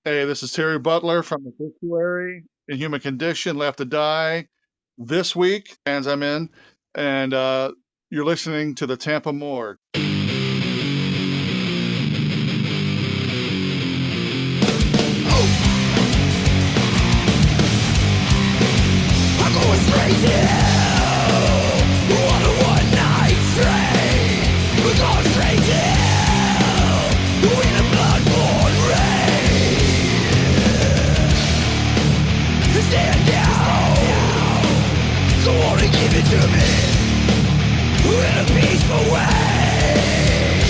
Hey, this is Terry Butler from Obituary, Inhuman Condition, Left to Die. This week, as I'm in, and you're listening to the Tampa Morgue. I'm going straight to hell on a one-night train. We're going straight to hell in a blood-borne rain. Stand down, so won't you give it to me in a peaceful way?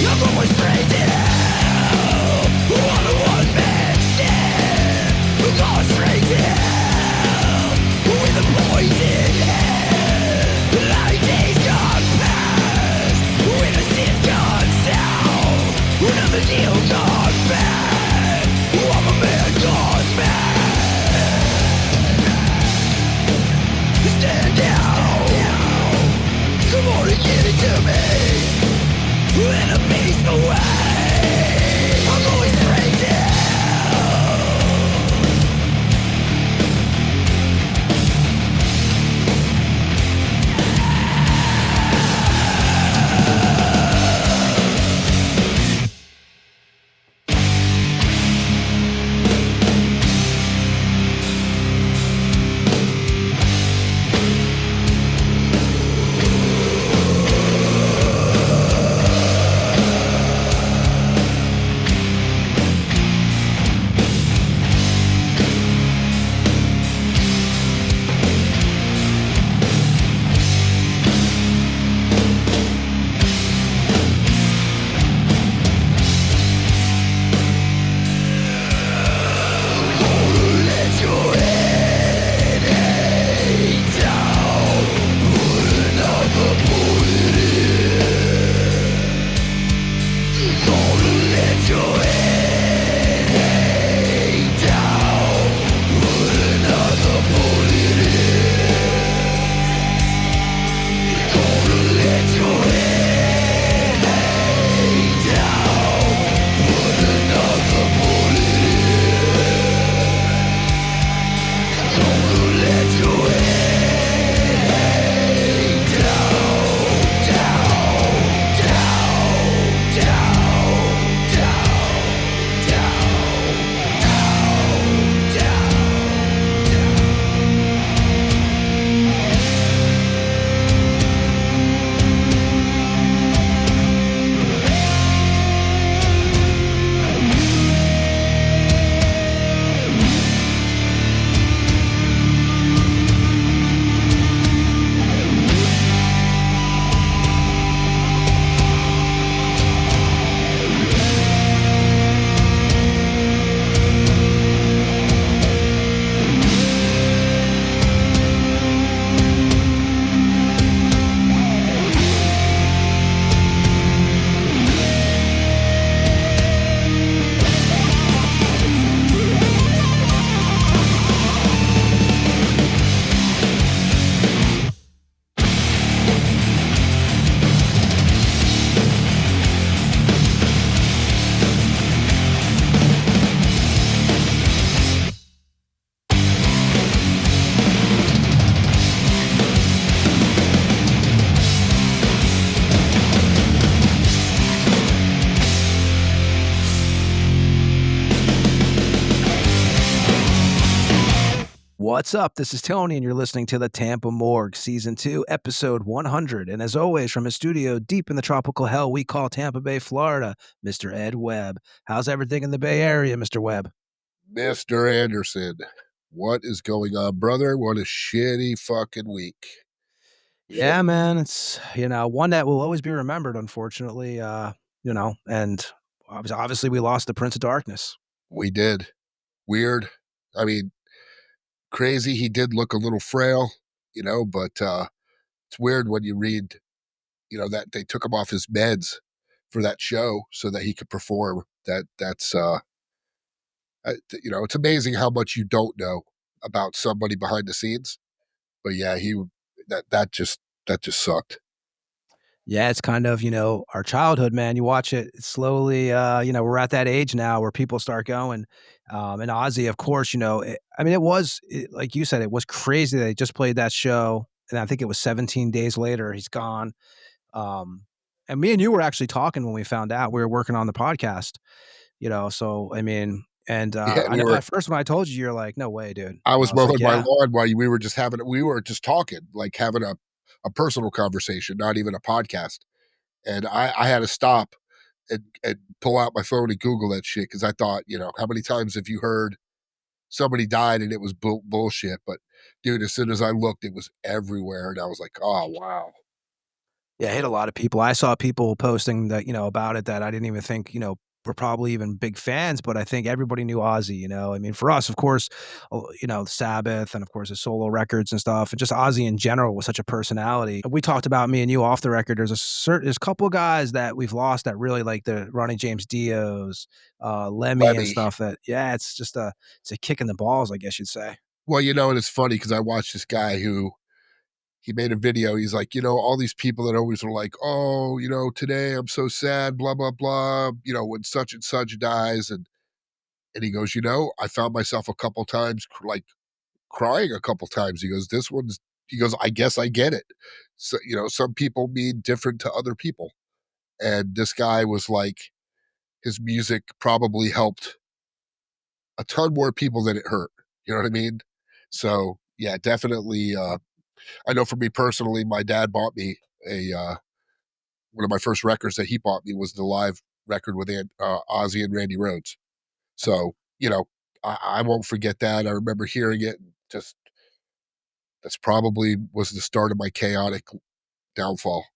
I'm going straight to hell on a one-man stand. We're going straight to hell with a poison head. Like days gone past, with a sin gone south, another deal gone bad. I'm a man gone mad. Stand down, come on and give it to me in a peaceful way. I'm going straight to hell. Let your head hang down, put another bullet in. Gonna let your head hang down, put another bullet in. Gonna let your head hang down, put another bullet in. Gonna let your head hang down, down, down, down, down, down, down, down. What's up? This is Tony, and you're listening to the Tampa Morgue, Season 2, Episode 100. And as always, from his studio deep in the tropical hell we call Tampa Bay, Florida, Mr. Ed Webb. How's everything in the Bay Area, Mr. Webb? Mr. Anderson, what is going on, brother? What a shitty fucking week. Yeah, man. It's, one that will always be remembered, unfortunately, and obviously we lost the Prince of Darkness. We did. Weird. I mean, crazy. He did look a little frail, but it's weird when you read, that they took him off his meds for that show so that he could perform. That's it's amazing how much you don't know about somebody behind the scenes. But yeah, that just sucked. Yeah, it's kind of, our childhood, man. You watch it slowly, we're at that age now where people start going. And Ozzy, of course, like you said, it was crazy. They just played that show, and I think it was 17 days later, he's gone. Um, and me and you were actually talking when we found out we were working on the podcast, so I mean, and Yeah, I know at first when I told you, you're like, no way, dude. I And I was was like, mowing my yeah, lawn while we were just talking, like having a personal conversation, not even a podcast. And I had to stop and pull out my phone and Google that shit because I thought, how many times have you heard somebody died and it was bullshit? But dude, as soon as I looked, it was everywhere, and I was like, oh wow, yeah, it hit a lot of people. I saw people posting that, about it that I didn't even think, were probably even big fans, but I think everybody knew Ozzy, I mean, for us, of course, Sabbath and of course his solo records and stuff, and just Ozzy in general was such a personality. We talked about me and you off the record. There's a couple of guys that we've lost that really like the Ronnie James Dios, Lemmy and Lemmy. stuff that, yeah, it's a kick in the balls, I guess you'd say. Well, and it's funny because I watched this guy who he made a video. He's like, all these people that always are like, oh, today I'm so sad, blah blah blah. When such and such dies, and he goes, I found myself a couple times like crying a couple times. He goes, he goes, I guess I get it. So, some people mean different to other people. And this guy was like, his music probably helped a ton more people than it hurt. You know what I mean? So, yeah, definitely. I know for me personally, my dad bought me one of my first records that he bought me was the live record with Ozzy and Randy Rhoads. So, I won't forget that. I remember hearing it and just that's probably was the start of my chaotic downfall.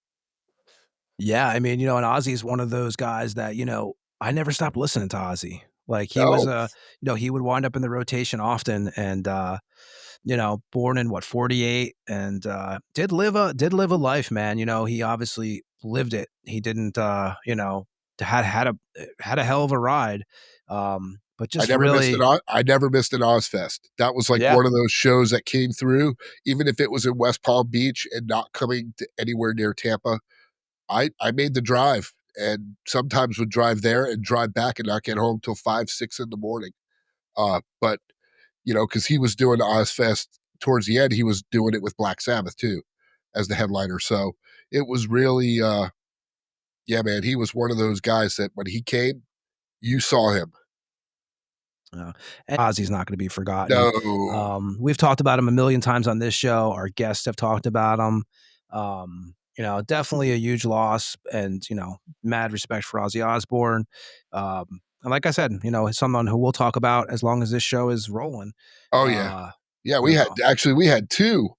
Yeah, I mean, and Ozzy's one of those guys that, I never stopped listening to Ozzy. Like he was No, he would wind up in the rotation often and born in what, 48 and did live a life, man. He obviously lived it. He didn't had a hell of a ride. But just really I never missed an Ozfest. That was like yeah. one of those shows that came through, even if it was in West Palm Beach and not coming to anywhere near Tampa. I made the drive and sometimes would drive there and drive back and not get home till 5, 6 in the morning. But because he was doing the Ozfest towards the end, he was doing it with Black Sabbath too as the headliner. So it was really, yeah, man, he was one of those guys that when he came, you saw him. And Ozzy's not gonna be forgotten. No, We've talked about him a million times on this show. Our guests have talked about him. Definitely a huge loss and, mad respect for Ozzy Osbourne. And like I said, someone who we'll talk about as long as this show is rolling. oh yeah, Uh, yeah. you know We had two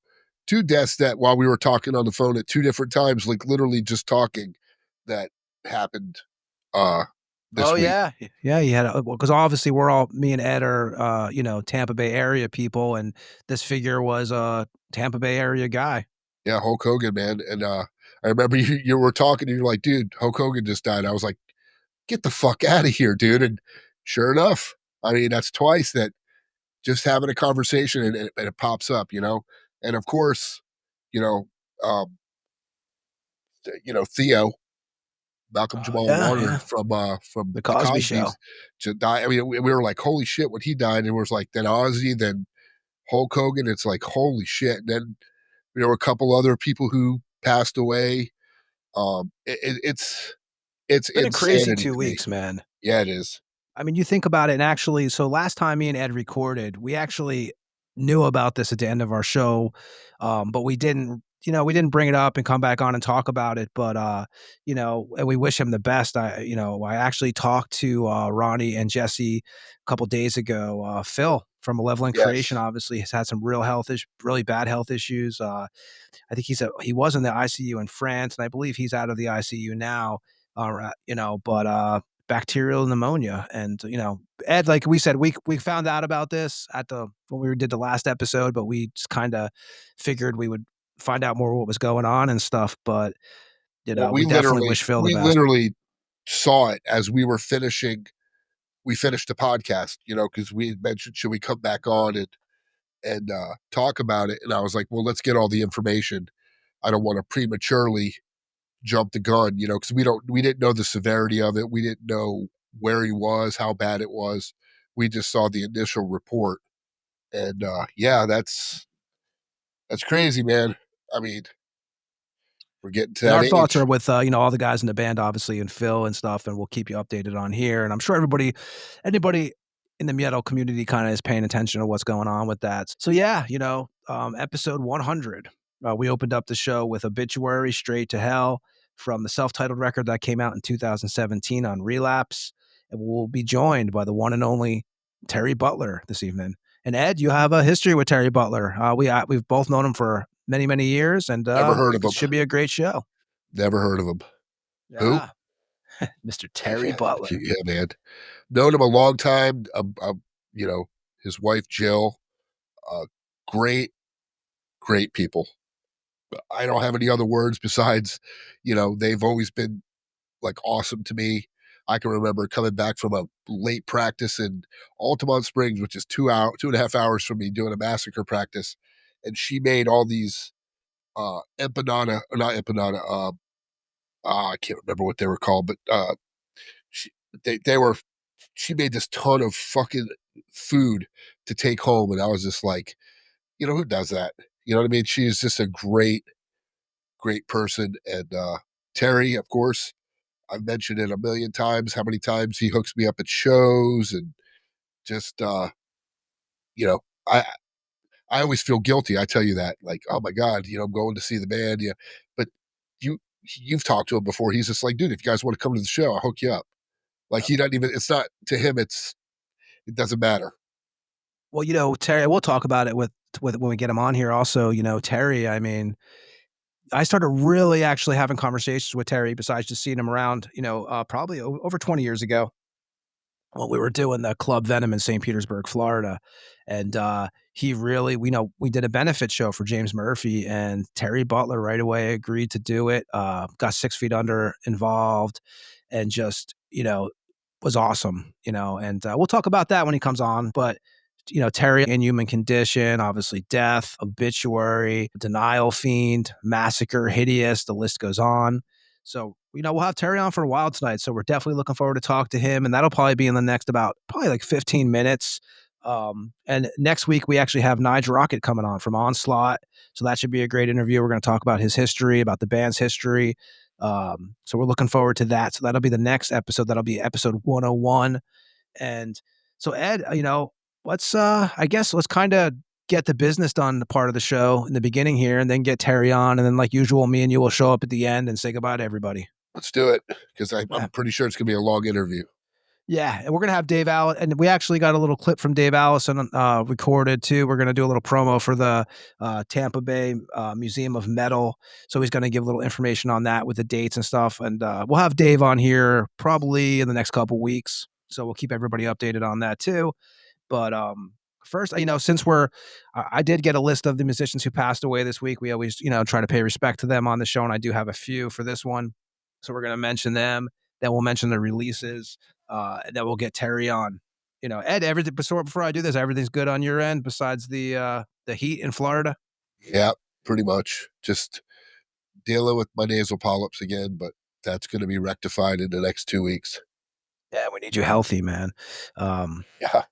deaths that while we were talking on the phone at two different times, like literally just talking, that happened uh this Oh, week. yeah. Yeah, he had because obviously we're all me and Ed are, Tampa Bay area people, and this figure was a Tampa Bay area guy. Yeah, Hulk Hogan, man. And I remember you were talking and you're like, dude, Hulk Hogan just died. I was like, get the fuck out of here, dude. And sure enough, I mean, that's twice that just having a conversation and it pops up, And of course, you know, um, Theo, Malcolm Oh, Jamal yeah, Warner yeah. from The the Cosby Show. Cosbys to die. I mean, we were like, holy shit, when he died, and it was like then Ozzy, then Hulk Hogan. It's like, holy shit. And then there were a couple other people who passed away. It's Been a crazy insanity 2 to me. weeks, man. Yeah, it is. I mean, you think about it, and actually, so last time me and Ed recorded, we actually knew about this at the end of our show, but we didn't bring it up and come back on and talk about it. But and we wish him the best. I actually talked to Ronnie and Jesse a couple days ago. Phil from Malevolent Creation Yes. obviously has had some real really bad health issues. I think he was in the ICU in France, and I believe he's out of the ICU now. But bacterial pneumonia, and Ed, like we said, we found out about this at the when we did the last episode, but we just kind of figured we would find out more what was going on and stuff. But Well, we definitely wish Phil the we best. literally saw it as we were finishing. We finished the podcast, because we had mentioned should we come back on and talk about it, and I was like, well, let's get all the information. I don't want to prematurely jumped the gun, because we didn't know the severity of it. We didn't know where he was, how bad it was. We just saw the initial report, and yeah, that's crazy, man. I mean, we're getting to And that our thoughts age. are with all the guys in the band, obviously, and Phil and stuff, and we'll keep you updated on here. And I'm sure anybody in the metal community kind of is paying attention to what's going on with that. So yeah, episode 100, we opened up the show with Obituary-Straight to Hell from the self-titled record that came out in 2017 on Relapse, and we'll be joined by the one and only Terry Butler this evening. And Ed, you have a history with Terry Butler. We've both known him for many, many years, and Never heard of it him. should be a great show. Never heard of him. Who? Yeah. Mr. Terry Butler. Yeah, man. Known him a long time. You know, his wife Jill. Great, great people. I don't have any other words besides, they've always been like awesome to me. I can remember coming back from a late practice in Altamont Springs, which is 2.5 hours from me, doing a Massacre practice, and she made all these empanada, or not empanada. I can't remember what they were called, but she they were. She made this ton of fucking food to take home, and I was just like, who does that? You know what I mean? She is just a great, great person, and Terry, of course. I've mentioned it a million times how many times he hooks me up at shows, and just you know, I I always feel guilty. I tell you that, like, oh my god, I'm going to see the band, yeah. But you've talked to him before. He's just like, dude, if you guys want to come to the show, I'll hook you up. Like he doesn't even. It's not to him. It doesn't matter. Well, Terry, we'll talk about it with when we get him on here. Also, Terry. I mean, I started really actually having conversations with Terry besides just seeing him around. Probably over 20 years ago. Well, we were doing the Club Venom in St. Petersburg, Florida, and he really, we did a benefit show for James Murphy, and Terry Butler right away agreed to do it. Got 6 Feet Under involved, and just was awesome. And we'll talk about that when he comes on. But Terry, Inhuman Condition, obviously Death, Obituary, Denial Fiend, Massacre, Hideous. The list goes on. So, we'll have Terry on for a while tonight. So we're definitely looking forward to talk to him. And that'll probably be in the next about probably like 15 minutes. And next week, we actually have Nige Rocket coming on from Onslaught. So that should be a great interview. We're going to talk about his history, about the band's history. So we're looking forward to that. So that'll be the next episode. That'll be episode 101. And so, Ed, I guess let's kind of get the business done part of the show in the beginning here, and then get Terry on, and then like usual, me and you will show up at the end and say goodbye to everybody. Let's do it, because Yeah. I'm pretty sure it's gonna be a long interview. Yeah, and we're gonna have Dave Allison, and we actually got a little clip from Dave Allison recorded too. We're gonna do a little promo for the Tampa Bay Museum of Metal, so he's gonna give a little information on that with the dates and stuff. And we'll have Dave on here probably in the next couple weeks, so we'll keep everybody updated on that too. But first, since I did get a list of the musicians who passed away this week. We always, try to pay respect to them on the show, and I do have a few for this one. So we're gonna mention them. Then we'll mention the releases. And then we'll get Terry on. Ed, everything before I do this, everything's good on your end besides the heat in Florida. Yeah, pretty much. Just dealing with my nasal polyps again, but that's going to be rectified in the next 2 weeks. Yeah, we need you healthy, man. Yeah.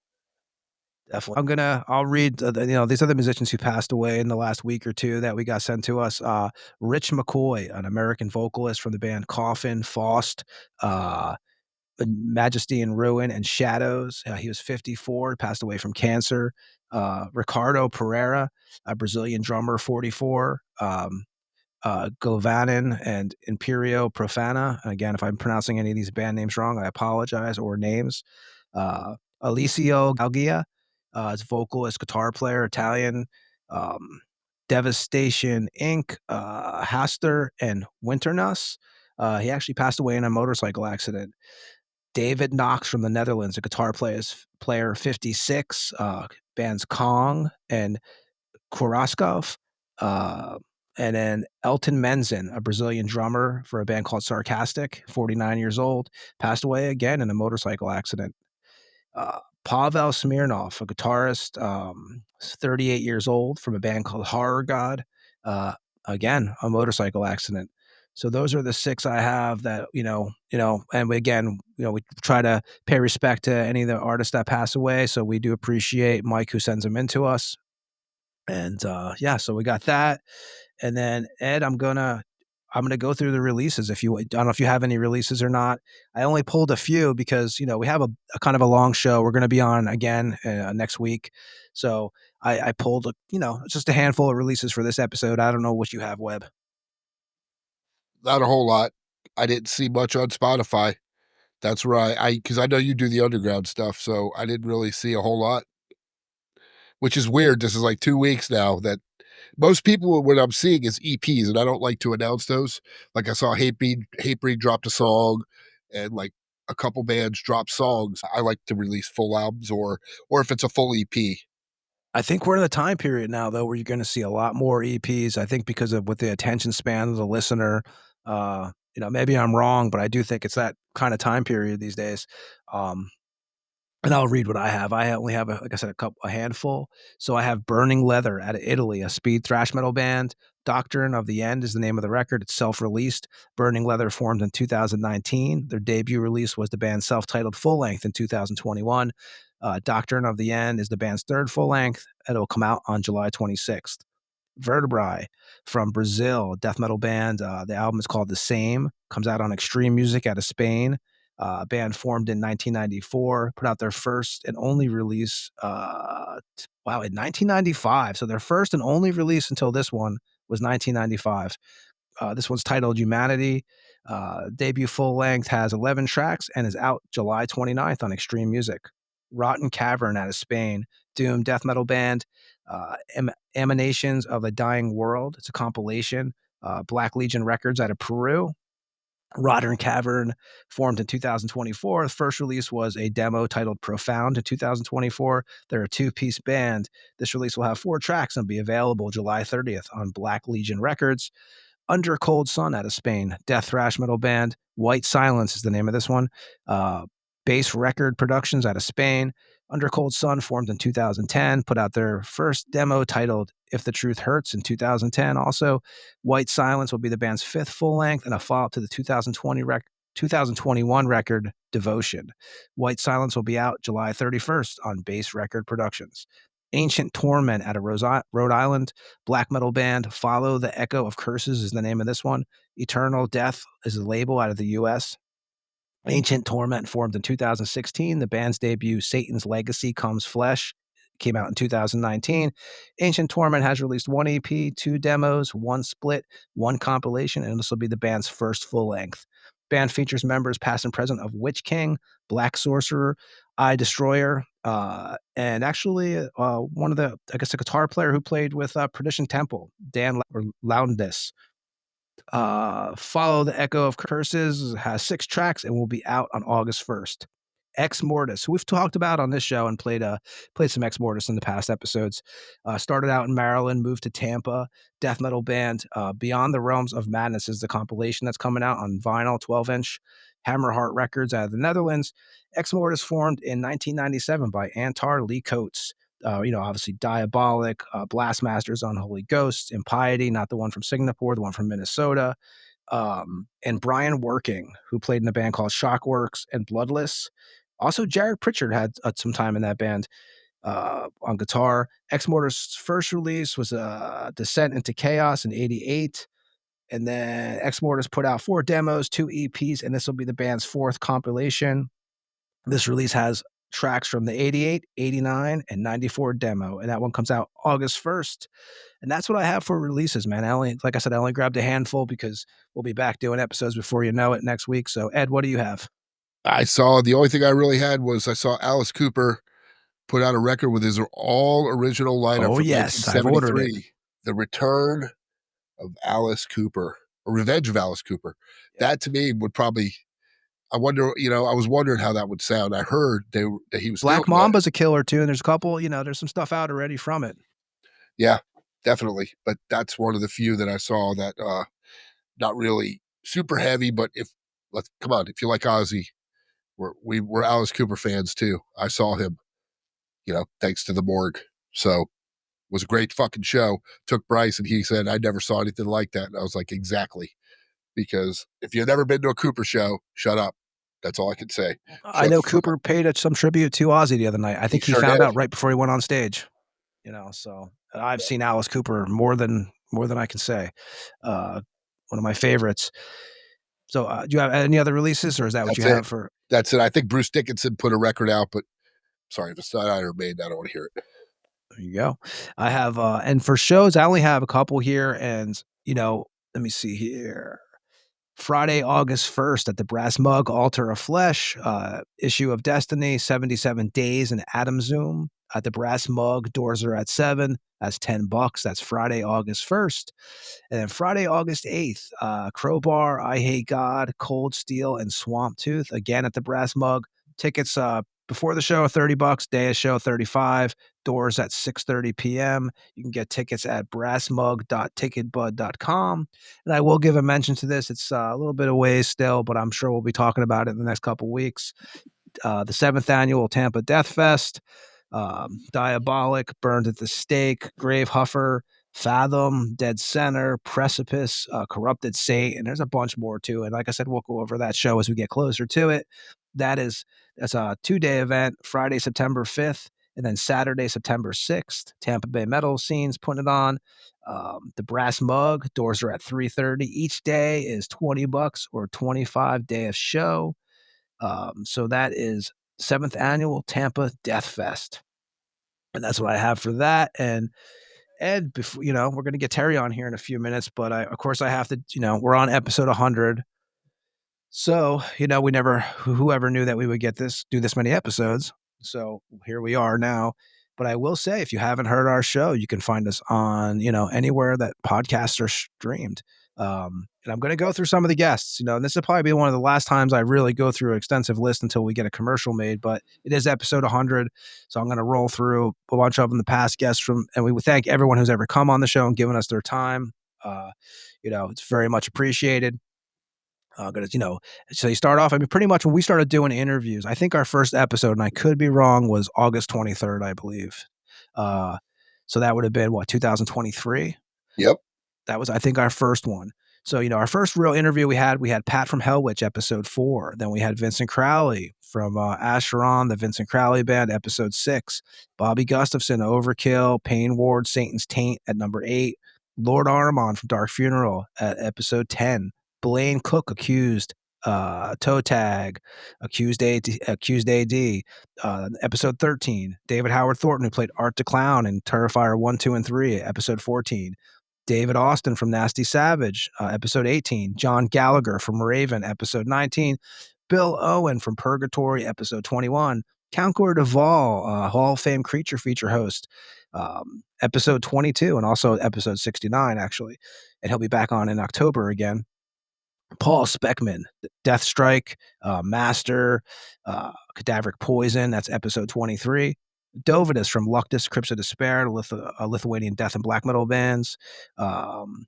Definitely. I'll read, these other musicians who passed away in the last week or two that we got sent to us. Rich McCoy, an American vocalist from the band Coffin, Faust, Majesty and Ruin, and Shadows. He was 54, passed away from cancer. Ricardo Pereira, a Brazilian drummer, 44. Govanin and Imperio Profana. Again, if I'm pronouncing any of these band names wrong, I apologize, or names. Alicio Galgia, is vocalist, guitar player, Italian. Devastation Inc., Haster, and Winternuss. He actually passed away in a motorcycle accident. David Knox from the Netherlands, a guitar player, 56, bands Kong and Kuraskov. And then Elton Menzen, a Brazilian drummer for a band called Sarcastic, 49 years old, passed away again in a motorcycle accident. Pavel Smirnov, a guitarist, 38 years old, from a band called Horror God, again, a motorcycle accident. So those are the 6 I have that, and we, again, we try to pay respect to any of the artists that pass away, so we do appreciate Mike who sends them in to us. And, yeah, so we got that. And then Ed, I'm gonna go through the releases. If you I don't know if you have any releases or not. I only pulled a few because, we have a kind of a long show. We're gonna be on again, next week. So I pulled, just a handful of releases for this episode. I don't know what you have, Webb. Not a whole lot. I didn't see much on Spotify. That's right. Because I know you do the underground stuff, so I didn't really see a whole lot, which is weird. This is like 2 weeks now that most people, what I'm seeing is EPs, and I don't like to announce those. Like I saw Hatebreed dropped a song, and like a couple bands dropped songs. I like to release full albums, or if it's a full EP. I think we're in the time period now, though, where you're gonna see a lot more EPs. I think because of with the attention span of the listener, maybe I'm wrong, but I do think it's that kind of time period these days. Um, and I'll read what I have. I only have, like I said, a handful. So I have Burning Leather out of Italy, a speed thrash metal band. Doctrine of the End is the name of the record. It's self-released. Burning Leather formed in 2019. Their debut release was the band's self-titled full-length in 2021. Doctrine of the End is the band's third full-length. It'll come out on July 26th. Vertebrae from Brazil, death metal band. The album is called The Same, comes out on Extreme Music out of Spain. Band formed in 1994, put out their first and only release, in 1995. So their first and only release until this one was 1995. This one's titled Humanity. Debut full length has 11 tracks and is out July 29th on Extreme Music. Rotten Cavern out of Spain, doom death metal band. Emanations of a Dying World. It's a compilation. Black Legion Records out of Peru. Rotten Cavern formed in 2024. The first release was a demo titled Profound in 2024. They're a two-piece band. This release will have 4 tracks and be available July 30th on Black Legion Records. Under Cold Sun out of Spain, death thrash metal band. White Silence is the name of this one. Bass Record Productions out of Spain. Under Cold Sun formed in 2010, put out their first demo titled If the Truth Hurts in 2010. Also, White Silence will be the band's 5th full length and a follow-up to the 2021 record Devotion. White Silence will be out July 31st on Bass Record Productions. Ancient Torment out of Rhode Island, black metal band. Follow the Echo of Curses is the name of this one. Eternal Death is the label out of the U.S. Ancient Torment formed in 2016. The band's debut, Satan's Legacy Comes Flesh, came out in 2019. Ancient Torment has released 1 EP, 2 demos, 1 split, 1 compilation, and this will be the band's first full length. Band features members past and present of Witch King, Black Sorcerer, Eye Destroyer, and actually one of the, I guess, a guitar player who played with Perdition Temple, Dan Loudness. Follow the Echo of Curses has 6 tracks and will be out on August 1st. Ex Mortis, who we've talked about on this show and played some Ex Mortis in the past episodes. Started out in Maryland, moved to Tampa. Death metal band. Beyond the Realms of Madness is the compilation that's coming out on vinyl, 12-inch. Hammerheart Records out of the Netherlands. Ex Mortis formed in 1997 by Antar Lee Coates. Obviously Diabolic, Blastmasters, Unholy Ghosts, Impiety, not the one from Singapore, the one from Minnesota, and Brian Working, who played in a band called Shockworks and Bloodless. Also, Jared Pritchard had some time in that band on guitar. Ex Mortis' first release was Descent into Chaos in '88. And then Ex Mortis put out 4 demos, 2 EPs, and this will be the band's 4th compilation. This release has tracks from the 88, 89, and 94 demo, and that one comes out August 1st. And that's what I have for releases, man. Like I said, I only grabbed a handful because we'll be back doing episodes before you know it next week. So, Ed, what do you have? The only thing I really had was I saw Alice Cooper put out a record with his all original lineup Oh, from yes, I've ordered it. 1973. The Return of Alice Cooper, or Revenge of Alice Cooper. Yeah. That to me would probably, I was wondering how that would sound. I heard that he was Black still Mamba's a killer too, and there's a couple, there's some stuff out already from it. Yeah, definitely. But that's one of the few that I saw that not really super heavy, but come on, if you like Ozzy, we're Alice Cooper fans too. I saw him, thanks to the Morgue. So it was a great fucking show. Took Bryce and he said, I never saw anything like that. And I was like, exactly. because if you've never been to a Cooper show, shut up. That's all I can say. I Shut know the fuck up. Cooper paid some tribute to Ozzy the other night. I think he sure found did. out right before he went on stage. So I've seen Alice Cooper more than I can say. One of my favorites. So do you have any other releases, or is that what you That's it. have for? That's it. I think Bruce Dickinson put a record out, but sorry, if it's not Iron Maiden, I don't want to hear it. There you go. I have, and for shows, I only have a couple here, and let me see here. Friday, August 1st at the Brass Mug, Altar of Flesh, Issue of Destiny, 77 Days in Atom Zoom at the Brass Mug. Doors are at 7. That's $10. That's Friday, August 1st. And then Friday, August 8th, Crowbar, I Hate God, Cold Steel, and Swamp Tooth, again at the Brass Mug. Tickets before the show are $30, day of show $35, doors at 6:30 p.m. You can get tickets at brassmug.ticketbud.com. And I will give a mention to this. It's a little bit of ways still, but I'm sure we'll be talking about it in the next couple weeks. The 7th annual Tampa Death Fest, Diabolic, Burned at the Stake, Grave Huffer, Fathom, Dead Center, Precipice, Corrupted Saint, and there's a bunch more too. And like I said, we'll go over that show as we get closer to it. That's a 2-day event, Friday, September 5th, and then Saturday, September 6th. Tampa Bay Metal Scenes putting it on. The Brass Mug, doors are at 3:30. Each day is $20 or $25 day of show. So that is 7th annual Tampa Death Fest. And that's what I have for that. And Ed, before, we're going to get Terry on here in a few minutes, but of course I have to, we're on episode 100. So, whoever knew that we would do this many episodes. So here we are now. But I will say, if you haven't heard our show, you can find us on, anywhere that podcasts are streamed. And I'm going to go through some of the guests, and this will probably be one of the last times I really go through an extensive list until we get a commercial made, but it is episode 100. So I'm going to roll through a bunch of them, the past guests and we would thank everyone who's ever come on the show and given us their time. It's very much appreciated. So you start off, pretty much when we started doing interviews, I think our first episode, and I could be wrong, was August 23rd, I believe. So that would have been 2023? Yep. That was, I think, our first one. So, our first real interview we had Pat from Hell Witch, episode 4. Then we had Vincent Crowley from Asheron, the Vincent Crowley Band, episode 6. Bobby Gustafson, Overkill, Pain Ward, Satan's Taint at number 8. Lord Armand from Dark Funeral at episode 10. Blaine Cook, Accused, Toe Tag, Accused AD, episode 13. David Howard Thornton, who played Art the Clown in Terrifier 1, 2, and 3, episode 14. David Austin from Nasty Savage, episode 18. John Gallagher from Raven, episode 19. Bill Owen from Purgatory, episode 21. Count Gore Duvall, Hall of Fame creature feature host, episode 22, and also episode 69, actually. And he'll be back on in October again. Paul Speckman, Deathstrike, Master, Cadaveric Poison, that's episode 23. Dovidus from Luctus, Crypts of Despair, Lithuanian death and black metal bands.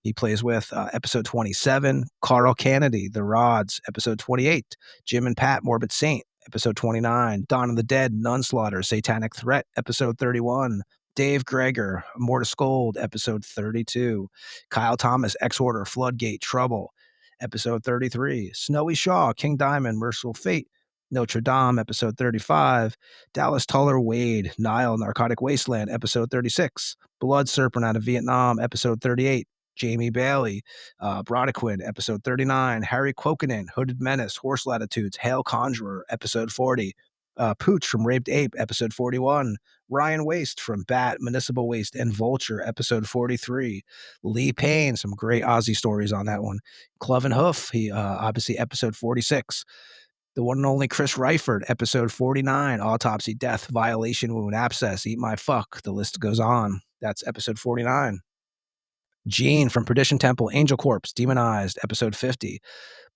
He plays with episode 27. Carl Kennedy, The Rods, episode 28. Jim and Pat, Morbid Saint, episode 29. Dawn of the Dead, Nunslaughter, Satanic Threat, episode 31. Dave Greger, Mortis Gold, episode 32. Kyle Thomas, X-Order, Floodgate, Trouble, episode 33. Snowy Shaw, King Diamond, Merciful Fate, Notre Dame, episode 35. Dallas Tuller Wade, Nile, Narcotic Wasteland, episode 36. Blood Serpent out of Vietnam, episode 38. Jamie Bailey, Brodequin, episode 39. Harry Quokinen, Hooded Menace, Horse Latitudes, Hail Conjurer, episode 40. Pooch from Raped Ape, episode 41. Ryan Waste from Bat, Municipal Waste, and Vulture, episode 43. Lee Payne, some great Aussie stories on that one. Cloven Hoof, he obviously episode 46. The one and only Chris Reifert, episode 49. Autopsy, Death, Violation Wound, Abscess, Eat My Fuck. The list goes on. That's episode 49. Gene from Perdition Temple, Angel Corpse, Demonized, episode 50.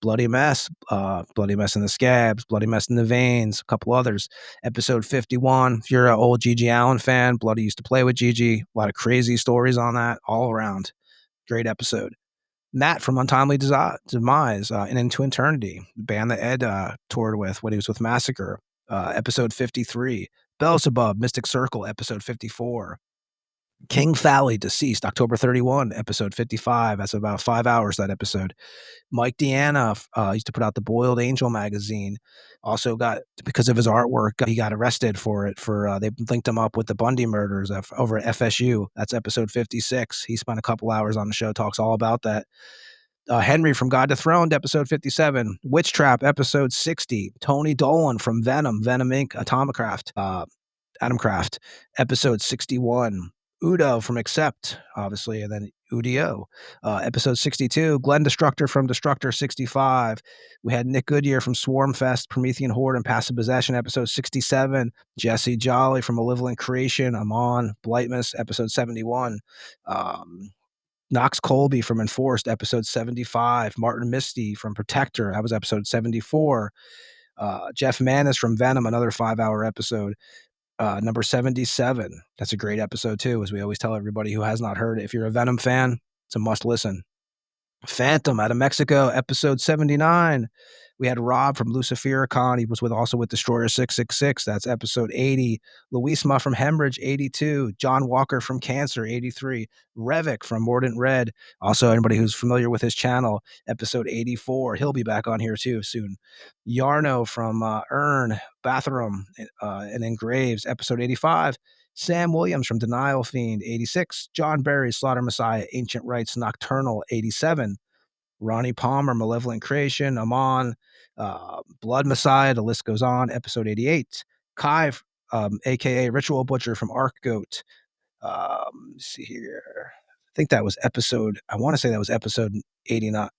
Bloody Mess in the Scabs, Bloody Mess in the Veins, a couple others. Episode 51. If you're an old Gigi Allen fan, Bloody used to play with Gigi. A lot of crazy stories on that all around. Great episode. Matt from Untimely Demise and Into Eternity, the band that Ed toured with when he was with Massacre, episode 53. Beelzebub, Mystic Circle, episode 54. King Fally, deceased October 31, episode 55. That's about 5 hours, that episode. Mike Deanna used to put out the Boiled Angel magazine. Also got, because of his artwork, he got arrested for it. They linked him up with the Bundy murders over at FSU. That's episode 56. He spent a couple hours on the show, talks all about that. Henry from God Dethroned, episode 57. Witch Trap, episode 60. Tony Dolan from Venom Inc., Adam Kraft, episode 61. Udo from Accept, obviously, and then Udio, episode 62. Glenn Destructor from Destructor, 65. We had Nick Goodyear from Swarmfest, Promethean Horde, and Passive Possession, episode 67. Jesse Jolly from Malevolent Creation, Amon, Blightmas, episode 71. Knox Colby from Enforced, episode 75. Martin Misty from Protector, that was episode 74. Jeff Manis from Venom, another 5-hour episode. Number 77. That's a great episode too, as we always tell everybody who has not heard it. If you're a Venom fan, it's a must listen. Phantom out of Mexico, episode 79. We had Rob from Lucifericon. He was also with Destroyer 666. That's episode 80. Luisma from Hemorrhage, 82. John Walker from Cancer, 83. Revik from Mordant Red. Also, anybody who's familiar with his channel, episode 84. He'll be back on here too soon. Yarno from Urn, Bathroom, and Engraves, episode 85. Sam Williams from Denial Fiend, 86. John Berry, Slaughter Messiah, Ancient Rites, Nocturnal, 87. Ronnie Palmer, Malevolent Creation, Amon, Blood Messiah, the list goes on, episode 88. Kai, a.k.a. Ritual Butcher from Arc Goat. Let's see here. I think that was episode, I want to say that was episode 89.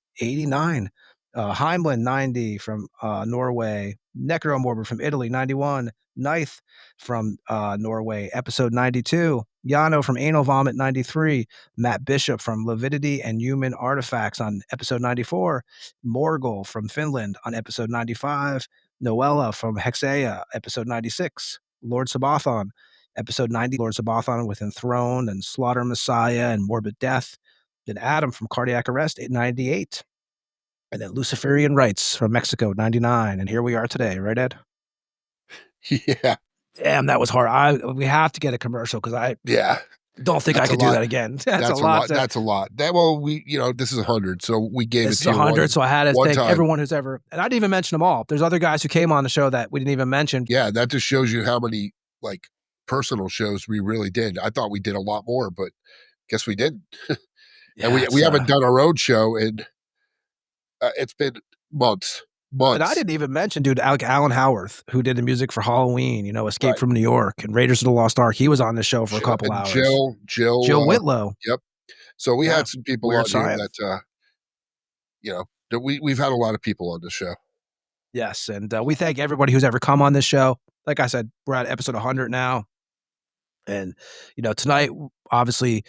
Heimlin, 90 from Norway. Necromorbid from Italy, 91. Ninth from Norway, episode 92. Yano from Anal Vomit, 93. Matt Bishop from Lividity and Human Artifacts on episode 94. Morgul from Finland on episode 95. Noella from Hexea, episode 96. Lord Sabathon, episode 90. Lord Sabathon with Enthroned and Slaughter Messiah and Morbid Death. Then Adam from Cardiac Arrest, 98. And then Luciferian Rites from Mexico, 99. And here we are today, right, Ed? Yeah. Damn, that was hard. We have to get a commercial because I don't think I can do that again. That's a lot. That's a lot. This is 100, so we gave this it to is 100, so I had to thank time. everyone who's ever, and I didn't even mention them all. There's other guys who came on the show that we didn't even mention. Yeah, that just shows you how many personal shows we really did. I thought we did a lot more, but guess we didn't. And we haven't done our own show in it's been months. And I didn't even mention, dude, Alan Howarth, who did the music for Halloween, Escape from New York and Raiders of the Lost Ark. He was on the show for a couple hours. Jill Whitlow. Yep. So we had some people on here that we've had a lot of people on the show. Yes, and we thank everybody who's ever come on this show. Like I said, we're at episode 100 now. And, tonight, obviously,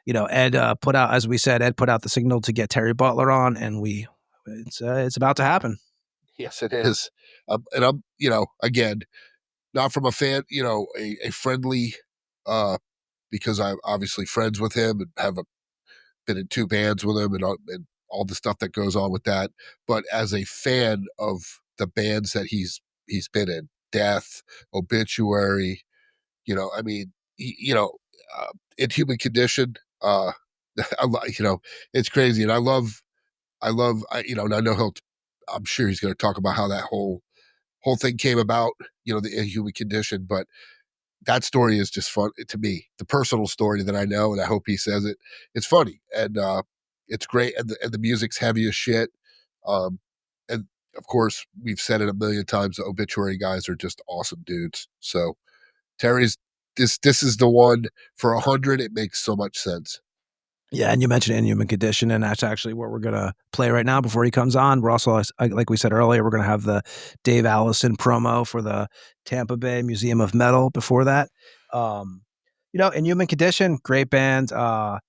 Ed put out, as we said, Ed put out the signal to get Terry Butler on, and it's about to happen. Yes, it is. And I'm, again, not from a fan, a friendly, because I'm obviously friends with him and have been in 2 bands with him and all the stuff that goes on with that. But as a fan of the bands that he's been in, Death, Obituary, Inhuman Condition, it's crazy. And I know I'm sure he's going to talk about how that whole thing came about, the Inhuman Condition, but that story is just fun to me. The personal story that I know, and I hope he says it. It's funny and it's great, and the music's heavy as shit. And of course, we've said it a million times. The Obituary guys are just awesome dudes. So Terry's this is the one for 100. It makes so much sense. Yeah, and you mentioned Inhuman Condition, and that's actually what we're going to play right now before he comes on. We're also, like we said earlier, we're going to have the Dave Allison promo for the Tampa Bay Museum of Metal before that. Inhuman Condition, great band. I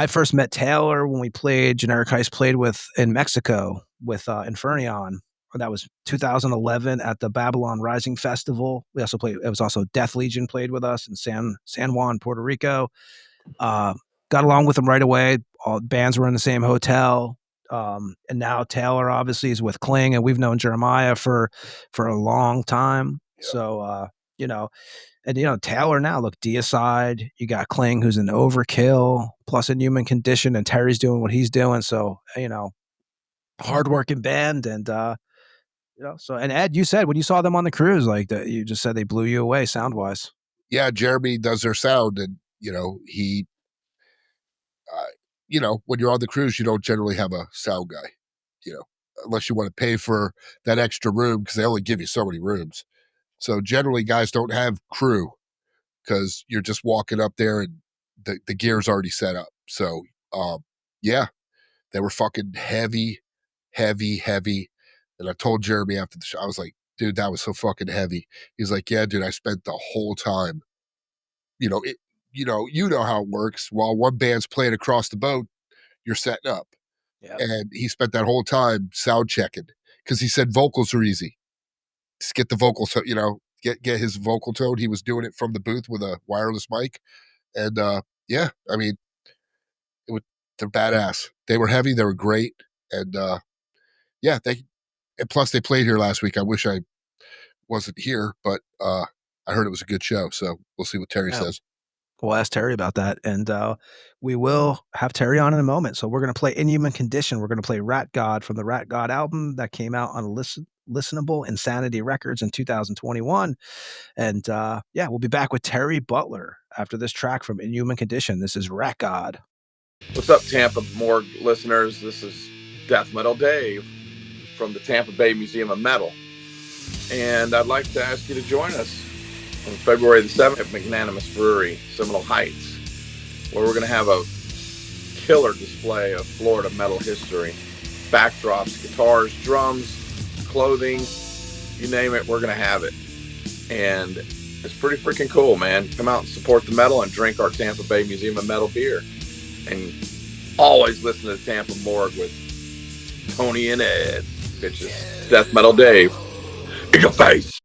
first met Taylor when we played, Generic Heist played with in Mexico with Infernion. That was 2011 at the Babylon Rising Festival. We also played, it was also Death Legion played with us in San Juan, Puerto Rico. Got along with them right away. All bands were in the same hotel. And now Taylor obviously is with Kling, and we've known Jeremiah for a long time. Yep. So you know, and, Taylor now, look, Deicide, you got Kling, who's an Overkill, plus Inhuman Condition, and Terry's doing what he's doing. So, hardworking band. And, so, and Ed, you said when you saw them on the cruise, like that, you just said they blew you away sound wise. Yeah, Jeremy does their sound, and he, when you're on the cruise, you don't generally have a sound guy, unless you want to pay for that extra room because they only give you so many rooms. So generally, guys don't have crew because you're just walking up there and the gear's already set up. So, yeah, they were fucking heavy, heavy, heavy. And I told Jeremy after the show, I was like, dude, that was so fucking heavy. He's like, yeah, dude, I spent the whole time, you know how it works. While one band's playing across the boat, you're setting up. Yeah. And he spent that whole time sound checking because he said vocals are easy. Just get the vocals, get his vocal tone. He was doing it from the booth with a wireless mic. And yeah, I mean, they're badass. They were heavy. They were great. And yeah, and plus they played here last week. I wish I wasn't here, but I heard it was a good show. So we'll see what Terry says. We'll ask Terry about that. And we will have Terry on in a moment. So we're going to play Inhuman Condition. We're going to play Rat God from the Rat God album that came out on Listenable Insanity Records in 2021. And yeah, we'll be back with Terry Butler after this track from Inhuman Condition. This is Rat God. What's up, Tampa Morgue listeners? This is Death Metal Dave from the Tampa Bay Museum of Metal. And I'd like to ask you to join us on February the 7th at Magnanimous Brewery, Seminole Heights, where we're going to have a killer display of Florida metal history. Backdrops, guitars, drums, clothing, you name it, we're going to have it. And it's pretty freaking cool, man. Come out and support the metal and drink our Tampa Bay Museum of Metal beer. And always listen to Tampa Morgue with Tony and Ed. Bitches. Death Metal Dave. In your face.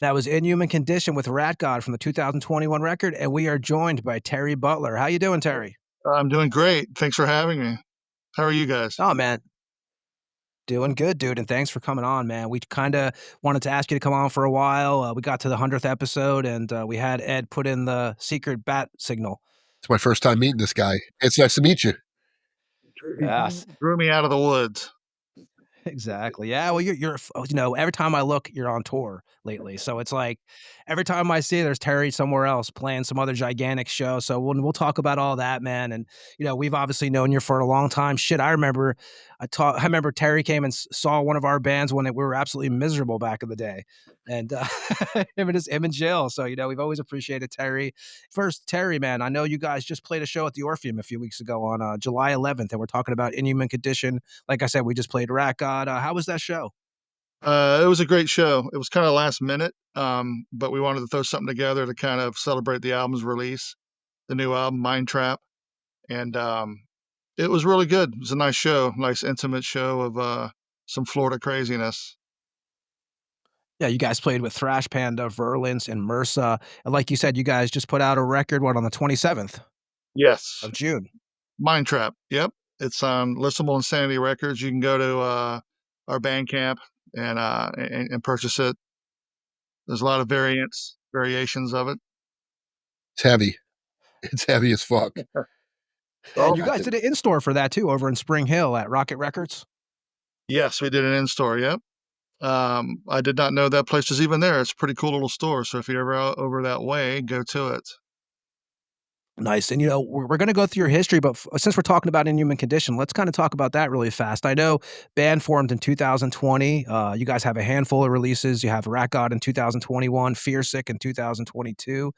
That was Inhuman Condition with Rat God from the 2021 record, and we are joined by Terry Butler. How you doing, Terry? I'm doing great. Thanks for having me. How are you guys? Oh, man. Doing good, dude, and thanks for coming on, man. We kinda wanted to ask you to come on for a while. We got to the 100th episode, and we had Ed put in the secret bat signal. It's my first time meeting this guy. It's nice to meet you. He Yes. drew me out of the woods. Exactly. Yeah, well, every time I look, you're on tour lately, so it's like, every time I see there's Terry somewhere else playing some other gigantic show, so we'll talk about all that, man, and, we've obviously known you for a long time. Shit, I remember Terry came and saw one of our bands when we were absolutely miserable back in the day, and, him and Jill, so, we've always appreciated Terry. First, Terry, man, I know you guys just played a show at the Orpheum a few weeks ago on, July 11th, and we're talking about Inhuman Condition. Like I said, we just played Rat God. How was that show? It was a great show. It was kind of last minute, but we wanted to throw something together to kind of celebrate the album's release, the new album, Mind Trap, and it was really good. It was a nice show, nice intimate show of some Florida craziness. Yeah, you guys played with Thrash Panda, Verlins, and MRSA. And like you said, you guys just put out a record, on the 27th Yes, of June. Mind Trap. Yep, it's on Listenable Insanity Records. You can go to our Bandcamp and purchase it. There's a lot of variations of it. It's heavy. It's heavy as fuck. Yeah, and Oh, you guys did an in-store for that too over in Spring Hill at Rocket Records. yes, we did an in-store. Yep. I did not know that place was even there. It's a pretty cool little store. So if you're ever out over that way, go to it. Nice. And, we're going to go through your history, but since we're talking about Inhuman Condition, let's kind of talk about that really fast. I know band formed in 2020. You guys have a handful of releases. You have Rat God in 2021, Fear Sick in 2022.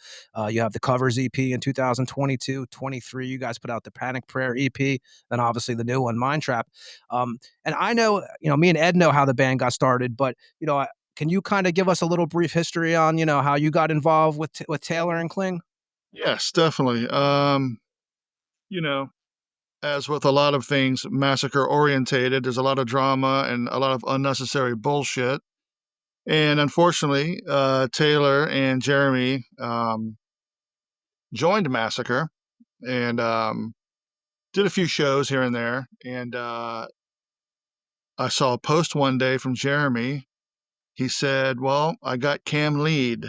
You have the Covers EP in 2022, 23. You guys put out the Panic Prayer EP, then obviously the new one, Mind Trap. And I know, me and Ed know how the band got started, but, can you kind of give us a little brief history on, how you got involved with Taylor and Kling? Yes, definitely. You know, as with a lot of things massacre orientated, there's a lot of drama and a lot of unnecessary bullshit. And unfortunately, Taylor and Jeremy joined Massacre and did a few shows here and there. And I saw a post one day from Jeremy. He said, "Well, I got Cam lead."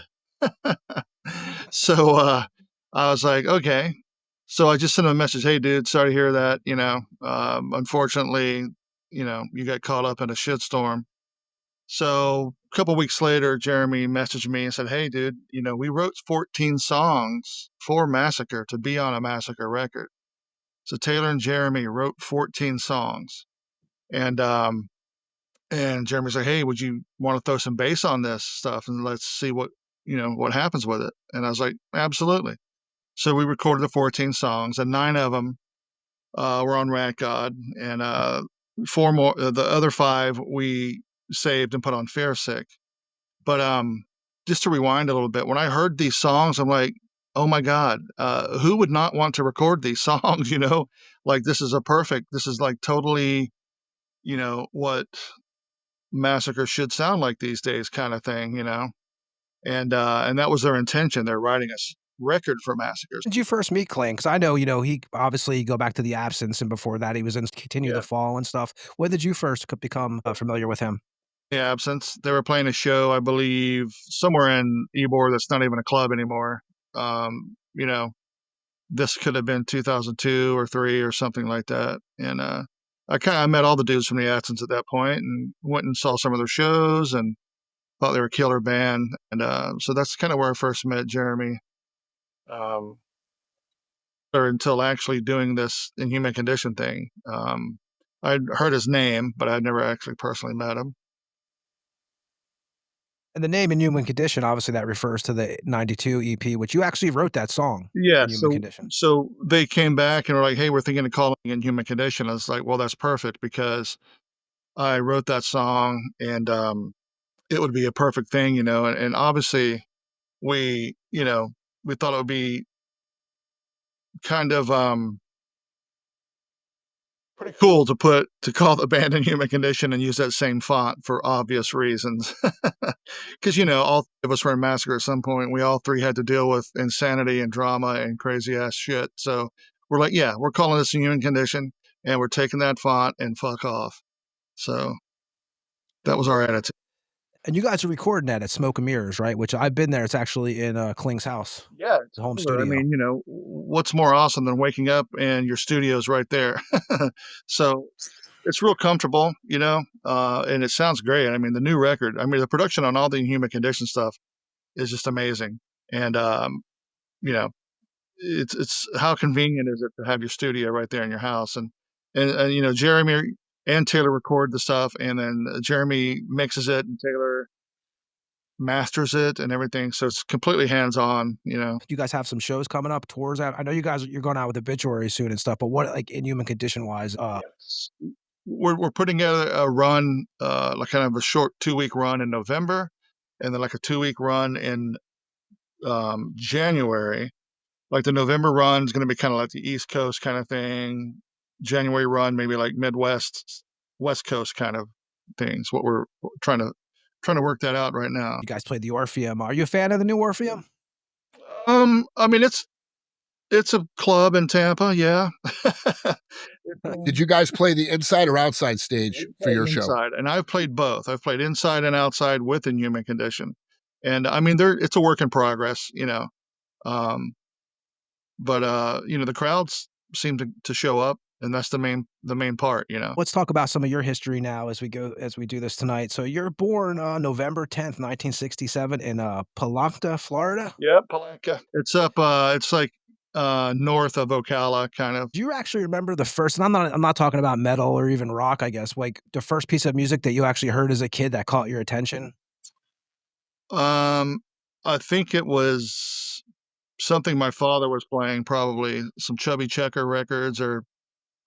So I was like, okay. So I just sent him a message. Hey, dude, sorry to hear that. Unfortunately, you got caught up in a shitstorm. So a couple weeks later, Jeremy messaged me and said, "Hey, dude, we wrote 14 songs for Massacre to be on a Massacre record." So Taylor and Jeremy wrote 14 songs, and Jeremy's like, "Hey, would you want to throw some bass on this stuff and let's see what happens with it?" And I was like, "Absolutely." So we recorded the 14 songs, and 9 of them were on Rat God, and 4 more. The other 5 we saved and put on Fair Sick. But just to rewind a little bit, when I heard these songs, I'm like, "Oh my God, who would not want to record these songs?" Like this is like totally, what Massacre should sound like these days, kind of thing. And that was their intention. They're writing a record for Massacres. Did you first meet Clang? Because I know, he obviously go back to The Absence, and before that, he was in Continue Yeah. the Fall and stuff. When did you first become familiar with him? The Absence. They were playing a show, I believe, somewhere in Ybor that's not even a club anymore. Um, you know, this could have been 2002 or 3 or something like that. And I met all the dudes from the Absence at that point and went and saw some of their shows and thought they were a killer band. And so that's kind of where I first met Jeremy. Um, or until actually doing this Inhuman Condition thing. I'd heard his name, but I'd never actually personally met him. And the name Inhuman Condition, obviously, that refers to the '92 EP, which you actually wrote that song, Yeah, Inhuman so Condition. so they came back and were like, "Hey, we're thinking of calling it Inhuman Condition." I was like, "Well, that's perfect because I wrote that song and it would be a perfect thing, and obviously we thought it would be kind of pretty cool to call the band Inhuman Condition and use that same font for obvious reasons. Because all three of us were in Massacre at some point. We all three had to deal with insanity and drama and crazy ass shit. So we're like, yeah, we're calling this Inhuman Condition, and we're taking that font and fuck off. So that was our attitude. And you guys are recording that at Smoke and Mirrors, right? Which I've been there. It's actually in Kling's house, Yeah, the home sure. I studio. mean, what's more awesome than waking up and your studio's right there? So it's real comfortable, and it sounds great. I mean, the new record, I mean, the production on all the Inhuman Condition stuff is just amazing. And, you know, it's how convenient is it to have your studio right there in your house? And Jeremy and Taylor record the stuff, and then Jeremy mixes it and Taylor masters it and everything. So it's completely hands on. You guys have some shows coming up, tours out. I know you're going out with Obituary soon and stuff, but what like Inhuman Condition wise? Yes. We're putting together a run, like kind of a short 2-week run in November, and then like a 2-week run in January. Like the November run is going to be kind of like the East Coast kind of thing. January run maybe like Midwest, West Coast kind of things. What we're trying to work that out right now. You guys played the Orpheum. Are you a fan of the new Orpheum? I mean it's a club in Tampa, yeah. Did you guys play the inside or outside stage for your show? Inside, and I've played both. I've played inside and outside with Inhuman Condition, and I mean, it's a work in progress. Um, but the crowds seem to show up, and that's the main part. Let's talk about some of your history now as we do this tonight. So you're born November 10th, 1967 in Palanca, Florida. Yeah, Palanca. It's up. It's like north of Ocala, kind of. Do you actually remember the first? And I'm not talking about metal or even rock. I guess like the first piece of music that you actually heard as a kid that caught your attention. I think it was something my father was playing, probably some Chubby Checker records or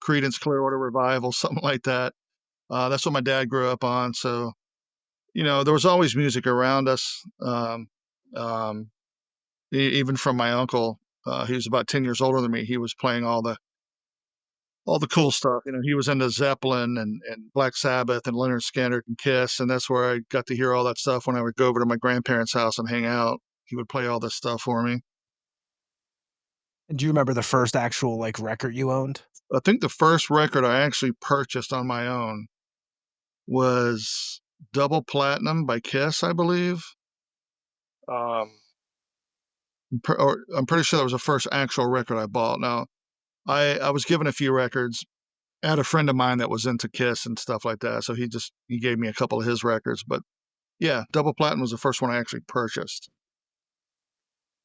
Creedence Clearwater Revival, something like that. That's what my dad grew up on. So, there was always music around us. Um, even from my uncle, he was about 10 years older than me. He was playing all the cool stuff. He was into Zeppelin and Black Sabbath and Leonard Skinner and Kiss. And that's where I got to hear all that stuff when I would go over to my grandparents' house and hang out. He would play all this stuff for me. And do you remember the first actual like record you owned? I think the first record I actually purchased on my own was Double Platinum by Kiss, I believe. Um, I'm pretty sure that was the first actual record I bought. Now, I was given a few records. I had a friend of mine that was into Kiss and stuff like that, so he gave me a couple of his records. But yeah, Double Platinum was the first one I actually purchased.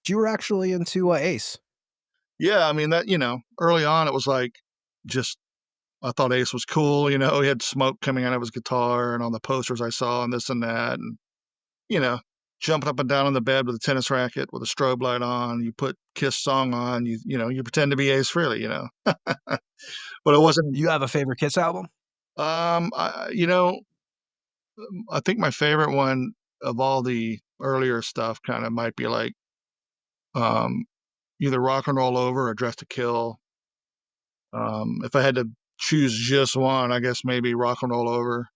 You were actually into Ace. Yeah, I mean that early on it was like just I thought Ace was cool. He had smoke coming out of his guitar, and on the posters I saw and this and that, and you know, jumping up and down on the bed with a tennis racket with a strobe light on. You put Kiss song on. You pretend to be Ace Frehley. But it wasn't. You have a favorite Kiss album? I think my favorite one of all the earlier stuff kind of might be like um, either Rock and Roll Over or Dress to Kill. If I had to choose just one, I guess maybe Rock and Roll Over.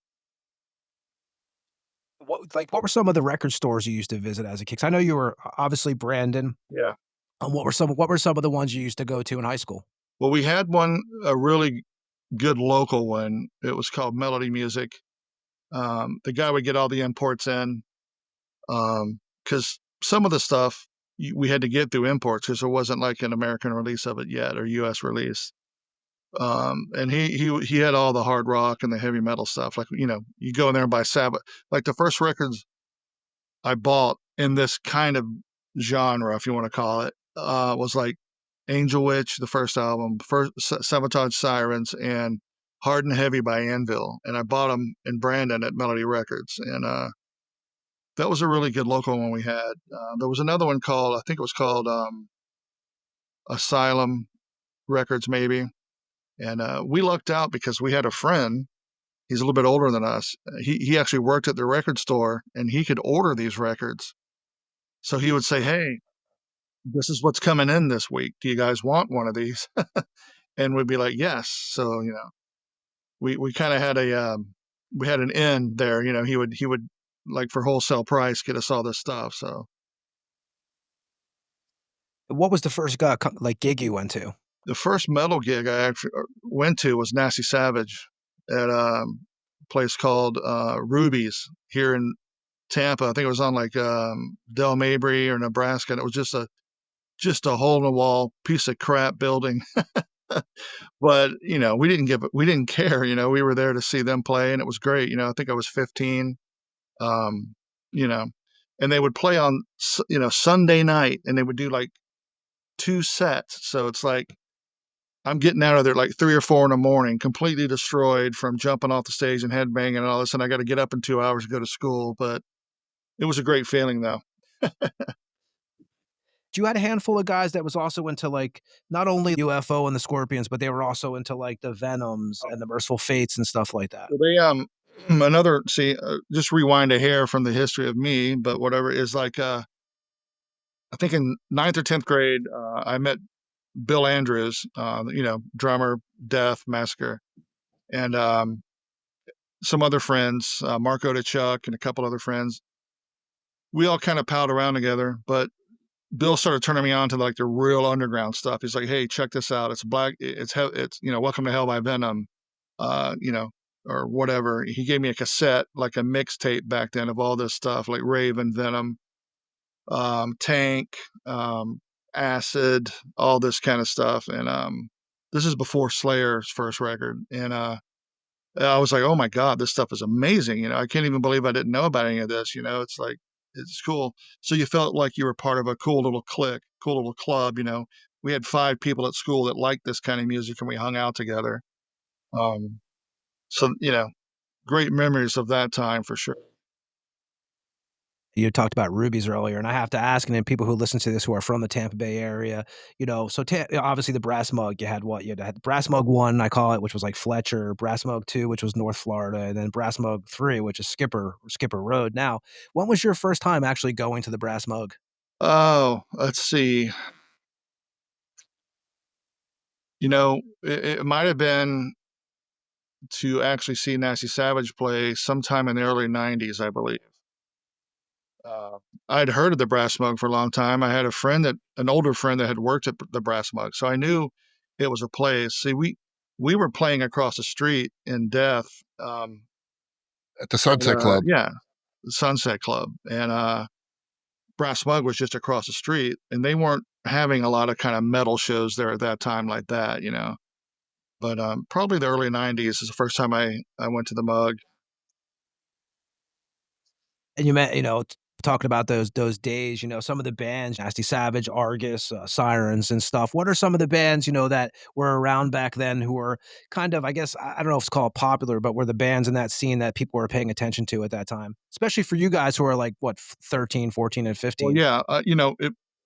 What were some of the record stores you used to visit as a kid? 'Cause I know you were obviously Brandon. Yeah. What were some of the ones you used to go to in high school? Well, we had a really good local one. It was called Melody Music. The guy would get all the imports in because some of the stuff we had to get through imports because there wasn't like an American release of it yet or U.S. release. And he had all the hard rock and the heavy metal stuff. Like you go in there and buy Sabbath. Like the first records I bought in this kind of genre, if you want to call it, was like Angel Witch, the first album, first Sabotage Sirens, and Hard and Heavy by Anvil. And I bought them in Brandon at Melody Records. And that was a really good local one we had. There was another one called, I think it was called Asylum Records, maybe. And we lucked out because we had a friend. He's a little bit older than us. He actually worked at the record store, and he could order these records. So he would say, "Hey, this is what's coming in this week. Do you guys want one of these?" And we'd be like, "Yes." So we kind of had we had an inn there. You know, he would like for wholesale price get us all this stuff. So What was the first like gig you went to? the first metal gig I actually went to was Nasty Savage at a place called Ruby's here in Tampa. I think it was on like Del Mabry or Nebraska. And it was just a hole in the wall piece of crap building. But you know, we didn't care. You know, we were there to see them play, and it was great. You know, I think I was 15. Um, you know, and they would play on you know Sunday night, and they would do like 2 sets. So it's like I'm getting out of there like 3 or 4 in the morning, completely destroyed from jumping off the stage and headbanging and all this, and I got to get up in 2 hours to go to school. But it was a great feeling, though. You had a handful of guys that was also into like not only UFO and the Scorpions, but they were also into like the Venoms and the Merciful Fates and stuff like that. Well, they another see just rewind a hair from the history of me, but whatever is like I think in ninth or 10th grade, I met Bill Andrews, you know, drummer, Death, Massacre, and some other friends, Marco DeChuck and a couple other friends. We all kind of palled around together, but Bill started turning me on to like the real underground stuff. He's like, "Hey, check this out. It's black. It's you know, Welcome to Hell by Venom, you know, or whatever." He gave me a cassette, like a mixtape back then of all this stuff, like Raven, Venom, Tank, Acid, all this kind of stuff. And this is before Slayer's first record, and I was like, "Oh my god, this stuff is amazing!" You know, I can't even believe I didn't know about any of this. You know, it's like it's cool. So you felt like you were part of a cool little clique, cool little club. You know, we had 5 people at school that liked this kind of music, and we hung out together. Um, so you know, great memories of that time for sure. You talked about Rubies earlier, and I have to ask, and then people who listen to this who are from the Tampa Bay area, you know, so obviously the Brass Mug, you had what? You had Brass Mug 1, I call it, which was like Fletcher, Brass Mug 2, which was North Florida, and then Brass Mug 3, which is Skipper Road. Now, when was your first time actually going to the Brass Mug? Oh, let's see. You know, it might have been to actually see Nasty Savage play sometime in the early '90s, I believe. Uh, I'd heard of the Brass Mug for a long time. I had an older friend that had worked at the Brass Mug, so I knew it was a place. See, we were playing across the street in Death, At the Sunset Club. yeah, the Sunset Club, and Brass Mug was just across the street, and they weren't having a lot of kind of metal shows there at that time like that, you know. But probably the early '90s is the first time I went to the Mug. And you met, you know, talking about those days, you know, some of the bands, Nasty Savage, Argus, Sirens, and stuff. What are some of the bands, you know, that were around back then who were kind of, I guess, I don't know if it's called popular, but were the bands in that scene that people were paying attention to at that time? Especially for you guys who are like, what, 13, 14, and Well, 15? yeah, you know,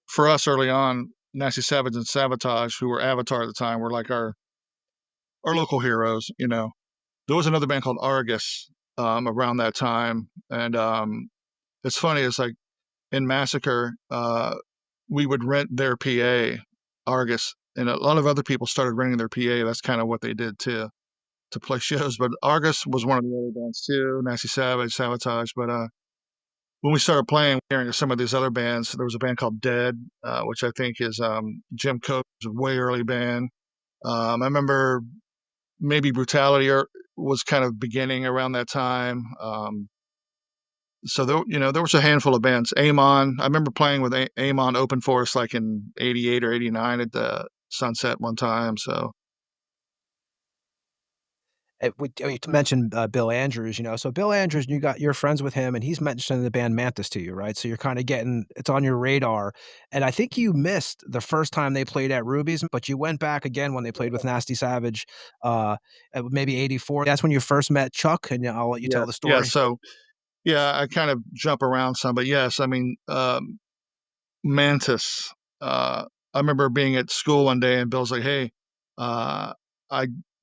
for us early on, Nasty Savage and Sabotage, who were Avatar at the time, were like our local heroes. You know, there was another band called Argus around that time, and it's funny. It's like in Massacre, we would rent their PA, Argus, and a lot of other people started renting their PA. That's kind of what they did too to play shows. But Argus was one of the early bands too. Nasty Savage, Sabotage, but when we started playing, hearing some of these other bands, there was a band called Dead, which I think is Jim Coke's way early band. I remember maybe Brutality was kind of beginning around that time. So there, you know, there was a handful of bands. Amon, I remember playing with Amon Open Force like in '88 or '89 at the Sunset one time. So You mentioned Bill Andrews, you know, so Bill Andrews, you're friends with him, and he's mentioned the band Mantis to you, right? So you're kind of getting it's on your radar, and I think you missed the first time they played at Ruby's, but you went back again when they played with Nasty Savage, maybe '84. That's when you first met Chuck, and I'll let you tell yes, the yes. story. So yeah, I kind of jump around some, but yes, I mean Mantis. I remember being at school one day and Bill's like, "Hey, I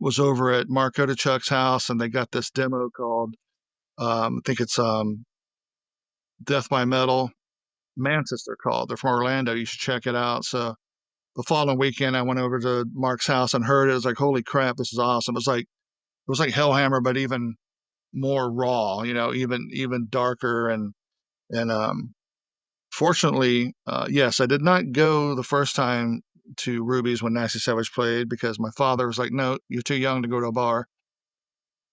was over at Mark Chuck's house and they got this demo called, I think it's Death by Metal. Mantis, they're called. They're from Orlando. You should check it out." So the following weekend, I went over to Mark's house and heard it. It was like, "Holy crap, this is awesome!" It was like was like Hellhammer, but even more raw, you know, even darker. And fortunately, yes, I did not go the first time to Ruby's when Nasty Savage played because my father was like, "No, you're too young to go to a bar."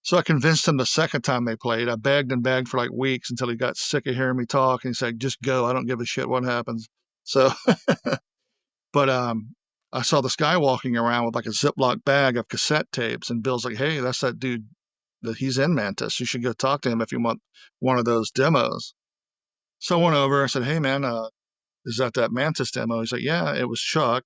So I convinced him the second time they played. I begged and begged for like weeks until he got sick of hearing me talk, and he said, "Just go. I don't give a shit what happens." So, but I saw this guy walking around with like a Ziploc bag of cassette tapes, and Bill's like, "Hey, that's that dude that he's in Mantis. You should go talk to him if you want one of those demos." So I went over. I said, "Hey, man, is that Mantis demo?" He's like, "Yeah, it was Chuck."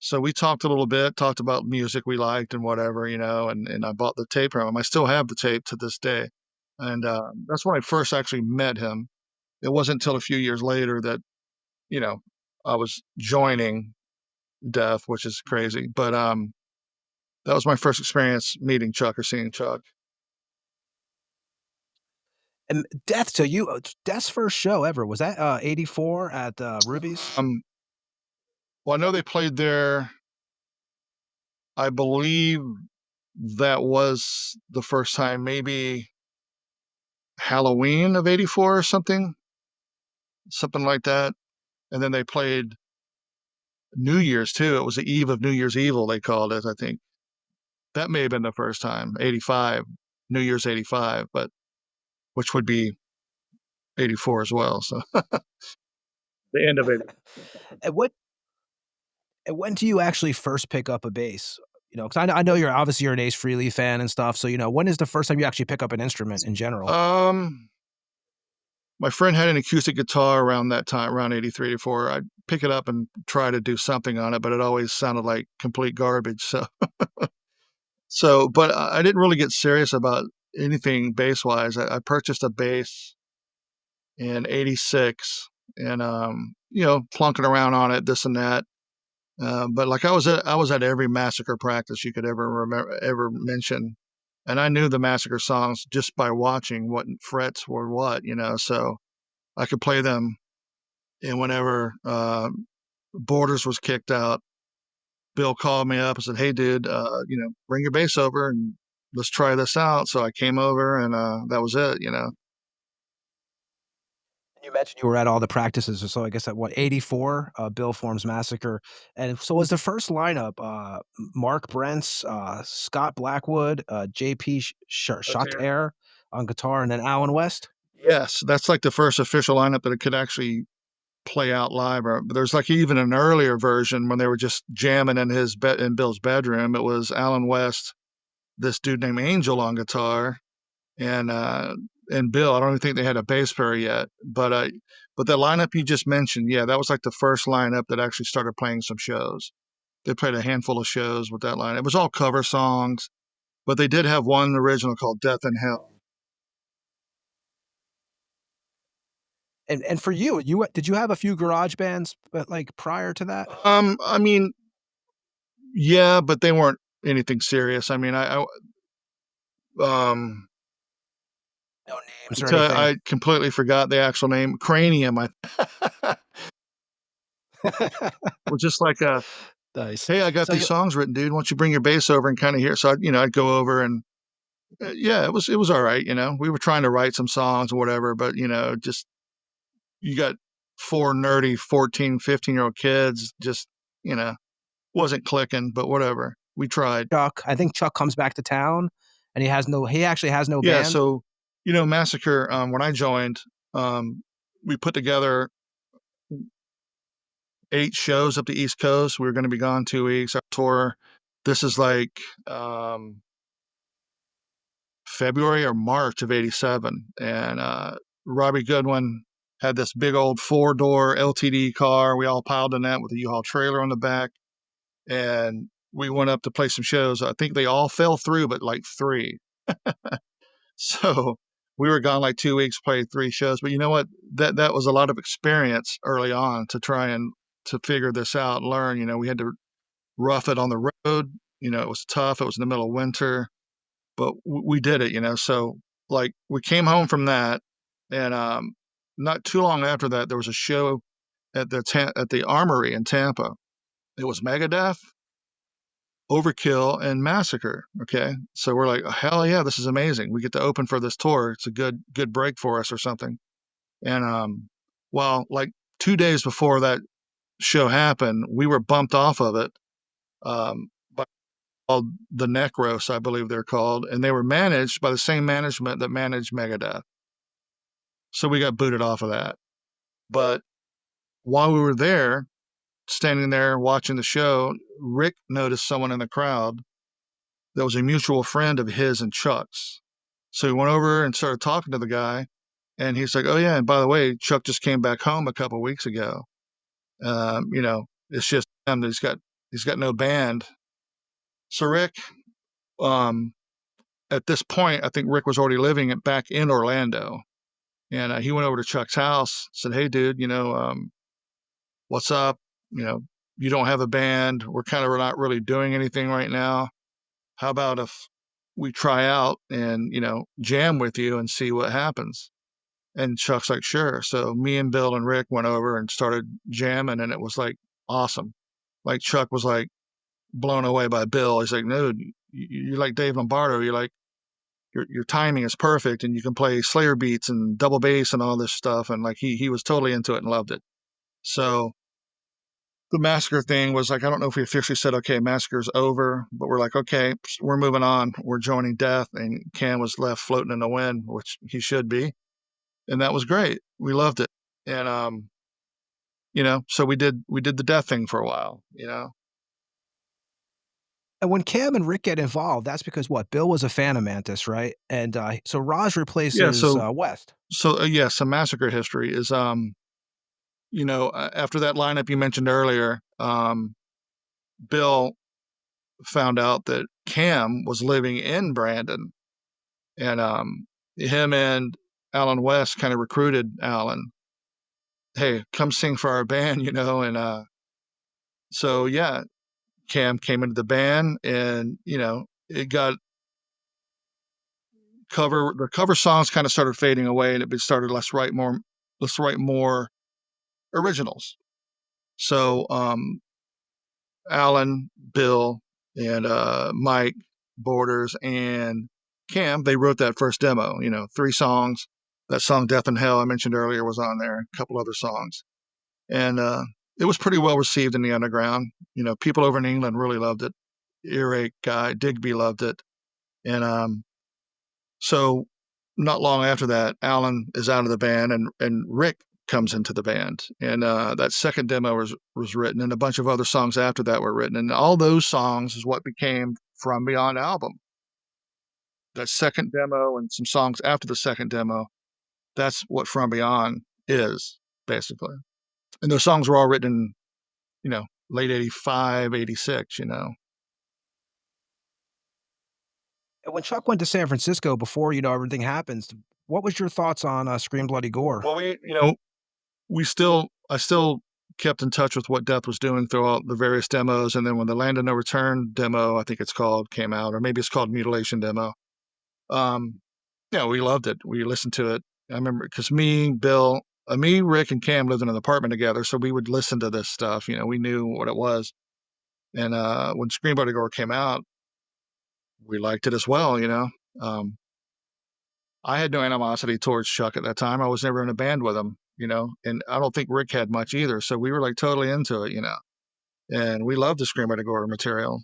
So we talked a little bit, talked about music we liked and whatever, you know, and I bought the tape from him. I still have the tape to this day. And that's when I first actually met him. It wasn't until a few years later that, you know, I was joining Death, which is crazy. But that was my first experience meeting Chuck or seeing Chuck. And Death, so Death's first show ever, was that, 84 at, Ruby's? Well, I know they played there. I believe that was the first time, maybe Halloween of '84 or something like that. And then they played New Year's too. It was the eve of New Year's Evil, they called it, I think. That may have been the first time, 85, New Year's 85, but which would be 84 as well. So the end of it. And what and when do you actually first pick up a bass? You know, 'cause I know you're an Ace Frehley fan and stuff, so, you know, when is the first time you actually pick up an instrument in general? Um, my friend had an acoustic guitar around that time, around 83, 84. I'd pick it up and try to do something on it, but it always sounded like complete garbage. But I didn't really get serious about anything bass wise. I purchased a bass in '86 and, you know, plunking around on it, this and that. But like I was at every Massacre practice you could ever mention, and I knew the Massacre songs just by watching what frets were what, you know, so I could play them. And whenever Borders was kicked out, Bill called me up and said, "Hey, dude, you know, bring your bass over and let's try this out." So I came over, and that was it, you know. You mentioned you were at all the practices, so I guess at what, 84, Bill forms Massacre, and so was the first lineup, Mark Brent's, Scott Blackwood, JP That's here. Schotter on guitar, and then Alan West? Yes, that's like the first official lineup that it could actually play out live. Or there's like even an earlier version when they were just jamming in his bed in Bill's bedroom. It was Alan West, this dude named Angel on guitar, and Bill. I don't even think they had a bass player yet. But the lineup you just mentioned, yeah, that was like the first lineup that actually started playing some shows. They played a handful of shows with that line. It was all cover songs, but they did have one original called Death in Hell. And for you, did you have a few garage bands, but, like, prior to that? I mean, yeah, but they weren't anything serious. I mean, um, No names or anything? I completely forgot the actual name. Cranium. I was just like, Nice. "Hey, I got So these you songs written, dude. Why don't you bring your bass over and kind of hear?" So I'd go over and yeah, it was all right. You know, we were trying to write some songs or whatever, but you know, just you got four nerdy 14, 15-year-old kids, just you know, wasn't clicking, but whatever. We tried. I think Chuck comes back to town, and he actually has no Yeah, band? so, you know, Massacre, when I joined, we put together 8 shows up the East Coast. We were gonna be gone 2 weeks. Our tour, this is like, February or March of '87, and, Robbie Goodwin had this big old four-door LTD car. We all piled in that with a U-Haul trailer on the back, and we went up to play some shows. I think they all fell through, but, like, 3. So we were gone like 2 weeks, played 3 shows. But you know what? That was a lot of experience early on to try and to figure this out and learn. You know, we had to rough it on the road. You know, it was tough. It was in the middle of winter, but we did it. You know, so like we came home from that, and not too long after that, there was a show at the Armory in Tampa. It was Megadeth, Overkill and Massacre. Okay, so we're like, hell yeah, this is amazing. We get to open for this tour. It's a good break for us or something. And well, like 2 days before that show happened, we were bumped off of it. By called the Necros, I believe they're called, and they were managed by the same management that managed Megadeth. So we got booted off of that. But while we were there, standing there watching the show, Rick noticed someone in the crowd that was a mutual friend of his and Chuck's. So he went over and started talking to the guy, and he's like, "Oh yeah, and by the way, Chuck just came back home a couple weeks ago. It's just him. He's got no band." So Rick, um, at this point, I think Rick was already living back in Orlando, and he went over to Chuck's house, said, "Hey, dude, what's up? You know, you don't have a band. We're kind of not really doing anything right now. How about if we try out and, jam with you and see what happens?" And Chuck's like, "Sure." So me and Bill and Rick went over and started jamming, and it was like awesome. Like Chuck was like blown away by Bill. He's like, "Dude, you're like Dave Lombardo. You're like, your timing is perfect, and you can play Slayer beats and double bass and all this stuff." And like he was totally into it and loved it. So the Massacre thing was like, I don't know if we officially said, okay, Massacre's over, but we're like, okay, we're moving on. We're joining Death, and Cam was left floating in the wind, which he should be. And that was great. We loved it. And, so we did the Death thing for a while. And when Cam and Rick get involved, that's because what? Bill was a fan of Mantis, right? And so Raj Yeah. replaces West. So yes, some Massacre history is, after that lineup you mentioned earlier, Bill found out that Cam was living in Brandon, and him and Alan West kind of recruited Alan. Hey, come sing for our band, and so yeah, Cam came into the band, and it got the cover songs kind of started fading away, and it started let's write more originals. So Alan, Bill, and Mike Borders and Cam, they wrote that first demo, 3 songs. That song Death and Hell I mentioned earlier was on there, a couple other songs. And it was pretty well received in the underground. People over in England really loved it. Earache guy, Digby loved it. And so not long after that, Alan is out of the band, and Rick comes into the band. And that second demo was written, and a bunch of other songs after that were written. And all those songs is what became From Beyond album. That second demo and some songs after the second demo, that's what From Beyond is, basically. And those songs were all written late 85, 86. And when Chuck went to San Francisco before, everything happens, what was your thoughts on Scream Bloody Gore? Well, I still kept in touch with what Death was doing throughout the various demos. And then when the Land of No Return demo, I think it's called, came out, or maybe it's called Mutilation demo. We loved it. We listened to it. I remember because me, Rick, and Cam lived in an apartment together, so we would listen to this stuff. We knew what it was. And when Scream Bloody Gore came out, we liked it as well. I had no animosity towards Chuck at that time. I was never in a band with him, and I don't think Rick had much either. So we were like totally into it, and we loved the Scream Bloody Gore material.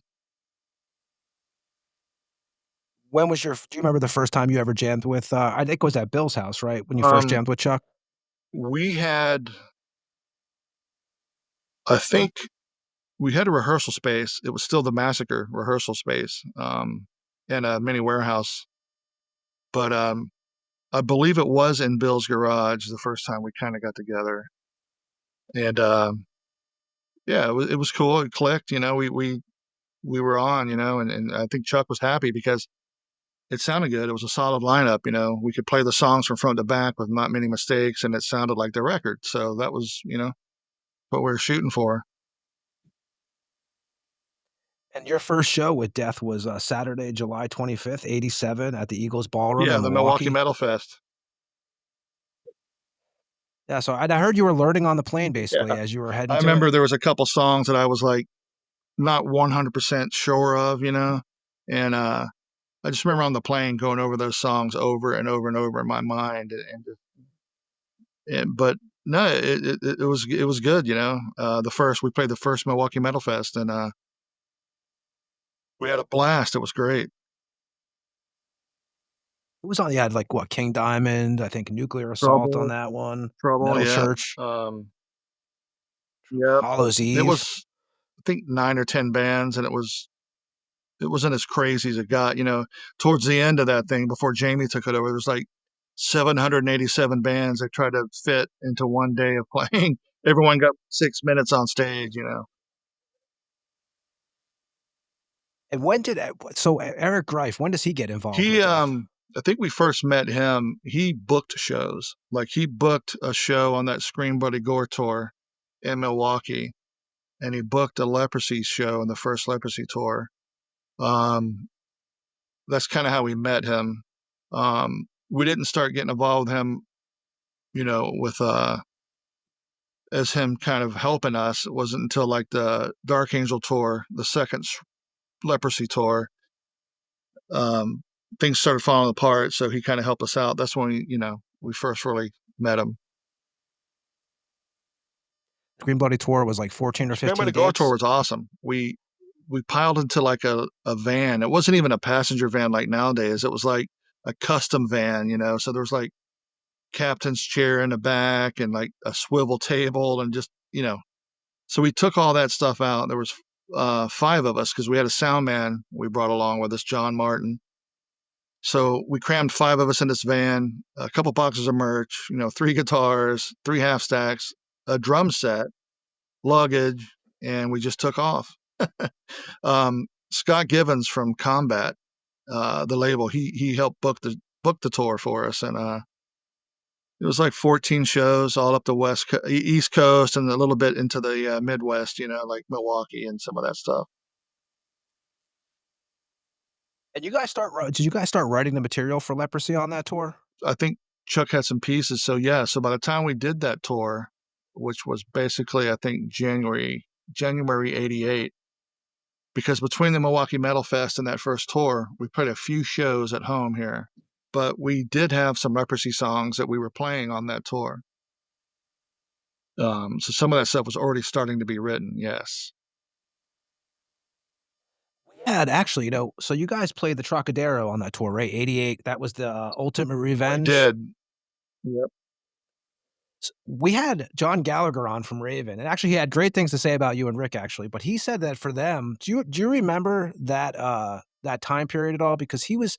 Do you remember the first time you ever jammed with, I think it was at Bill's house, right? When you first jammed with Chuck? I think we had a rehearsal space. It was still the Massacre rehearsal space, in a mini warehouse. But I believe it was in Bill's garage the first time we kind of got together. And yeah, it was cool. It clicked, we were on, and I think Chuck was happy because it sounded good. It was a solid lineup, we could play the songs from front to back with not many mistakes, and it sounded like the record. So that was, what we were shooting for. And your first show with Death was Saturday, July 25th, 87 at the Eagles Ballroom Yeah, in the Milwaukee. Milwaukee Metal Fest. Yeah, so I heard you were learning on the plane basically as you were heading I to remember it. there was a couple songs that I was like, not 100% sure of, and I just remember on the plane going over those songs over and over and over in my mind, but no, it was good, we played the first Milwaukee Metal Fest, and we had a blast. It was great. It was on, yeah, like what, King Diamond, I think Nuclear Assault on Trouble, that one, Trouble, Metal yeah. Church, Yep. Hallows It Eve. was, I think, 9 or 10 bands, and it wasn't as crazy as it got. Towards the end of that thing, before Jamie took it over, there was like 787 bands that tried to fit into one day of playing. Everyone got 6 minutes on stage. And when did Eric Greif, when does he get involved with He, this? I think we first met him. He booked shows. Like he booked a show on that Scream Bloody Gore tour in Milwaukee, and he booked a Leprosy show in the first Leprosy tour. Um, that's kind of how we met him. We didn't start getting involved with him, with as him kind of helping us. It wasn't until like the Dark Angel tour, the second Leprosy tour, um, things started falling apart. So he kind of helped us out. That's when we first really met him. Green Bloody tour was like 14 or Scream 15 Bloody Gore dates. tour was awesome. We piled into like a van. It wasn't even a passenger van like nowadays. It was like a custom van, so there was like captain's chair in the back and like a swivel table and just, so we took all that stuff out. There was 5 of us because we had a sound man we brought along with us, John Martin. So we crammed 5 of us in this van, a couple boxes of merch, 3 guitars, 3 half stacks, a drum set, luggage, and we just took off. Scott Givens from Combat, the label, he helped book the tour for us, and it was like 14 shows all up the East Coast and a little bit into the Midwest, like Milwaukee and some of that stuff. And did you guys start writing the material for Leprosy on that tour? I think Chuck had some pieces. So yeah, so by the time we did that tour, which was basically I think January '88, because between the Milwaukee Metal Fest and that first tour, we played a few shows at home here, but we did have some Leprosy songs that we were playing on that tour. So some of that stuff was already starting to be written. Yes. Yeah, actually, so you guys played the Trocadero on that tour, right? 88, that was the Ultimate We Revenge. did. Yep. We had John Gallagher on from Raven, and actually he had great things to say about you and Rick, actually, but he said that for them, do you remember that time period at all? Because he was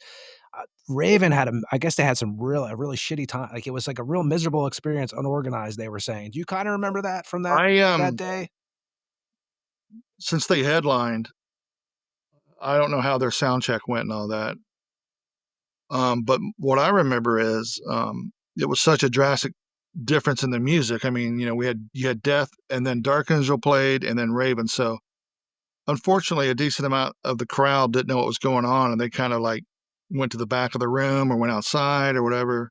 Raven had I guess they had a really shitty time. Like it was like a real miserable experience, unorganized, they were saying. Do you kind of remember that from that I day? Since they headlined, I don't know how their sound check went and all that. But what I remember is it was such a drastic difference in the music. I mean, you had Death, and then Dark Angel played, and then Raven. So unfortunately, a decent amount of the crowd didn't know what was going on, and they kind of like went to the back of the room or went outside or whatever.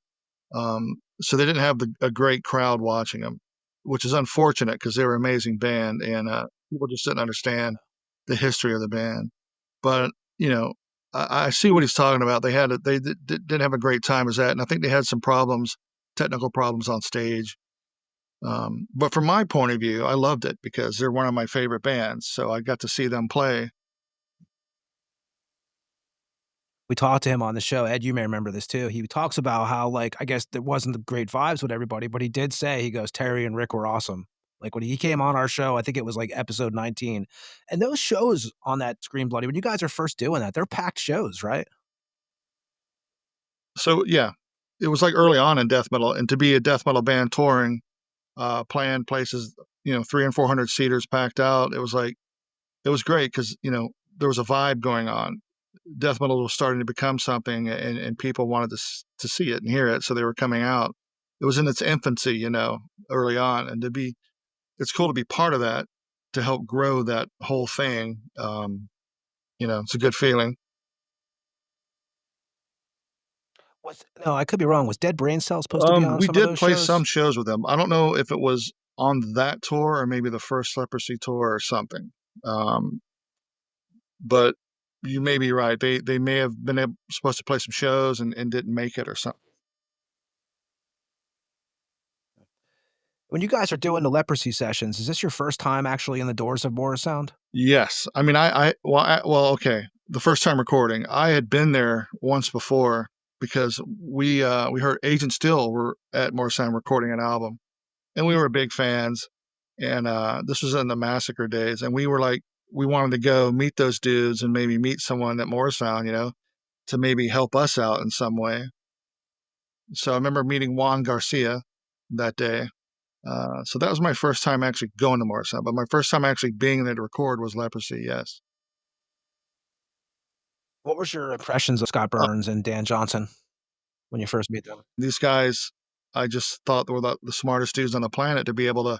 So they didn't have a great crowd watching them, which is unfortunate because they were an amazing band, and people just didn't understand the history of the band. But I see what he's talking about. They didn't have a great time as that, and I think they had some problems, technical problems on stage. But from my point of view, I loved it because they're one of my favorite bands. So I got to see them play. We talked to him on the show. Ed, you may remember this too. He talks about how, like, I guess there wasn't the great vibes with everybody, but he did say, he goes, Terry and Rick were awesome. Like when he came on our show, I think it was like episode 19. And those shows on that Scream Bloody, when you guys are first doing that, they're packed shows, right? So yeah, it was like early on in death metal, and to be a death metal band touring, playing places, 300 and 400 seaters packed out, it was great because there was a vibe going on. Death metal was starting to become something, and people wanted to see it and hear it, so they were coming out. It was in its infancy, early on, and it's cool to be part of that, to help grow that whole thing. It's a good feeling. No, I could be wrong. Was Dead Brain Cell supposed to be on We some of did those play shows? some shows with them. I don't know if it was on that tour or maybe the first Leprosy tour or something. but you may be right. They may have been supposed to play some shows and didn't make it or something. When you guys are doing the leprosy sessions, is this your first time actually in the doors of Morrisound? Yes. I mean, well, okay. The first time recording, I had been there once before because we heard Agent Still were at Morrisound recording an album, and we were big fans. And this was in the Massacre days, and we were like, we wanted to go meet those dudes and maybe meet someone at Morrisound, to maybe help us out in some way. So I remember meeting Juan Garcia that day. So that was my first time actually going to Morrisound, but my first time actually being there to record was Leprosy. Yes. What was your impressions of Scott Uh, Burns and Dan Johnson when you first meet them? these guys, I just thought were the smartest dudes on the planet to be able to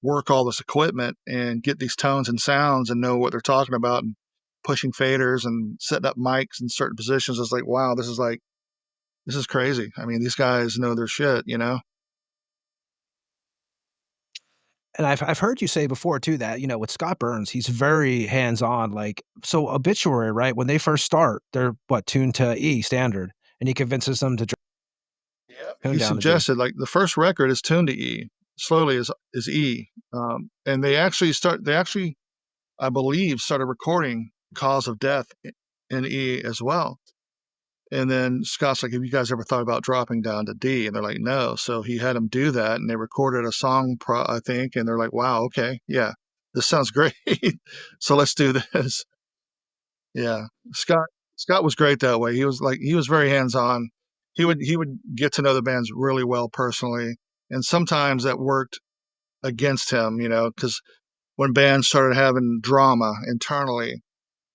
work all this equipment and get these tones and sounds and know what they're talking about and pushing faders and setting up mics in certain positions. It's like, wow, this is crazy. I mean, these guys know their shit. And I've heard you say before too that, with Scott Burns, he's very hands-on, like, so Obituary, right? When they first start, they're what, tuned to E standard, and he convinces them to tune He down to D. suggested like the first record is tuned to E, slowly is E, and they actually I believe started recording Cause of Death in E as well. And then Scott's like, "Have you guys ever thought about dropping down to D?" And they're like, "No." So he had them do that, and they recorded a song, I think, and they're like, "Wow, okay, yeah, this sounds great. So let's do this." Yeah, Scott Scott was great that way. He was very hands on. He would get to know the bands really well personally, and sometimes that worked against him, because when bands started having drama internally,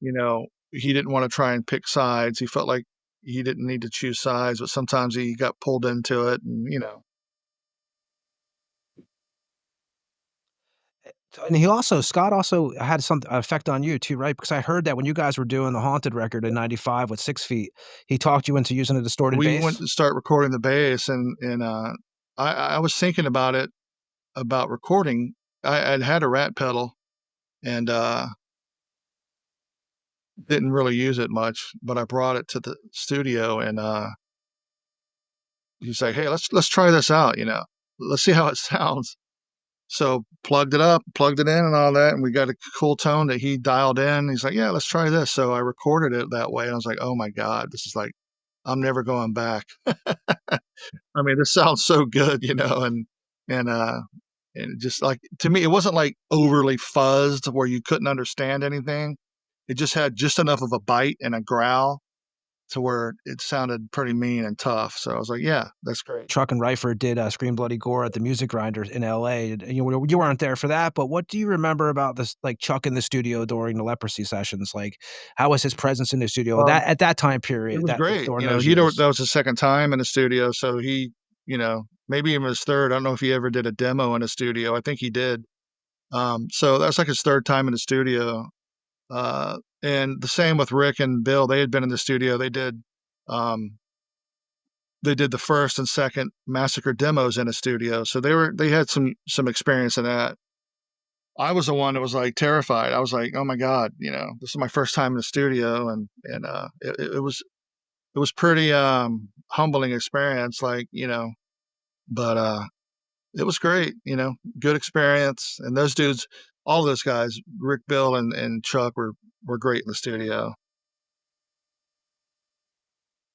he didn't want to try and pick sides. He felt like he didn't need to choose sides, but sometimes he got pulled into it, and. And Scott also had some effect on you too, right? Because I heard that when you guys were doing the Haunted record in '95 with 6 Feet, he talked you into using a distorted We went bass. to start recording the bass, and I was thinking about recording. I'd had a Rat pedal and didn't really use it much, but I brought it to the studio, and he's like, "Hey, let's try this out. Let's see how it sounds." So plugged it up, plugged it in, and all that, and we got a cool tone that he dialed in. He's like, "Yeah, let's try this." So I recorded it that way, and I was like, "Oh my god, this is like, I'm never going back." I mean, this sounds so good, and and just like to me, it wasn't like overly fuzzed where you couldn't understand anything. It just had just enough of a bite and a growl to where it sounded pretty mean and tough. So I was like, yeah, that's great. Chuck and Reifer did Scream Bloody Gore at the Music Grinders in LA. And you weren't there for that, but what do you remember about this, like Chuck in the studio during the Leprosy sessions? Like, how was his presence in the studio Um, at that time it period, was that great. during those years? That was his second time in the studio. So maybe even his third. I don't know if he ever did a demo in a studio. I think he did. So that's like his third time in the studio. And the same with Rick and Bill. They had been in the studio. Um, they did the first and second Massacre demos in a studio. So they had some experience in that. I was the one that was like terrified. I was like, "Oh my god, this is my first time in the studio," and it was pretty humbling experience, like but it was great, good experience. And those dudes, all those guys, Rick, Bill, and Chuck were great in the studio.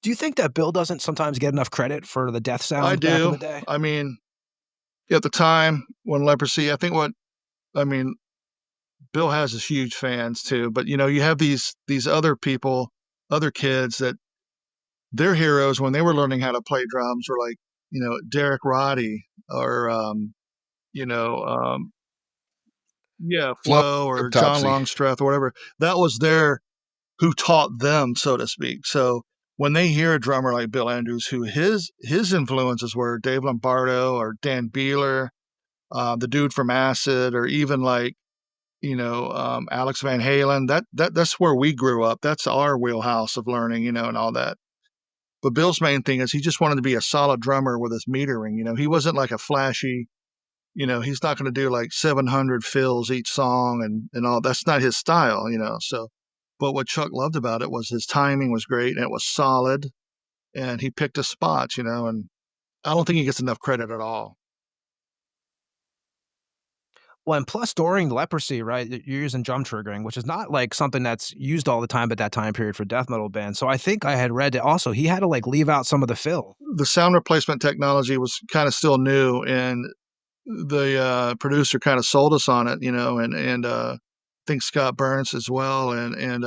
Do you think that Bill doesn't sometimes get enough credit for the death I sound back in do. the day? I mean, at the time when Leprosy, I mean, Bill has his huge fans too, but you have these other people, other kids that their heroes when they were learning how to play drums were like, Derek Roddy or you know, um, yeah, Flo Flo or John Autopsy. Longstreth or whatever. That was their who taught them, so to speak. So when they hear a drummer like Bill Andrews, who his influences were Dave Lombardo or Dan Beeler, the dude from Acid, or even like Alex Van Halen. That's where we grew up. That's our wheelhouse of learning, and all that. But Bill's main thing is he just wanted to be a solid drummer with his metering. He wasn't like a flashy. He's not going to do like 700 fills each song and all. That's not his style. So But what Chuck loved about it was his timing was great and it was solid, and he picked his spots, and I don't think he gets enough credit at all. Well, and plus during Leprosy, right, you're using drum triggering, which is not like something that's used all the time at that time period for death metal bands. So I think I had read that also he had to like leave out some of the fill. The sound replacement technology was kind of still new, and the producer kind of sold us on it, and I think Scott Burns as well, and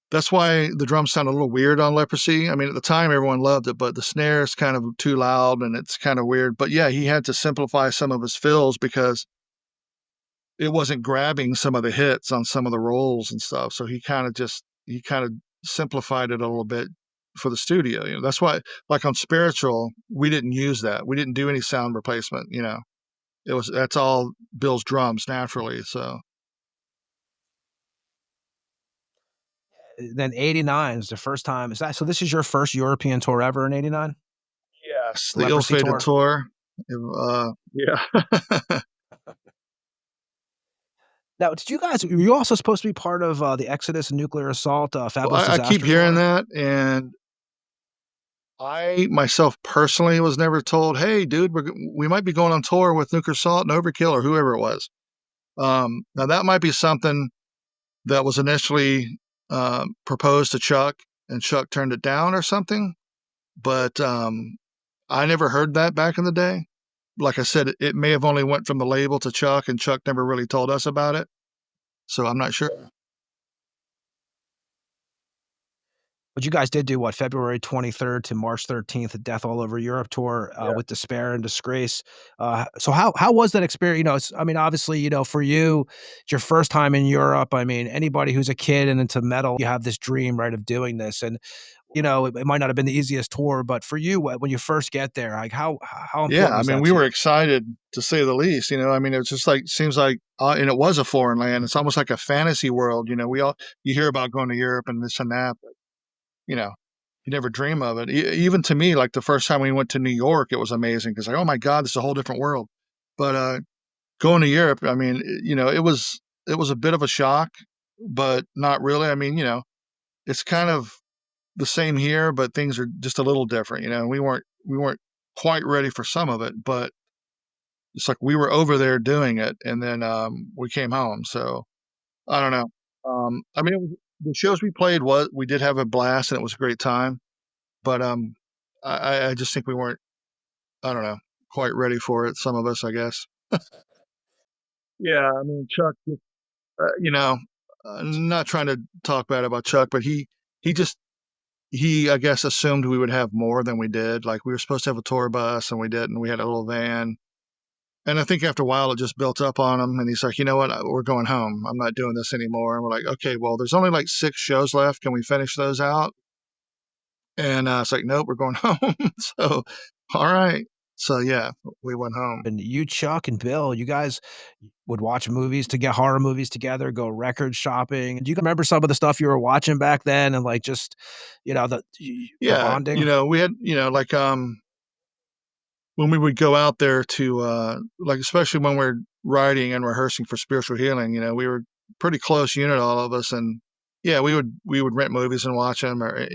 that's why the drums sound a little weird on Leprosy. I mean, at the time everyone loved it, but the snare is kind of too loud and it's kind of weird. But yeah, he had to simplify some of his fills because it wasn't grabbing some of the hits on some of the rolls and stuff. So he kind of simplified it a little bit for the studio. That's why, like on Spiritual, we didn't use that. We didn't do any sound replacement. That's all Bill's drums naturally. So Then 89 is the first time. Is that so? This is your first European tour ever in 89? yes, the Leprosy ill-fated tour? tour. Yeah. Now, did you guys, were you also supposed to be part of the Exodus and Nuclear Assault Well, Fabulous I keep Disaster hearing tour? that, and I myself personally was never told, "Hey, dude, we might be going on tour with Nuclear Assault and Overkill or whoever it was." Now that might be something that was initially proposed to Chuck, and Chuck turned it down or something. But I never heard that back in the day. Like I said, it may have only went from the label to Chuck, and Chuck never really told us about it. So I'm not sure. But you guys did do what, February 23rd to March 13th, a Death All Over Europe tour Yeah. with Despair and Disgrace. So how was that experience? I mean, obviously, for you, it's your first time in Europe. I mean, anybody who's a kid and into metal, you have this dream, right, of doing this. And it might not have been the easiest tour, but for you, when you first get there, like how Yeah, important I was mean, that we to were you? excited to say the least. I mean, it was just like seems like, and it was a foreign land. It's almost like a fantasy world. You hear about going to Europe and this and that, but you know, you never dream of it. Even to me, like the first time we went to New York, it was amazing because like, oh my God, this is a whole different world. But going to Europe, I mean, it was a bit of a shock, but not really. I mean, it's kind of the same here, but things are just a little different. We weren't quite ready for some of it, but it's like we were over there doing it, and then we came home. So I don't know. I mean, the shows we played was we did have a blast, and it was a great time. But I just think we weren't. I don't know, quite ready for it. Some of us, I guess. Yeah, I mean, Chuck. Not trying to talk bad about Chuck, but he just I guess assumed we would have more than we did. Like we were supposed to have a tour bus, and we didn't. We had a little van. And I think after a while, it just built up on him, and he's like, "You know what? We're going home. I'm not doing this anymore." And we're like, "Okay, well, there's only like 6 shows left. Can we finish those out?" And it's like, "Nope, we're going home." So, all right. So yeah, we went home. And you, Chuck, and Bill, you guys would watch movies to get horror movies together, go record shopping. Do you remember some of the stuff you were watching back then, and like just the Yeah, bonding? we had like when we would go out there to like especially when we're writing and rehearsing for Spiritual Healing, we were pretty close unit, all of us, and yeah, we would rent movies and watch them, or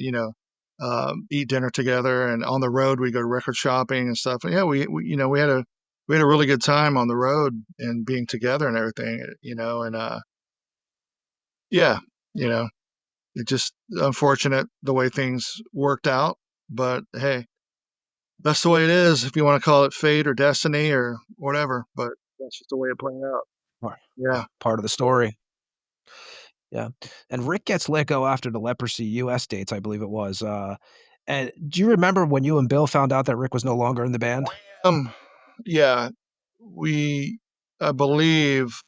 eat dinner together, and on the road we go to record shopping and stuff. And yeah, we had a really good time on the road and being together and everything, and yeah, you know, it just unfortunate the way things worked out, but hey, that's the way it is, if you wanna call it fate or destiny or whatever, but that's just the way it played out. Or Yeah. part of the story. Yeah. And Rick gets let go after the Leprosy US dates, I believe it was. And do you remember when you and Bill found out that Rick was no longer in the band? Um, yeah, we I believe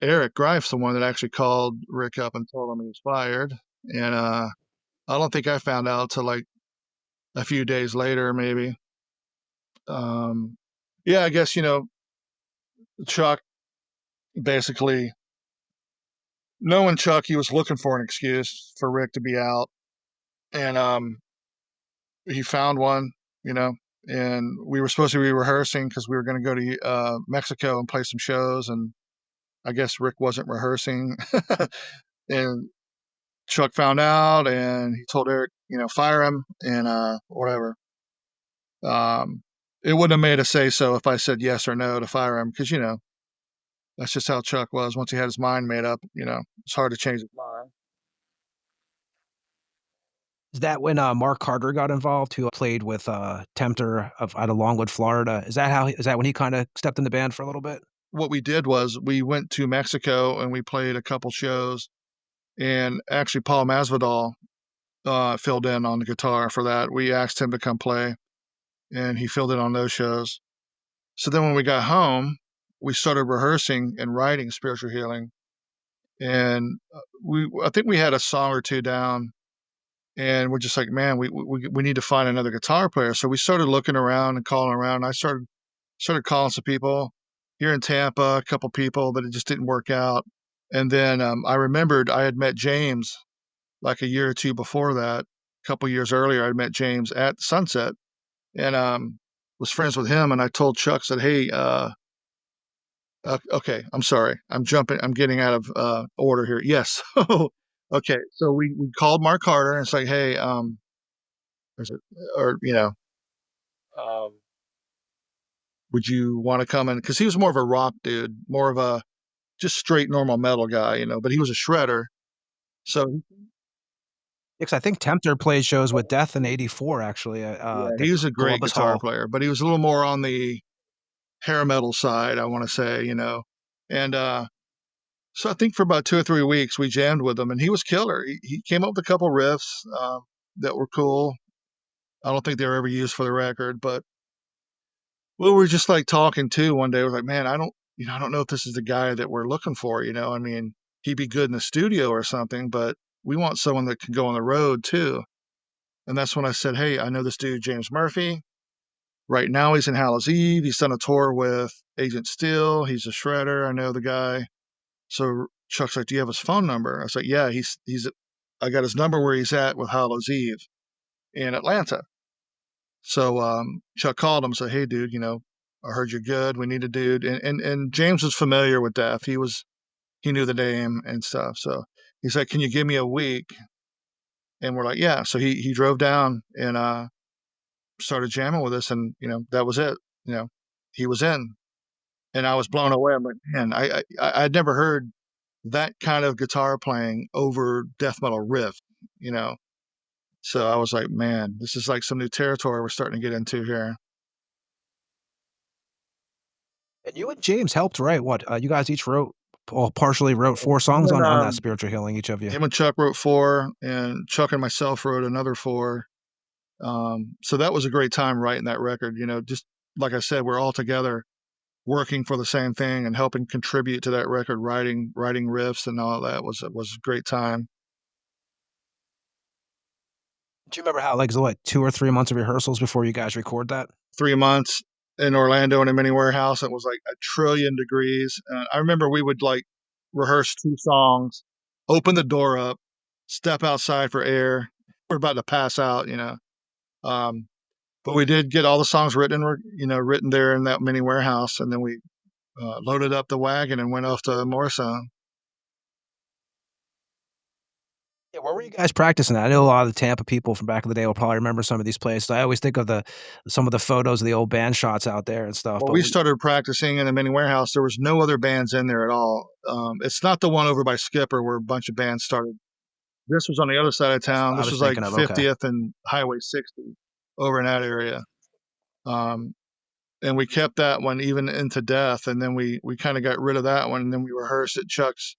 Eric Greif's the one that actually called Rick up and told him he was fired, and, I don't think I found out till, like, a few days later, maybe. Um, yeah, I guess, Chuck basically knowing Chuck, he was looking for an excuse for Rick to be out, and, he found one, you know, and we were supposed to be rehearsing because we were going to go to Mexico and play some shows, and I guess Rick wasn't rehearsing, and Chuck found out, and he told Eric, fire him and whatever. It wouldn't have made a say so if I said yes or no to fire him, because that's just how Chuck was. Once he had his mind made up, it's hard to change his mind. Is that when, Mark Carter got involved, who played with, Tempter out of Longwood, Florida? Is that when he kinda stepped in the band for a little bit? What we did was we went to Mexico and we played a couple shows, and actually Paul Masvidal filled in on the guitar for that. We asked him to come play, and he filled in on those shows. So then when we got home, we started rehearsing and writing Spiritual Healing, and I think we had a song or two down, and we're just like, man, we need to find another guitar player. So we started looking around and calling around. I started calling some people here in Tampa, a couple people, but it just didn't work out. And then I remembered I had met James like a year or two before that. A couple years earlier, I met James at Sunset, and was friends with him. And I told Chuck, said, "Hey, okay, I'm sorry, I'm getting out of order here." Yes, okay. So we called Mark Carter and it's like, "Hey, there's or um, would you want to come in?" Because he was more of a rock dude, more of a just straight normal metal guy, but he was a shredder. So Yeah, 'cause I think Tempter played shows with Death in '84 actually at, yeah, the he was a great Columbus guitar Hall. player, but he was a little more on the hair metal side, I want to say, and so I think for about 2 or 3 weeks we jammed with him, and he was killer. He came up with a couple riffs that were cool. I don't think they were ever used for the record, but we were just like talking too one day. We're like, man, I don't know if this is the guy that we're looking for. I mean, he'd be good in the studio or something, but we want someone that can go on the road too. And that's when I said, hey, I know this dude, James Murphy. Right now he's in Hallows Eve. He's done a tour with Agent Steel. He's a shredder. I know the guy. So Chuck's like, do you have his phone number? I was like, yeah, I got his number where he's at with Hallows Eve in Atlanta. So Chuck called him and said, hey, dude, I heard you're good. We need a dude. And James was familiar with Death. He knew the name and stuff. So he's like, can you give me a week? And we're like, yeah. So he drove down and started jamming with us, and that was it. He was in, and I was blown away. I'm like, man, I'd never heard that kind of guitar playing over death metal riff, you know. So I was like, man, this is like some new territory we're starting to get into here. And you and James helped write what? You guys each wrote or partially wrote 4 Him songs and, on that Spiritual Healing, each of you. him and Chuck wrote 4, and Chuck and myself wrote another 4. So that was a great time writing that record. Just like I said, we're all together working for the same thing and helping contribute to that record, writing riffs and all that was a great time. Do you remember how, like, it was what, 2 or 3 months of rehearsals before you guys record that? 3 months in Orlando in a mini warehouse. It was like a trillion degrees. I remember we would like rehearse 2 songs, open the door up, step outside for air. We're about to pass out. Um, but we did get all the songs written there in that mini warehouse, and then we loaded up the wagon and went off to Morrison. Yeah, where were you guys practicing at? I know a lot of the Tampa people from back in the day will probably remember some of these places. I always think of some of the photos of the old band shots out there and stuff, Well, but we started practicing in a mini warehouse. There was no other bands in there at all. It's not the one over by Skipper where a bunch of bands started. This was on the other side of that's town. what I This was was like thinking of, okay. 50th and Highway 60 over in that area. Um, and we kept that one even into Death. And then we kind of got rid of that one. And then we rehearsed at Chuck's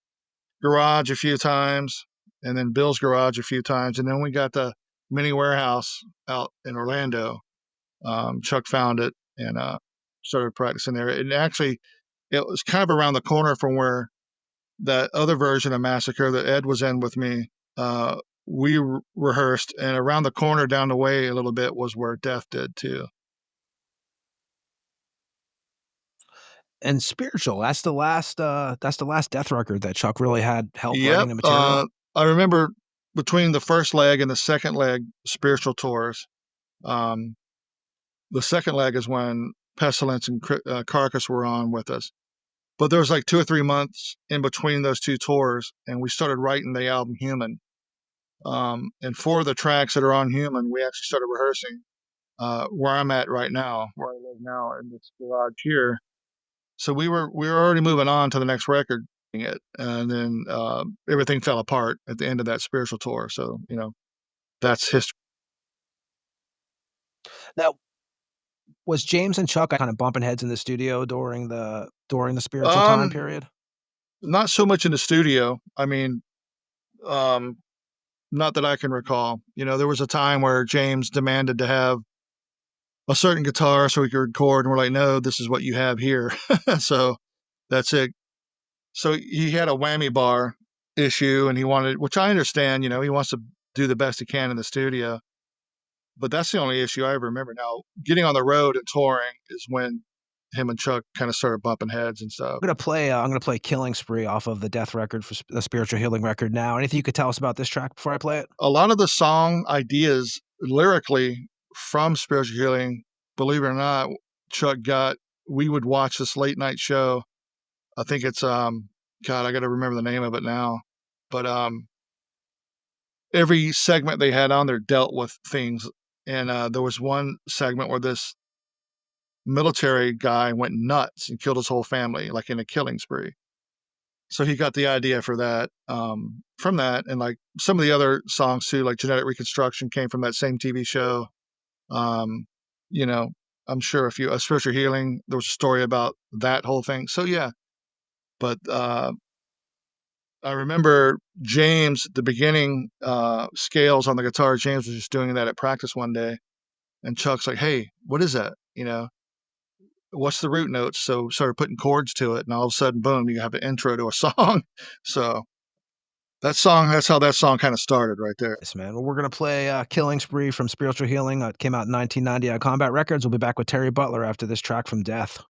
garage a few times, and then Bill's garage a few times. And then we got the mini warehouse out in Orlando. Chuck found it and started practicing there. And actually, it was kind of around the corner from where that other version of Massacre that Ed was in with me. We rehearsed, and around the corner down the way a little bit was where Death did too. And Spiritual, that's the last Death record that Chuck really had help Yep. writing the material? I remember between the first leg and the second leg, Spiritual tours. Um, the second leg is when Pestilence and Carcass were on with us. But there was like 2 or 3 months in between those 2 tours, and we started writing the album Human. And 4 of the tracks that are on Human, we actually started rehearsing where I'm at right now, where I live now in this garage here. So we were already moving on to the next record, and then everything fell apart at the end of that spiritual tour. So that's history. Now, was James and Chuck kind of bumping heads in the studio during the spiritual time period? Not so much in the studio. I mean, not that I can recall. There was a time where James demanded to have a certain guitar so we could record, and we're like, no, this is what you have here. So that's it. So he had a whammy bar issue, and he wanted, which I understand, he wants to do the best he can in the studio. But that's the only issue I ever remember. Now, getting on the road and touring is when him and Chuck kind of started bumping heads and stuff. I'm gonna play "Killing Spree" off of the Death record, for the Spiritual Healing record. Now, anything you could tell us about this track before I play it? A lot of the song ideas lyrically from Spiritual Healing, believe it or not, Chuck got. We would watch this late night show. I think it's God, I got to remember the name of it now, but every segment they had on there dealt with things, and there was one segment where this military guy went nuts and killed his whole family, like in a killing spree. So he got the idea for that from that, and like some of the other songs too, like Genetic Reconstruction, came from that same TV show. I'm sure a Spiritual Healing, there was a story about that whole thing. So yeah, but I remember James at the beginning, scales on the guitar. James was just doing that at practice one day, and Chuck's like, "Hey, what is that? What's the root notes?" So started putting chords to it, and all of a sudden, boom, you have an intro to a song. So that's how that song kind of started right there. Yes, man. Well, we're gonna play "Killing Spree" from Spiritual Healing. It came out in 1990 on Combat Records. We'll be back with Terry Butler after this track from Death.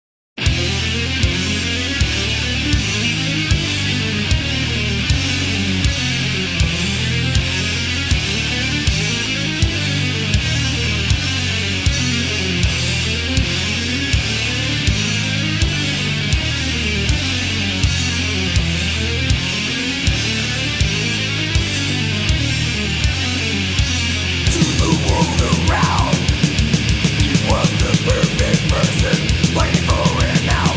Around, he was the perfect person, waiting for an hour.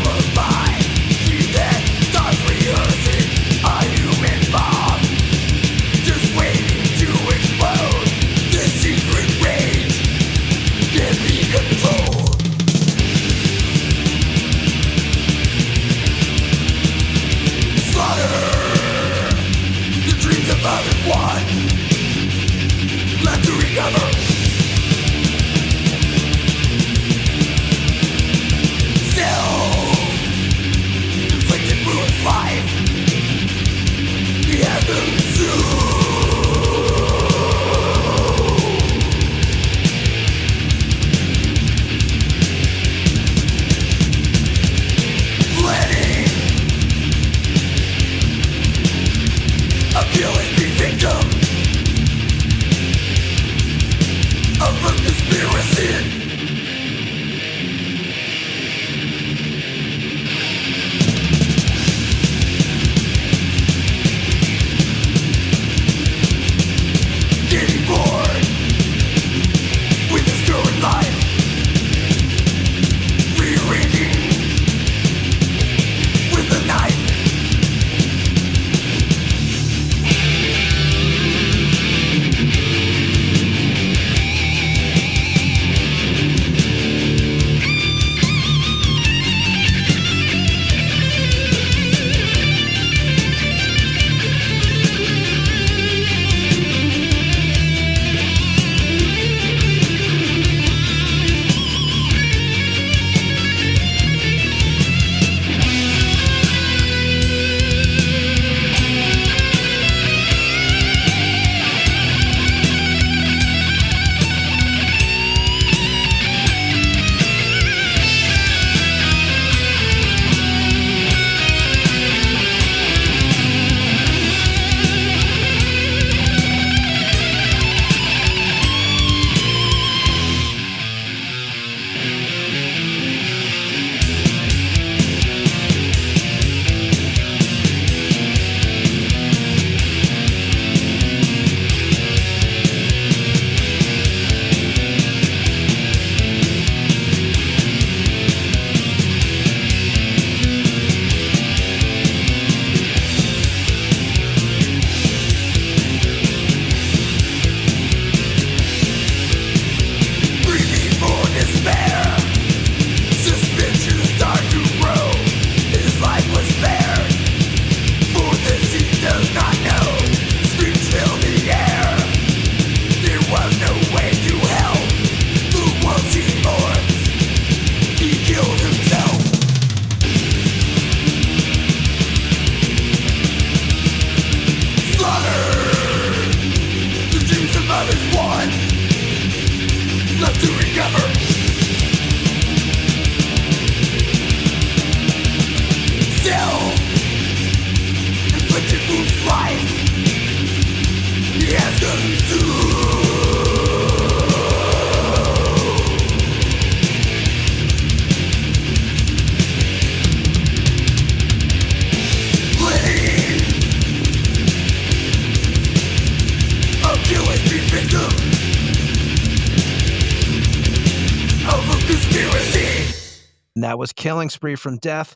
that was Killing Spree from Death.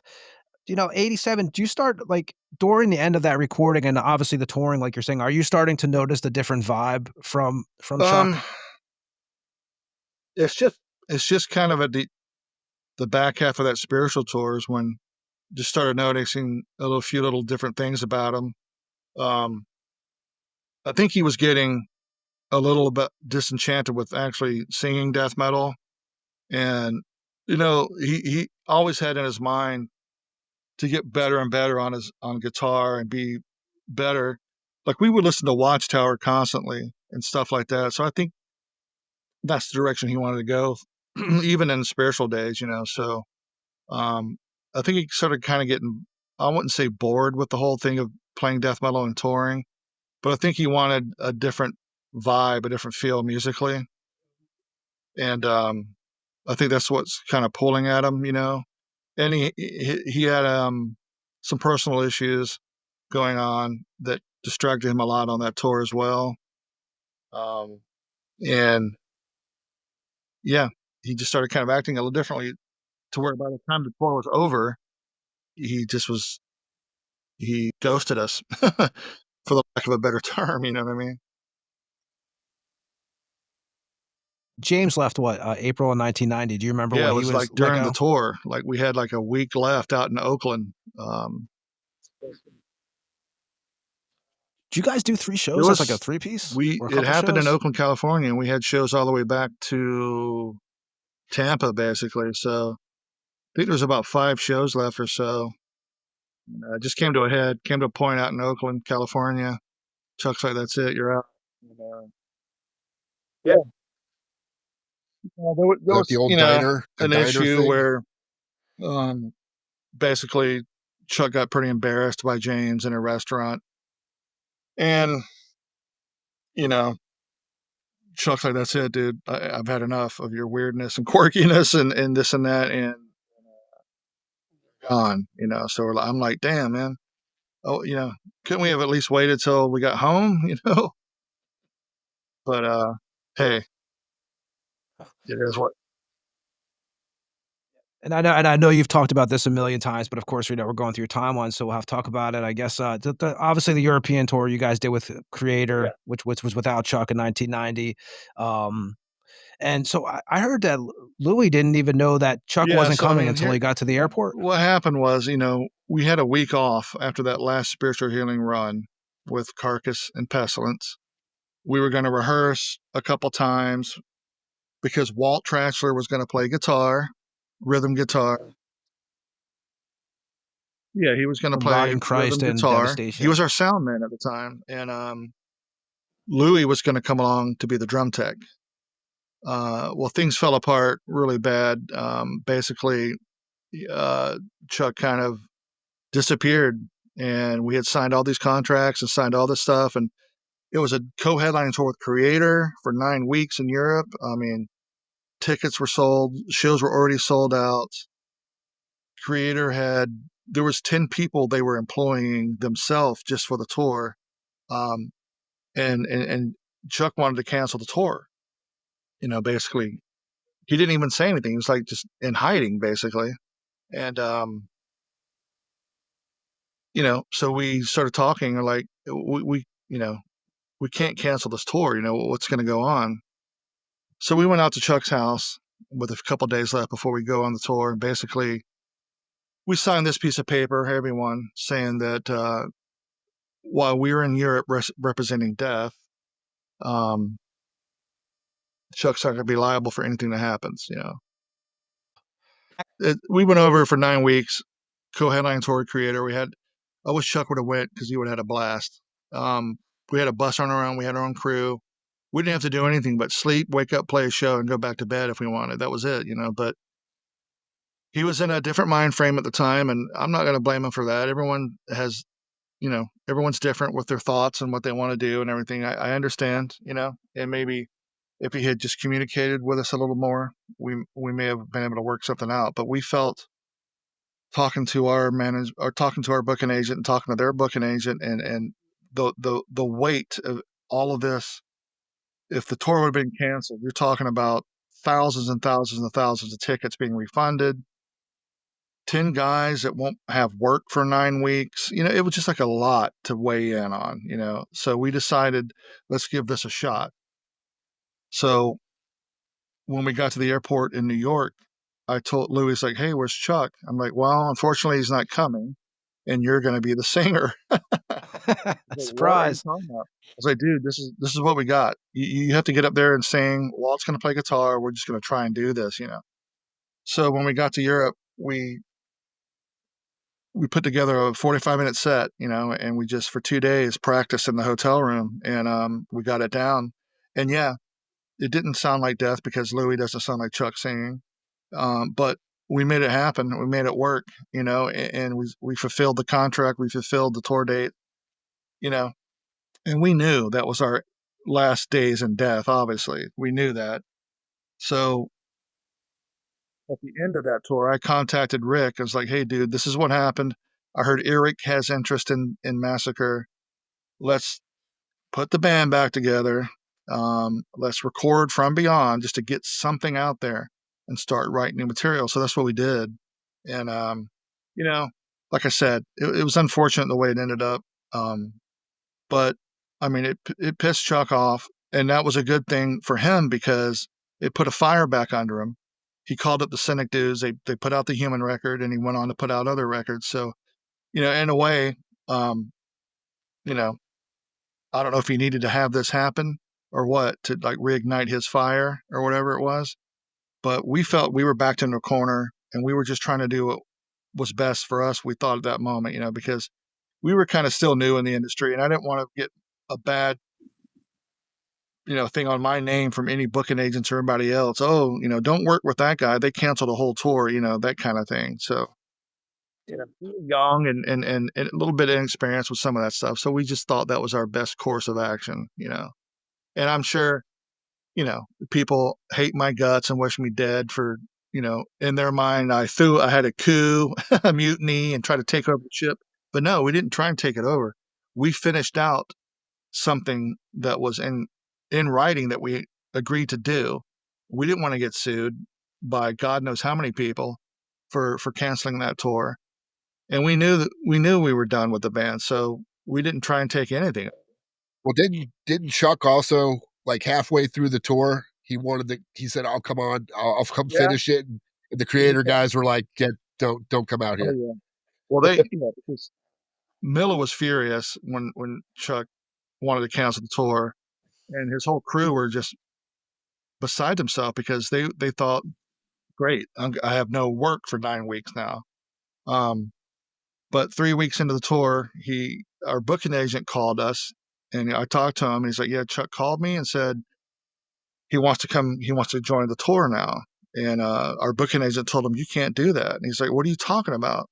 87, do you start, like, during the end of that recording and obviously the touring, like you're saying, are you starting to notice the different vibe from Um, Chuck? it's just kind of the back half of that spiritual tour is when just started noticing few little different things about him. Um, I think he was getting a little bit disenchanted with actually singing death metal, and he always had in his mind to get better and better on guitar and be better. Like, we would listen to Watchtower constantly and stuff like that. So I think that's the direction he wanted to go, even in the spiritual days. So I think he started kind of getting, I wouldn't say bored with the whole thing of playing death metal and touring, but I think he wanted a different vibe, a different feel musically. And I think that's what's kind of pulling at him. And he had some personal issues going on that distracted him a lot on that tour as well. And yeah, he just started kind of acting a little differently, to where by the time the tour was over, he just was he ghosted us, for the lack of a better term. You know what I mean? James left what, April of 1990. Do you remember Yeah, when it he was was like let during the go? tour, like we had like a week left out in Oakland. Do you guys do 3 It shows as, like, a was three-piece we or a it couple happened in shows? Oakland, California, and we had shows all the way back to Tampa, basically. So I think there was about 5 shows left or so. It just came to a point out in Oakland, California. Chuck's like, "That's it, you're out." And, yeah, there Is that the was old the an diner issue thing? where um, basically Chuck got pretty embarrassed by James in a restaurant, and you know Chuck's like, "That's it, dude. I've had enough of your weirdness and quirkiness and this and that, and gone." So I'm like, "Damn, man. Oh, couldn't we have at least waited till we got home?" But hey, it is what. And I know you've talked about this a million times, but of course, we're going through your timeline, so we'll have to talk about it. I guess, obviously, the European tour you guys did with Yeah. Creator, which was without Chuck in 1990. Um, and so I heard that Louis didn't even know that Chuck Yeah. wasn't So I coming mean, until here he got to the airport. what happened was, we had a week off after that last spiritual healing run with Carcass and Pestilence. We were going to rehearse a couple times because Walt Trachler was going to play guitar, rhythm guitar. Yeah, he was going to From play Rotting Christ rhythm and guitar. He was Devastation. our sound man at the time, and Louis was going to come along to be the drum tech. Well, things fell apart really bad. Basically, uh, Chuck kind of disappeared, and we had signed all these contracts and signed all this stuff, and it was a co-headlining tour with Creator for 9 weeks in Europe. I mean, tickets were sold, shows were already sold out. Creator had There was 10 people they were employing themselves just for the tour. Um, and Chuck wanted to cancel the tour. Basically, he didn't even say anything. He was like just in hiding, basically. And so we started talking. Like, we can't cancel this tour. What's going to go on? So we went out to Chuck's house with a couple days left before we go on the tour. And basically, we signed this piece of paper, everyone, saying that while we were in Europe representing death, um, Chuck's not going to be liable for anything that happens. We went over for 9 weeks, co-headline tour Creator. I wish Chuck would have went because he would have had a blast. Um, we had a bus on our own. We had our own crew. We didn't have to do anything but sleep, wake up, play a show, and go back to bed if we wanted. That was it. But he was in a different mind frame at the time, and I'm not going to blame him for that. Everyone's different with their thoughts and what they want to do and everything. I understand. And maybe if he had just communicated with us a little more, we may have been able to work something out. But we felt, talking to our manager or talking to our booking agent and talking to their booking agent, and the weight of all of this, if the tour would have been canceled, you're talking about thousands and thousands and thousands of tickets being refunded. 10 guys that won't have work for 9 weeks. It was just like a lot to weigh in on, So we decided, let's give this a shot. So when we got to the airport in New York, I told Louis, like, hey, where's Chuck? I'm like, well, unfortunately, he's not coming, and you're going to be the singer. Like, what are you Surprise. talking about? I was like, dude, this is what we got. You have to get up there and sing. Walt's going to play guitar. We're just going to try and do this. So when we got to Europe, we put together a 45-minute set, and we just for 2 days practiced in the hotel room, and we got it down. And yeah, it didn't sound like Death because Louis doesn't sound like Chuck singing, but we made it happen. We made it work, and we fulfilled the contract. We fulfilled the tour date, you know, and we knew that was our last days in Death. Obviously, we knew that. So at the end of that tour, I contacted Rick. I was like, "Hey, dude, this is what happened. I heard Eric has interest in Massacre. Let's put the band back together. Let's record From Beyond just to get something out there and start writing new material." So that's what we did. And you know, like I said, it was unfortunate the way it ended up. But I mean, it pissed Chuck off, and that was a good thing for him because it put a fire back under him. He called up the Cynic dudes. They put out the Human record, and he went on to put out other records. So in a way, um, you know, I don't know if he needed to have this happen or what to like reignite his fire or whatever it was. But we felt we were backed into a corner, and we were just trying to do what was best for us. We thought at that moment, because we were kind of still new in the industry, and I didn't want to get a bad thing on my name from any booking agents or anybody else. Oh, don't work with that guy. They canceled a whole tour, that kind of thing. So, we were young and a little bit inexperienced with some of that stuff. So we just thought that was our best course of action. And I'm sure, people hate my guts and wish me dead for, in their mind, I had a coup, a mutiny, and tried to take over the ship. But no, we didn't try and take it over. We finished out something that was in writing that we agreed to do. We didn't want to get sued by God knows how many people for canceling that tour. And we knew we were done with the band, so we didn't try and take anything. Well, didn't Chuck also, like, halfway through the tour, he said, "I'll come on, I'll come Yeah. finish it," and the Yeah. Creator guys were like, don't come out Oh here." yeah. Well, because Miller was furious when Chuck wanted to cancel the tour, and his whole crew were just beside himself because they thought, great, I have no work for 9 weeks now. But 3 weeks into the tour, our booking agent called us, and I talked to him. And he's like, "Yeah, Chuck called me and said he wants to come. He wants to join the tour now." And our booking agent told him, "You can't do that." And he's like, "What are you talking about?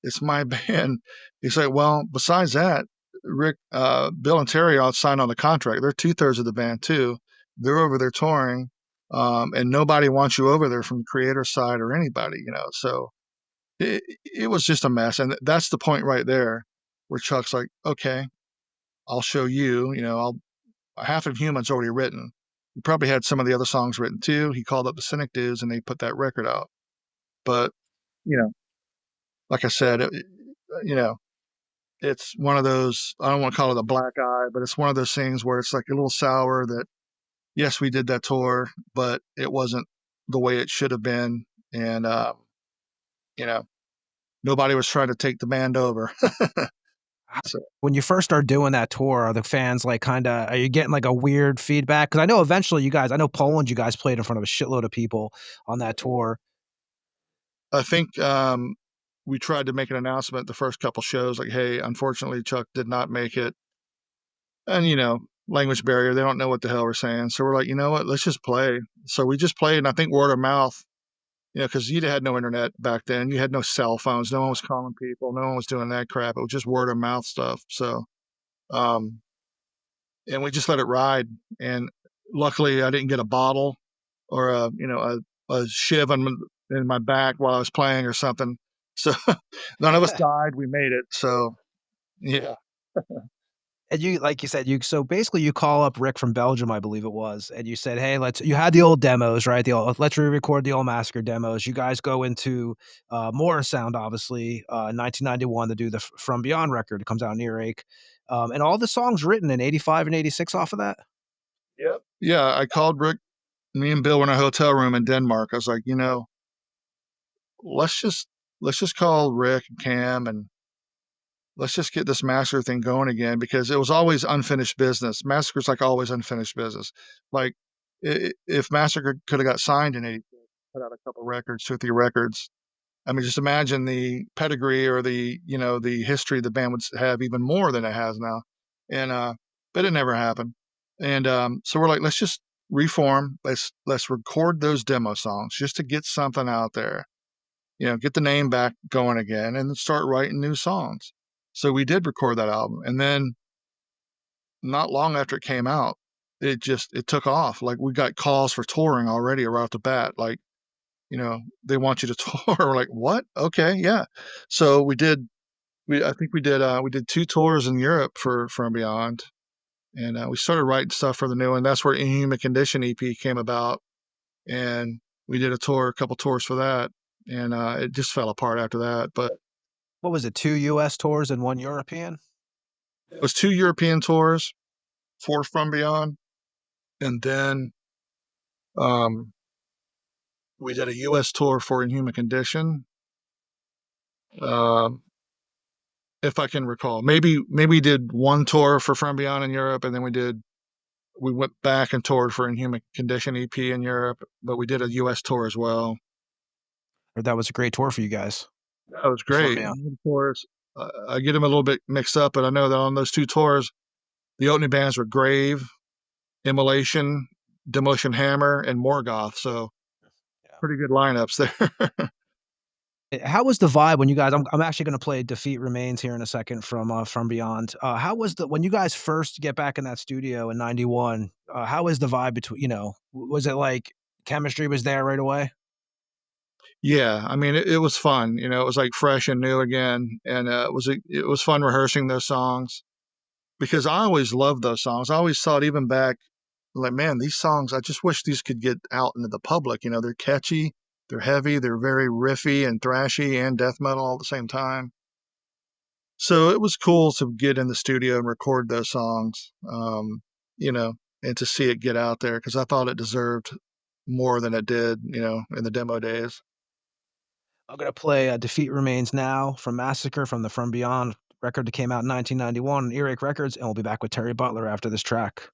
It's my band." He's like, "Well, besides that, Rick, Bill, and Terry all signed on the contract. They're 2/3 of the band too. They're over there touring, and nobody wants you over there from the creator side or anybody. So it was just a mess, and that's the point right there where Chuck's like, "Okay, I'll show you. I'll half of Human's already written. He probably had some of the other songs written too. He called up the Cynic dudes, and they put that record out. But you know, like I said, you know, it's one of those. I don't want to call it a black eye, but it's one of those things where it's like a little sour that yes, we did that tour, but it wasn't the way it should have been, and you know, nobody was trying to take the band over." So, When you first start doing that tour, are the fans like are you getting like a weird feedback? Because I know eventually I know Poland, you guys played in front of a shitload of people on that tour. I think we tried to make an announcement the first couple shows, like, "Hey, unfortunately, Chuck did not make it," and language barrier, they don't know what the hell we're saying. So we're like, you know what, let's just play. So we just played, and I think word of mouth, because you had no internet back then, you had no cell phones, no one was calling people, no one was doing that crap. It was just word of mouth stuff. So, um, and we just let it ride. And luckily, I didn't get a bottle or a shiv in my back while I was playing or something. So none of us died. We made it. So yeah. And you, like you said, so basically you call up Rick from Belgium, I believe it was, and you said, "Hey, you had the old demos, right? Let's re-record the old Massacre demos." You guys go into Morris Sound, obviously, 1991 to do the From Beyond record. It comes out in Earache, and all the songs written in '85 and '86 off of that. Yep. Yeah, I called Rick. Me and Bill were in a hotel room in Denmark. I was like, let's just call Rick and Cam and let's just get this Massacre thing going again, because it was always unfinished business. Massacre's like always unfinished business. Like if Massacre could have got signed in '86, put out a couple records, 2 or 3 records. I mean, just imagine the pedigree or the history the band would have even more than it has now. And but it never happened. And so we're like, let's just reform. Let's record those demo songs just to get something out there. Get the name back going again and start writing new songs. So we did record that album. And then not long after it came out, it took off. Like we got calls for touring already right off the bat. Like, they want you to tour. We're like, what? Okay, yeah. So I think we did 2 tours in Europe for From Beyond. And we started writing stuff for the new one. That's where Inhuman Condition EP came about. And we did a couple tours for that. And it just fell apart after that. But What was it? 2 U.S. tours and 1 European. it was 2 European tours for From Beyond. And then we did a U.S. tour for Inhuman Condition. If I can recall, maybe we did 1 tour for From Beyond in Europe, and then we went back and toured for Inhuman Condition EP in Europe, but we did a U.S. tour as well. Or that was a great tour for you guys. That was great. Tours, I get them a little bit mixed up, but I know that on those 2 tours, the opening bands were Grave, Immolation, Demolition Hammer, and Morgoth. So pretty good lineups there. How was the vibe when you guys? I'm actually going to play "Defeat Remains" here in a second from Beyond. How was when you guys first get back in that studio in '91? How was the vibe between? Was it like chemistry was there right away? Yeah, I mean, it was fun. It was like fresh and new again, and it was fun rehearsing those songs, because I always loved those songs. I always thought, even back, like, man, these songs, I just wish these could get out into the public. They're catchy, they're heavy, they're very riffy and thrashy and death metal all at the same time. So it was cool to get in the studio and record those songs, and to see it get out there, because I thought it deserved more than it did, in the demo days. I'm going to play "Defeat Remains" now from Massacre, from the From Beyond record that came out in 1991 on Earache Records, and we'll be back with Terry Butler after this track.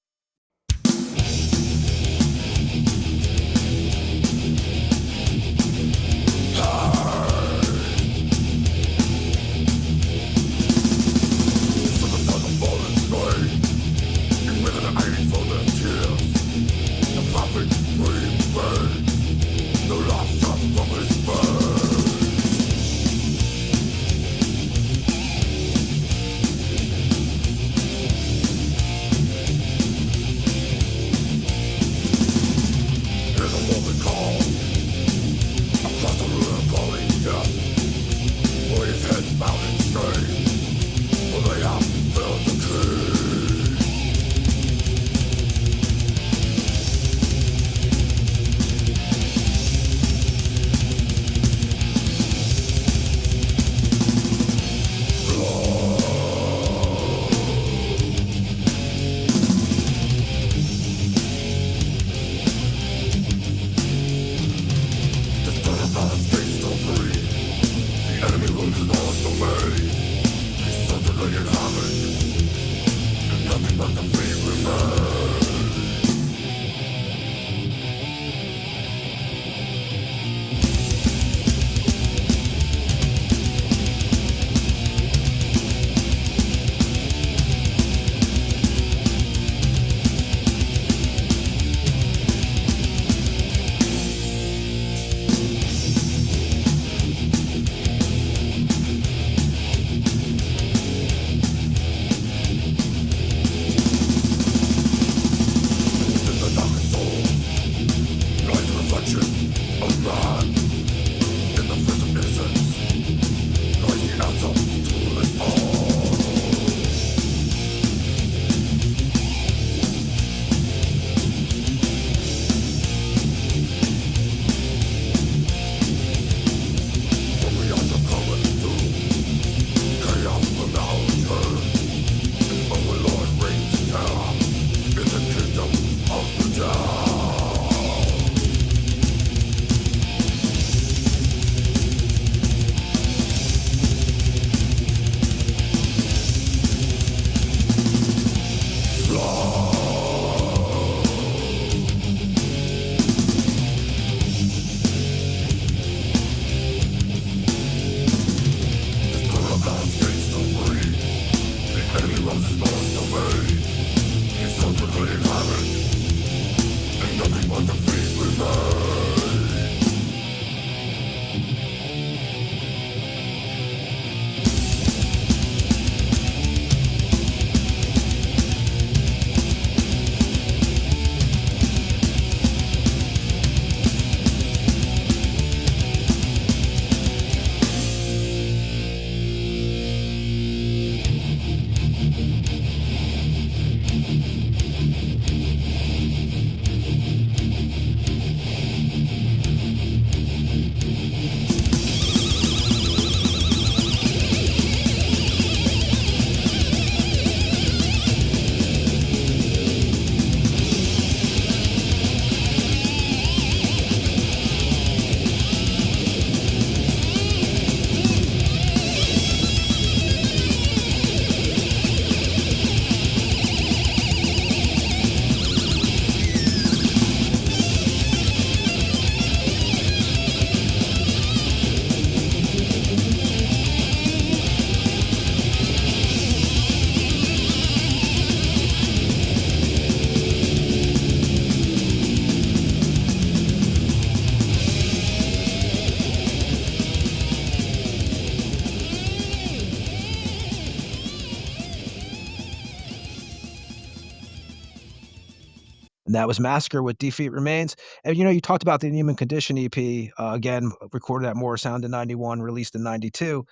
and that was Massacre-Defeat Remains. And you talked about the Inhuman Condition EP, again, recorded at More Sound in 91, released in 92.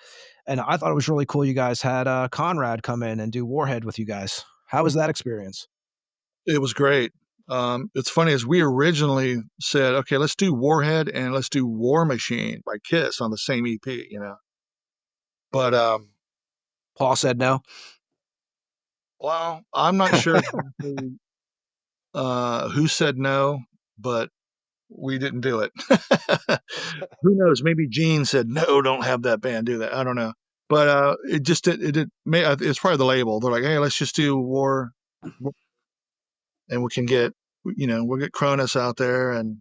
And I thought it was really cool you guys had Conrad come in and do Warhead with you guys. How was that experience? It was great. It's funny as we originally said, okay, let's do Warhead and let's do War Machine by Kiss on the same EP, But Paul said no. well, I'm not sure exactly who said no, but we didn't do it. Who knows? Maybe Gene said no, don't have that band do that. I don't know, but it just it's probably the label. They're like, hey, let's just do War, and we can get we'll get Cronus out there, and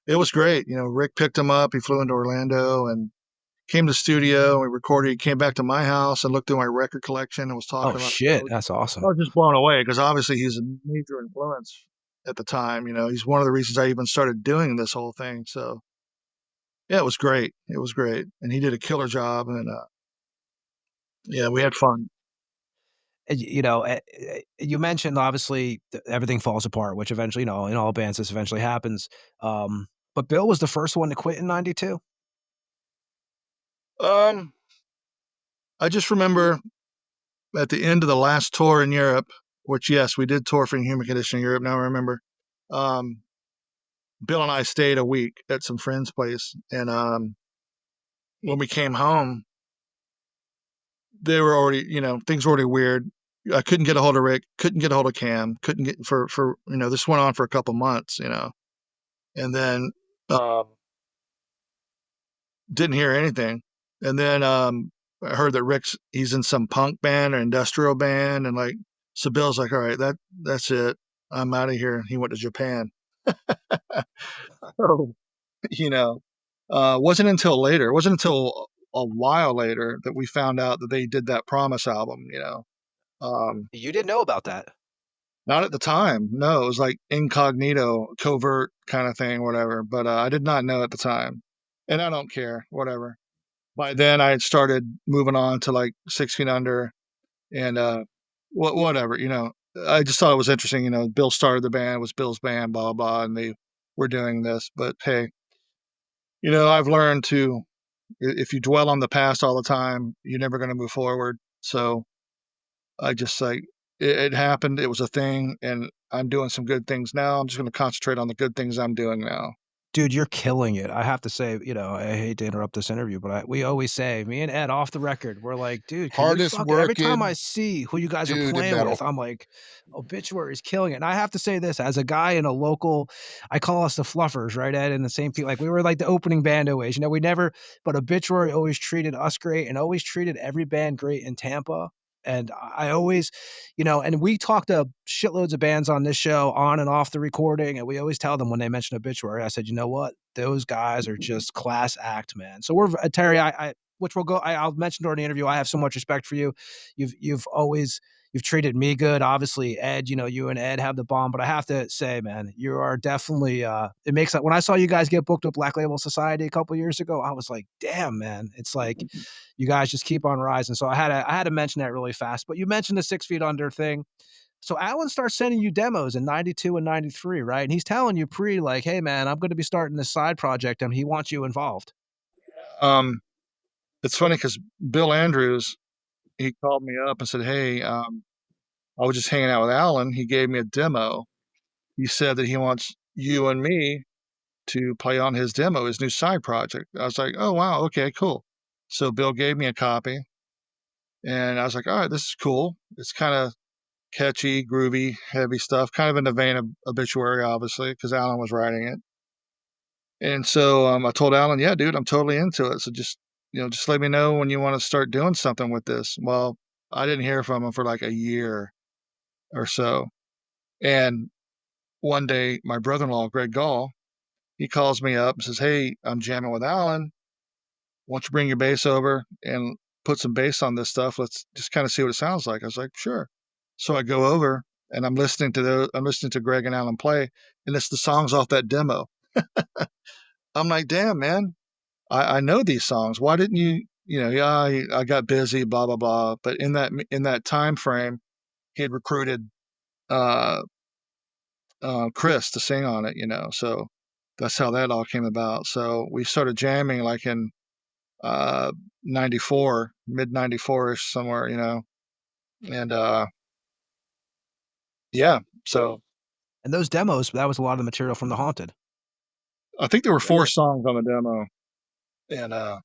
it was great. Rick picked him up. He flew into Orlando and came to the studio. And we recorded. He came back to my house and looked through my record collection and was talking Oh about. shit, that's I awesome. was just blown away because obviously he's a major influence at the time. He's one of the reasons I even started doing this whole thing. So yeah, it was great. It was great, and he did a killer job. And yeah, we had fun. You mentioned obviously everything falls apart, which eventually, in all bands, this eventually happens. But Bill was the first one to quit in '92. I just remember at the end of the last tour in Europe, which yes, we did tour for Inhuman Condition in Europe. Now I remember. Bill and I stayed a week at some friend's place, and when we came home, they were already, things were already weird. I couldn't get a hold of Rick, couldn't get a hold of Cam, couldn't get for this went on for a couple months, and then didn't hear anything, and then I heard that he's in some punk band or industrial band, and like so Bill's like, all right, that's it, I'm out of here. He went to Japan. So wasn't until a while later that we found out that they did that Promise album, You didn't know about that. not at the time. No, it was like incognito, covert kind of thing, whatever. But I did not know at the time. And I don't care, whatever. By then I had started moving on to like 6 Feet Under and whatever, I just thought it was interesting, Bill started the band, it was Bill's band, blah, blah, blah, and they were doing this. But hey, I've learned to if you dwell on the past all the time, you're never going to move forward. So I just like it happened. It was a thing, and I'm doing some good things now. I'm just going to concentrate on the good things I'm doing now. Dude, you're killing it. I have to say, I hate to interrupt this interview, but we always say, me and Ed off the record, we're like, dude, can Hardest you every time I working see who you guys are dude in playing metal. with, I'm like, Obituary is killing it. And I have to say this, as a guy in a local, I call us the Fluffers, right, Ed? And the same people, like we were like the opening band always, but Obituary always treated us great and always treated every band great in Tampa. And I always, and we talk to shitloads of bands on this show on and off the recording. And we always tell them when they mention Obituary, I said, you know what? Those guys are just class act, man. So we're Terry, which we'll go. I'll mention during the interview. I have so much respect for you. You've treated me good. Obviously, Ed, you and Ed have the bond, but I have to say, man, you are definitely, it makes when I saw you guys get booked with Black Label Society a couple years ago, I was like, damn, man, it's like, you guys just keep on rising. So I had to mention that really fast, but you mentioned the 6 Feet Under thing. So Alan starts sending you demos in 92 and 93, right? And he's telling you like, hey man, I'm going to be starting this side project and he wants you involved. It's funny because Bill Andrews, he called me up and said, hey, I was just hanging out with Alan. He gave me a demo. He said that he wants you and me to play on his demo, his new side project. I was like, oh, wow. Okay, cool. So Bill gave me a copy and I was like, all right, this is cool. It's kind of catchy, groovy, heavy stuff, kind of in the vein of Obituary, obviously, because Alan was writing it. And so I told Alan, yeah, dude, I'm totally into it. So just let me know when you want to start doing something with this. Well, I didn't hear from him for like a year or so. And one day, my brother-in-law, Greg Gall, he calls me up and says, hey, I'm jamming with Alan. Why don't you bring your bass over and put some bass on this stuff? Let's just kind of see what it sounds like. I was like, sure. So I go over and I'm listening to Greg and Alan play, and it's the songs off that demo. I'm like, damn, man, I know these songs. Why didn't you, yeah, I got busy, blah, blah, blah. But in that time frame, he had recruited Chris to sing on it, so that's how that all came about. So we started jamming like in 94, mid 94ish somewhere, and yeah, so And those demos, that was a lot of the material from The Haunted. I think there were 4 songs on the demo, and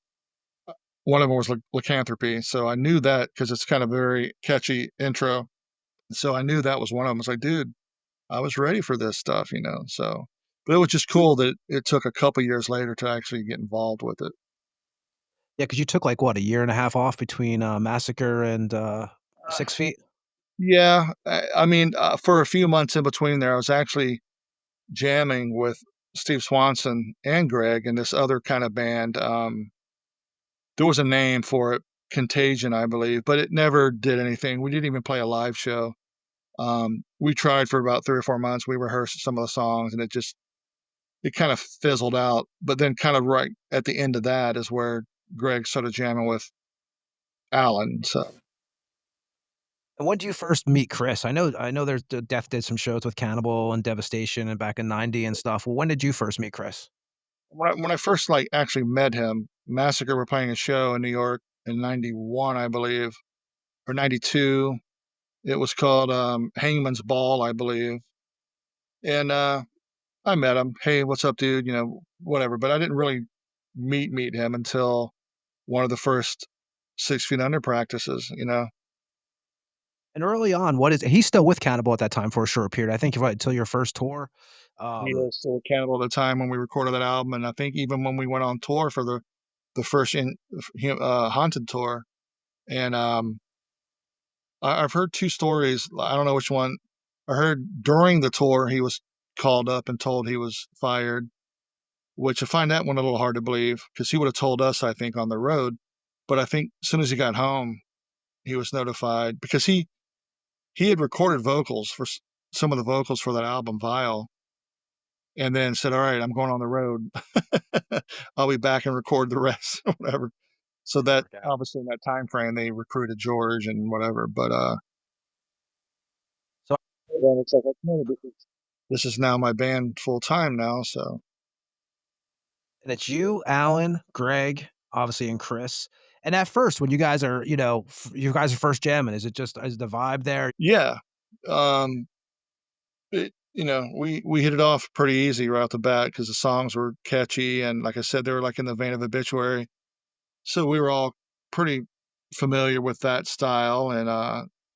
one of them was Lycanthropy. So I knew that because it's kind of a very catchy intro. So I knew that was one of them. I was like, dude, I was ready for this stuff, so but it was just cool that it took a couple years later to actually get involved with it. Yeah, because you took, like, what, a year and a half off between, Massacre and, 6 Feet? Yeah, I mean, for a few months in between there, I was actually jamming with Steve Swanson and Greg in this other kind of band. There was a name for it, Contagion, I believe, but it never did anything. We didn't even play a live show. We tried for about 3 or 4 months. We rehearsed some of the songs, and it kind of fizzled out. But then, kind of right at the end of that, is where Greg started jamming with Alan. So And when did you first meet Chris? I know there's Death did some shows with Cannibal and Devastation and back in '90 and stuff. Well, when did you first meet Chris? when I first like actually met him, Massacre were playing a show in New York in '91, I believe, or '92. It was called Hangman's Ball, I believe, and I met him. Hey, what's up, dude? Whatever. But I didn't really meet him until one of the first 6 Feet Under practices. And early on, what is he's still with Cannibal at that time for a short period. I think right until your first tour. He was still a Cannibal at the time when we recorded that album, and I think even when we went on tour for the first Haunted tour, and I've heard 2 stories. I don't know which one. I heard during the tour he was called up and told he was fired, which I find that one a little hard to believe because he would have told us, I think, on the road. But I think as soon as he got home, he was notified because he had recorded vocals for some of the vocals for that album, Vile, and then said, "All right, I'm going on the road. I'll be back and record the rest, or whatever." So that Work out. obviously in that time frame they recruited George and whatever, but So then it's like, no, this is now my band full time now. So and it's you, Alan, Greg, obviously, and Chris. And at first, when you guys are, you guys are first jamming, is the vibe there? yeah, um, we hit it off pretty easy right off the bat because the songs were catchy and like I said, they were like in the vein of Obituary. So we were all pretty familiar with that style and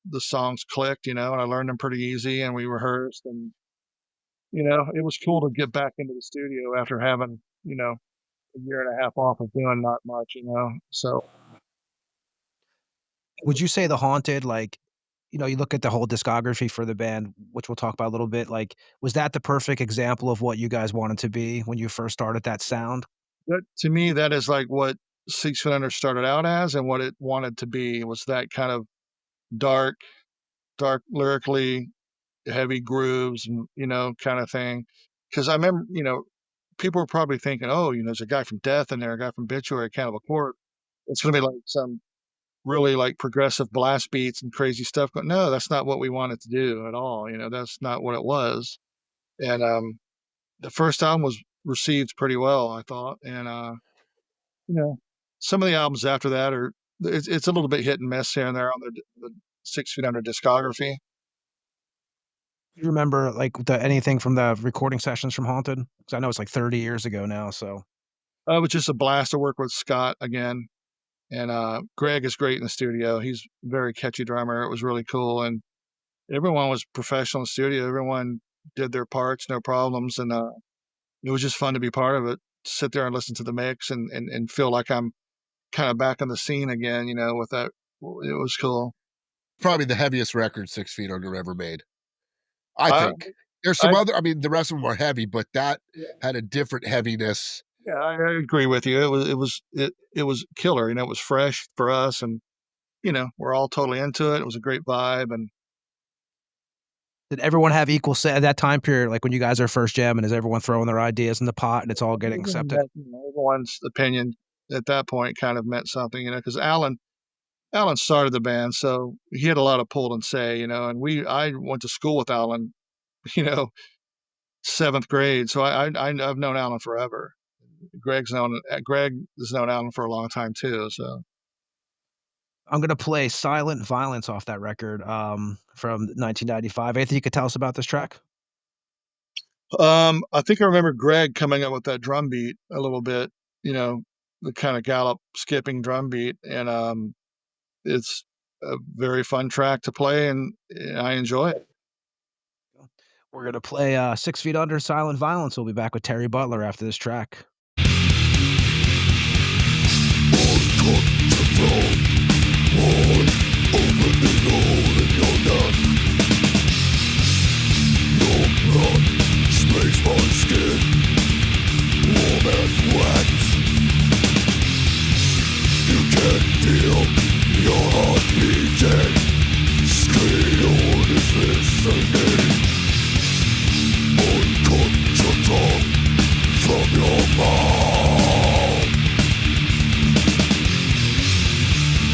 the songs clicked, and I learned them pretty easy and we rehearsed and it was cool to get back into the studio after having, a year and a half off of doing not much. So Would you say The Haunted, like, you look at the whole discography for the band, which we'll talk about a little bit, like, was that the perfect example of what you guys wanted to be when you first started that sound? that to me, that is like what Six Feet Under started out as and what it wanted to be was that kind of dark, dark lyrically heavy grooves and, kind of thing. Because I remember, people were probably thinking, oh, there's a guy from Death in there, a guy from Obituary, Cannibal Corpse. It's going to be like some really like progressive blast beats and crazy stuff. But no, that's not what we wanted to do at all. That's not what it was. And the first album was received pretty well, I thought. And, you know, some of the albums after that it's a little bit hit and miss here and there on the 6 Feet Under discography. You remember, like, the anything from the recording sessions from Haunted? Because I know it's, like, 30 years ago now, so It was just a blast to work with Scott again. And Greg is great in the studio. He's a very catchy drummer. It was really cool. And everyone was professional in the studio. Everyone did their parts, no problems. And it was just fun to be part of it. Sit there and listen to the mix and feel like I'm kind of back in the scene again, with that. It was cool. Probably the heaviest record 6 Feet Under ever made. I I, think. There's some I, other, I mean, the rest of them are heavy, but that had a different heaviness. yeah, I agree with you. It was killer. It was fresh for us, and we're all totally into it. It was a great vibe, and did everyone have equal say at that time period, like, when you guys are first jamming, is everyone throwing their ideas in the pot and it's all getting accepted? everyone's opinion at that point kind of meant something, because Alan started the band, so he had a lot of pull and say, and I went to school with Alan, you know, 7th grade. So I've known Alan forever. Greg has known Alan for a long time too. So I'm gonna play Silent Violence off that record, from 1995. Anything you could tell us about this track? I think I remember Greg coming up with that drum beat a little bit, you know, the kind of gallop skipping drum beat. And it's a very fun track to play, and I enjoy it. We're gonna play 6 Feet Under, Silent Violence. We'll be back with Terry Butler after this track. Space my skin, warm and wet. You can feel your heart beating. Scale is listening. Uncut your tongue from your mouth.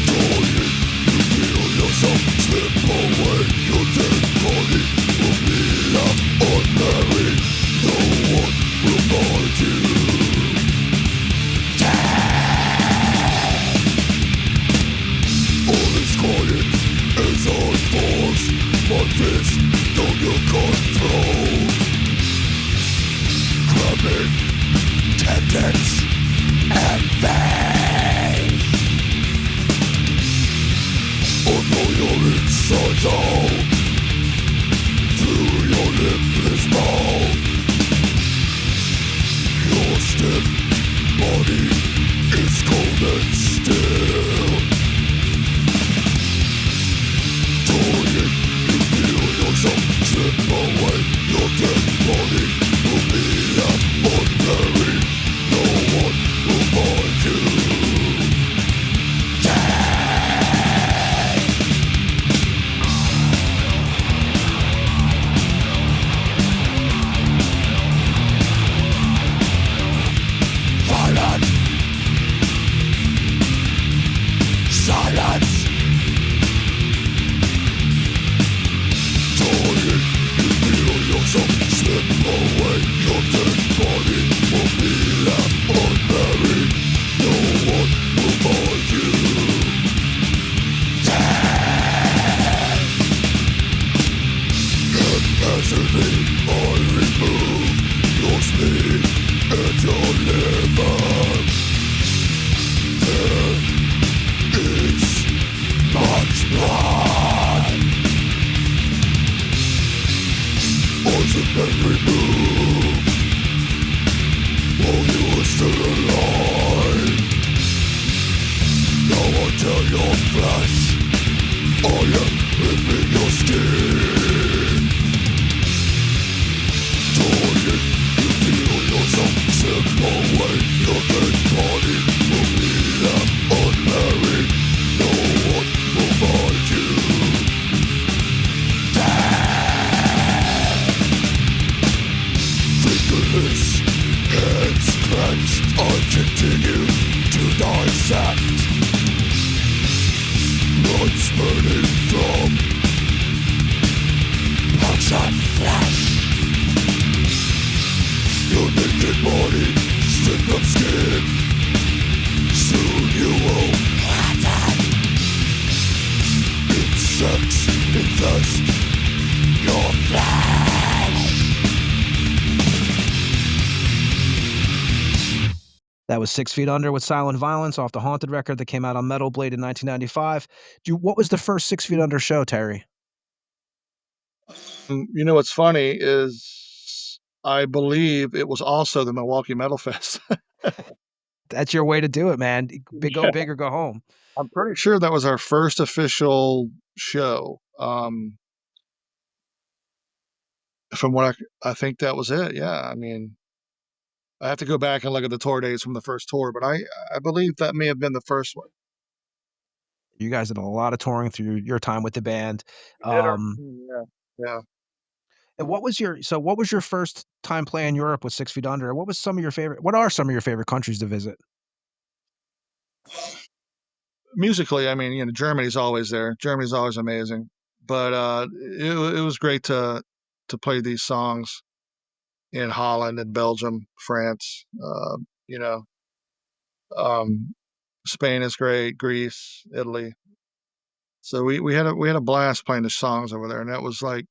Dying, you feel yourself slip away. Your dead body will be left unburied. No one will find you. All is quiet as I force my fist down your control. Grabbing tendons and veins. I'll pull your insides out through your lipless mouth. Your stiff body is cold and still. Dying, you feel yourself slip away. Your dead body will be left unburied. No one will find you. Violence. Silence. Dying, you feel yourself slip away. Your dead body will be left unburied. No one will find you. Haphazardly, I remove your spleen and your liver. There is much blood. Once it been removed, while you were still alive. Now I tear your flesh. I am ripping your skin. Dying, you feel yourself slip away. Your dead body will be left unburied. No one will find you. Fingerless, hands clenched, I continue to dissect. Blood spurting from punctured flesh. Your naked body, stripped of skin. Soon you will flatten. Insects infest your flesh. That was 6 Feet Under with Silent Violence off the Haunted record that came out on Metal Blade in 1995. What was the first 6 Feet Under show, Terry? You know what's funny is I believe it was also the Milwaukee Metal Fest. That's your way to do it, man. Go Yeah. big or go home. I'm pretty sure that was our first official show. From what I think that was it. Yeah, I mean, I have to go back and look at the tour dates from the first tour, but I believe that may have been the first one. You guys did a lot of touring through your time with the band. We did our Um, yeah. and what was your first time playing Europe with 6 Feet Under? What are some of your favorite countries to visit? Musically, I mean, you know, Germany's always there. Germany's always amazing. But it was great to play these songs in Holland and Belgium, France. You know, um, Spain is great, Greece, Italy. So we had a blast playing the songs over there, and that was like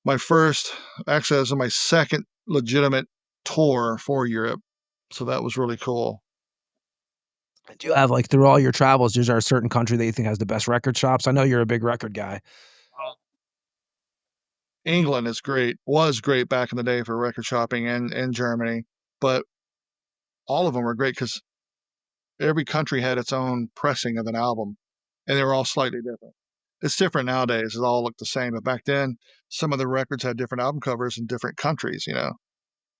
my first. Actually, that was my second legitimate tour for Europe. So that was really cool. Do you have, like, through all your travels, is there a certain country that you think has the best record shops? I know you're a big record guy. England is great, was great back in the day for record shopping, and Germany, but all of them were great because every country had its own pressing of an album, and they were all slightly different. It's different nowadays; it all looked the same, but back then, some of the records had different album covers in different countries. Like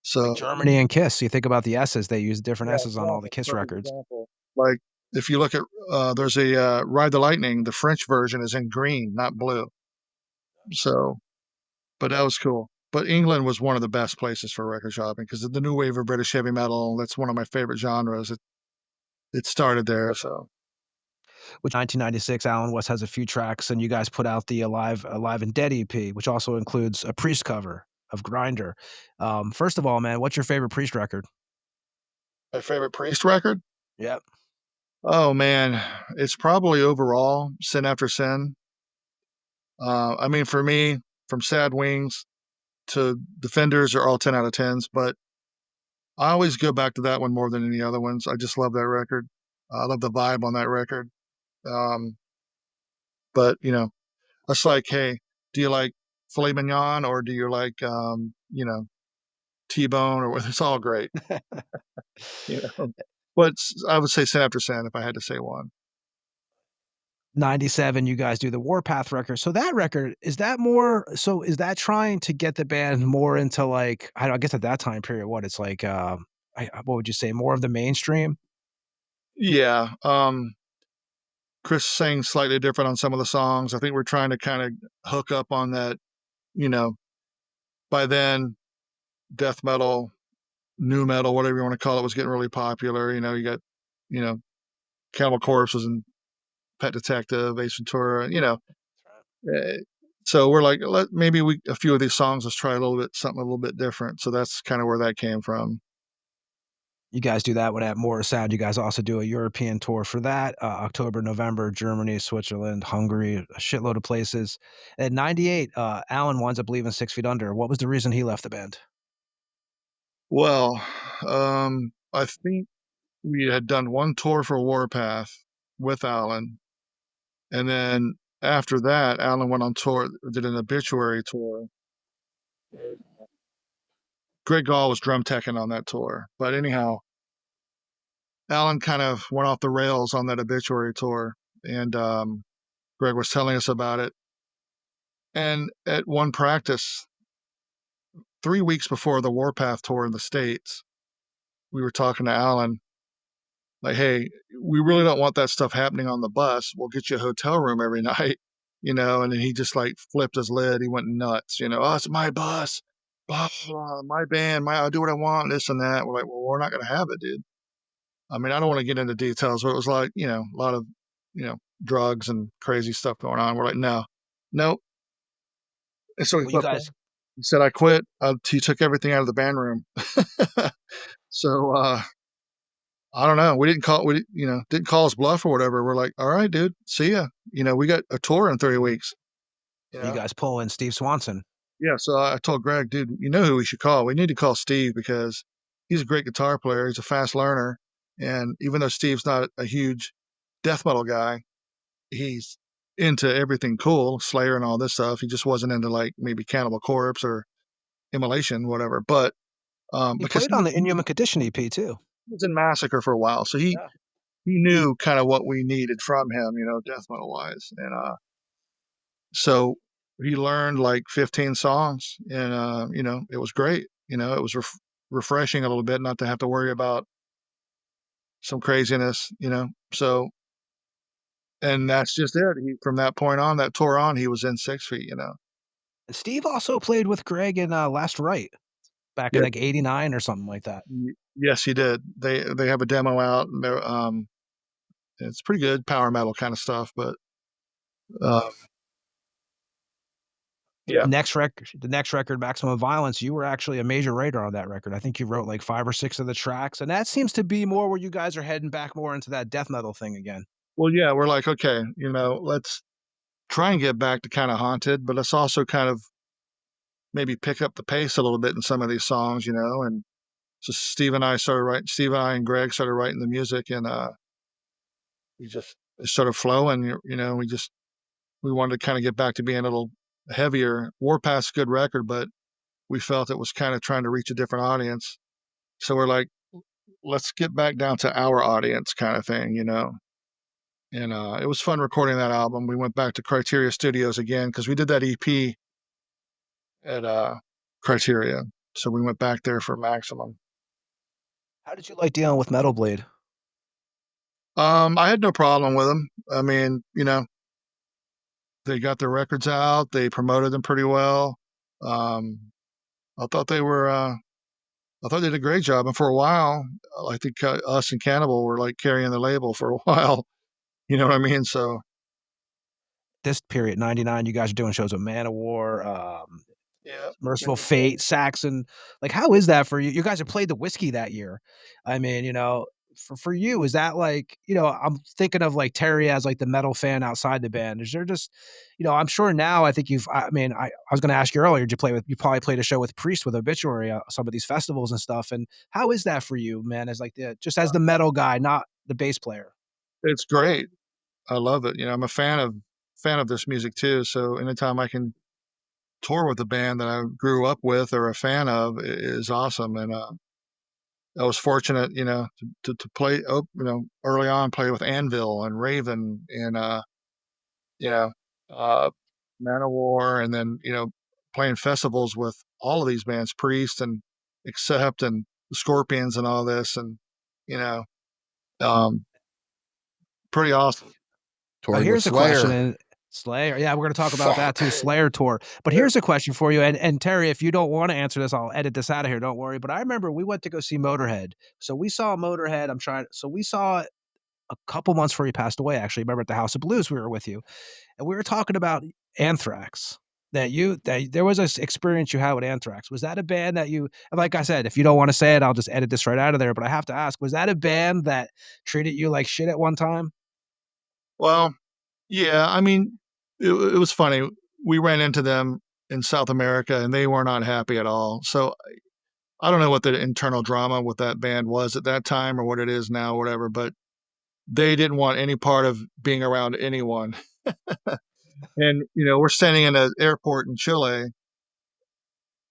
So Germany and Kiss, you think about the S's, they use different yeah, S's on all the exactly. Kiss Perfect records. example. Like if you look at there's a Ride the Lightning. The French version is in green, not blue. So, but that was cool. But England was one of the best places for record shopping because the new wave of British heavy metal. That's one of my favorite genres. It started there. So Which 1996, Alan West has a few tracks, and you guys put out the Alive and Dead EP, which also includes a Priest cover of Grinder. First of all, man, what's your favorite Priest record? my favorite Priest record. Yep. Oh man, it's probably overall Sin After Sin. I mean, for me, from Sad Wings to Defenders are all 10 out of 10s, but I always go back to that one more than any other ones. I just love that record. I love the vibe on that record. Um, but it's like, hey, do you like filet mignon or do you like, T-bone or it's all great, you know. But I would say Sin After Sin if I had to say one. 97, you guys do the Warpath record. So that record, is that trying to get the band more into, like, I don't I guess at that time period, what it's like, what would you say, more of the mainstream? Yeah. Chris sang slightly different on some of the songs. I think we're trying to kind of hook up on that, you know, by then death metal, new metal, whatever you want to call it, was getting really popular. You got, you know, Cannibal Corpse was in Pet Detective, Ace Ventura, Uh, so we're like, maybe a few of these songs, let's try something a little bit different. So that's kind of where that came from. You guys do that one at More Sound. You guys also do a European tour for that, October, November, Germany, Switzerland, Hungary, a shitload of places. At 98, Alan winds up leaving 6 Feet Under. What was the reason he left the band? Well, I think we had done one tour for Warpath with Alan. And then after that, Alan went on tour, did an Obituary tour. Greg Gall was drum teching on that tour. But anyhow, Alan kind of went off the rails on that Obituary tour. And Greg was telling us about it. And at one practice, 3 weeks before the Warpath tour in the States, we were talking to Alan, like, hey, we really don't want that stuff happening on the bus. We'll get you a hotel room every night, and then he just like flipped his lid. He went nuts, oh, it's my bus, blah, blah, my band, I'll do what I want, this and that. We're like, well, we're not going to have it, dude. I mean, I don't want to get into details, but it was like, a lot of, drugs and crazy stuff going on. We're like, no, nope. And so he Well, you flipped. guys He said, I quit. He took everything out of the band room. So, I don't know. Didn't call us bluff or whatever. We're like, all right, dude, see ya. We got a tour in 3 weeks. you guys pull in Steve Swanson. Yeah. So I told Greg, dude, you know who we should call? We need to call Steve because he's a great guitar player. He's a fast learner. And even though Steve's not a huge death metal guy, he's into everything cool, Slayer and all this stuff. He just wasn't into like maybe Cannibal Corpse or Immolation, whatever. But He because played on the Inhuman Condition EP too. he was in Massacre for a while, so he knew kind of what we needed from him, death metal wise, and so he learned like 15 songs, and it was great. It was refreshing a little bit not to have to worry about some craziness. So and that's just it. From that point on, that tour on, he was in 6 Feet. And Steve also played with Greg in Last Rite back in Yeah, like '89 or something like that. yes, he did. They have a demo out, and it's pretty good power metal kind of stuff, but. Uh, Yeah. The next record, Maximum Violence, you were actually a major writer on that record. I think you wrote like 5 or 6 of the tracks, and that seems to be more where you guys are heading back more into that death metal thing again. Well, yeah, we're like, okay, let's try and get back to kind of haunted, but let's also kind of maybe pick up the pace a little bit in some of these songs, and so Steve and I and Greg started writing the music, and it started flowing, we wanted to kind of get back to being a little heavier. Warpath's a good record, but we felt it was kind of trying to reach a different audience. So we're like, let's get back down to our audience kind of thing. And it was fun recording that album. We went back to Criteria Studios again because we did that EP at Criteria. So we went back there for Maximum. How did you like dealing with Metal Blade? I had no problem with them. I mean, they got their records out. They promoted them pretty well. Um, I thought they were. I thought they did a great job. And for a while, I think us and Cannibal were like carrying the label for a while. You know what I mean? So This period, 99, you guys are doing shows with Manowar, yeah, Merciful Fate, Saxon. Like, how is that for you? You guys have played the Whiskey that year. I mean, for you, is that like, I'm thinking of like Terry as like the metal fan outside the band. Is there just, I'm sure now, I think I was going to ask you earlier, you probably played a show with Priest with Obituary, some of these festivals and stuff. And how is that for you, man? As like just as the metal guy, not the bass player? it's great. I love it. I'm a fan of this music too. So anytime I can tour with a band that I grew up with or a fan of is awesome. And I was fortunate, to play, early on, play with Anvil and Raven and, you know, uh, Manowar, and then, playing festivals with all of these bands, Priest and Accept and the Scorpions and all this. And, you know, um, pretty awesome. Touring with Here's a question, Slayer. and Slayer, yeah, we're gonna talk about that Fuck. too, Slayer tour. But here's a question for you, and Terry, if you don't wanna answer this, I'll edit this out of here, don't worry. But I remember we went to go see Motorhead. So we saw Motorhead, we saw it a couple months before he passed away, actually. Remember at the House of Blues, we were with you, and we were talking about Anthrax. That there was this experience you had with Anthrax. Was that a band that you, like I said, if you don't wanna say it, I'll just edit this right out of there, but I have to ask, was that a band that treated you like shit at one time? Well, yeah, I mean, it was funny. We ran into them in South America, and they were not happy at all. So I don't know what the internal drama with that band was at that time or what it is now, whatever, but they didn't want any part of being around anyone. And, we're standing in an airport in Chile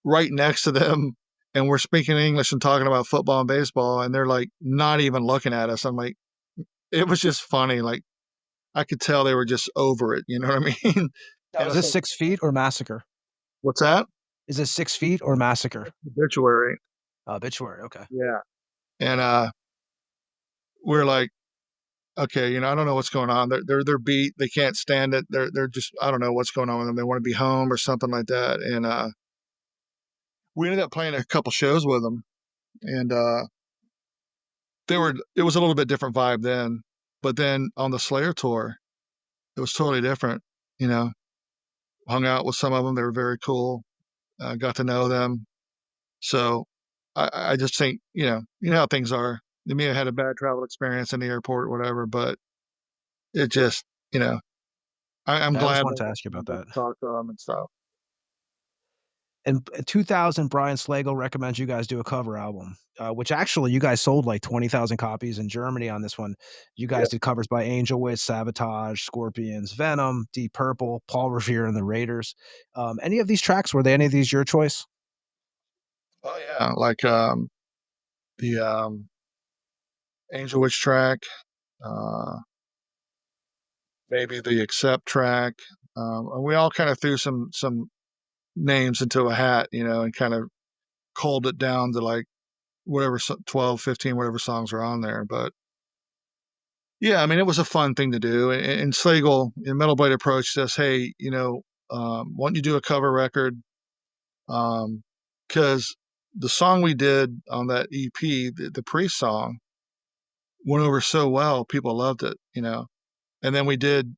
right next to them, and we're speaking English and talking about football and baseball, and they're like not even looking at us. I'm like, it was just funny. Like, I could tell they were just over it. You know what I mean? Now, And is I this think, 6 feet or Massacre? what's that? Is this 6 feet or Massacre? Obituary. Obituary, okay. Yeah. And we're like, okay, I don't know what's going on. They're beat. They can't stand it. They're just, I don't know what's going on with them. They want to be home or something like that. And we ended up playing a couple shows with them, and it was a little bit different vibe then. But then on the Slayer tour, it was totally different. You know, hung out with some of them. They were very cool. Got to know them. So I just think, you know how things are. They may have had a bad travel experience in the airport or whatever, but it just, I'm I always glad wanted that to ask you about I that. talked to them and stuff. In 2000, Brian Slagle recommends you guys do a cover album, which actually you guys sold like 20,000 copies in Germany on this one. You Yeah. guys did covers by Angel Witch, Sabotage, Scorpions, Venom, Deep Purple, Paul Revere and the Raiders. Any of these tracks, were they any of these your choice? Oh yeah, like the Angel Witch track, uh, maybe the Accept track. And we all kind of threw some names into a hat, and kind of culled it down to like whatever 12, 15, whatever songs are on there. But yeah, I mean, it was a fun thing to do. And Slagle and Metal Blade approached us, hey, why don't you do a cover record? Because the song we did on that EP, the Priest song, went over so well, people loved it. And then we did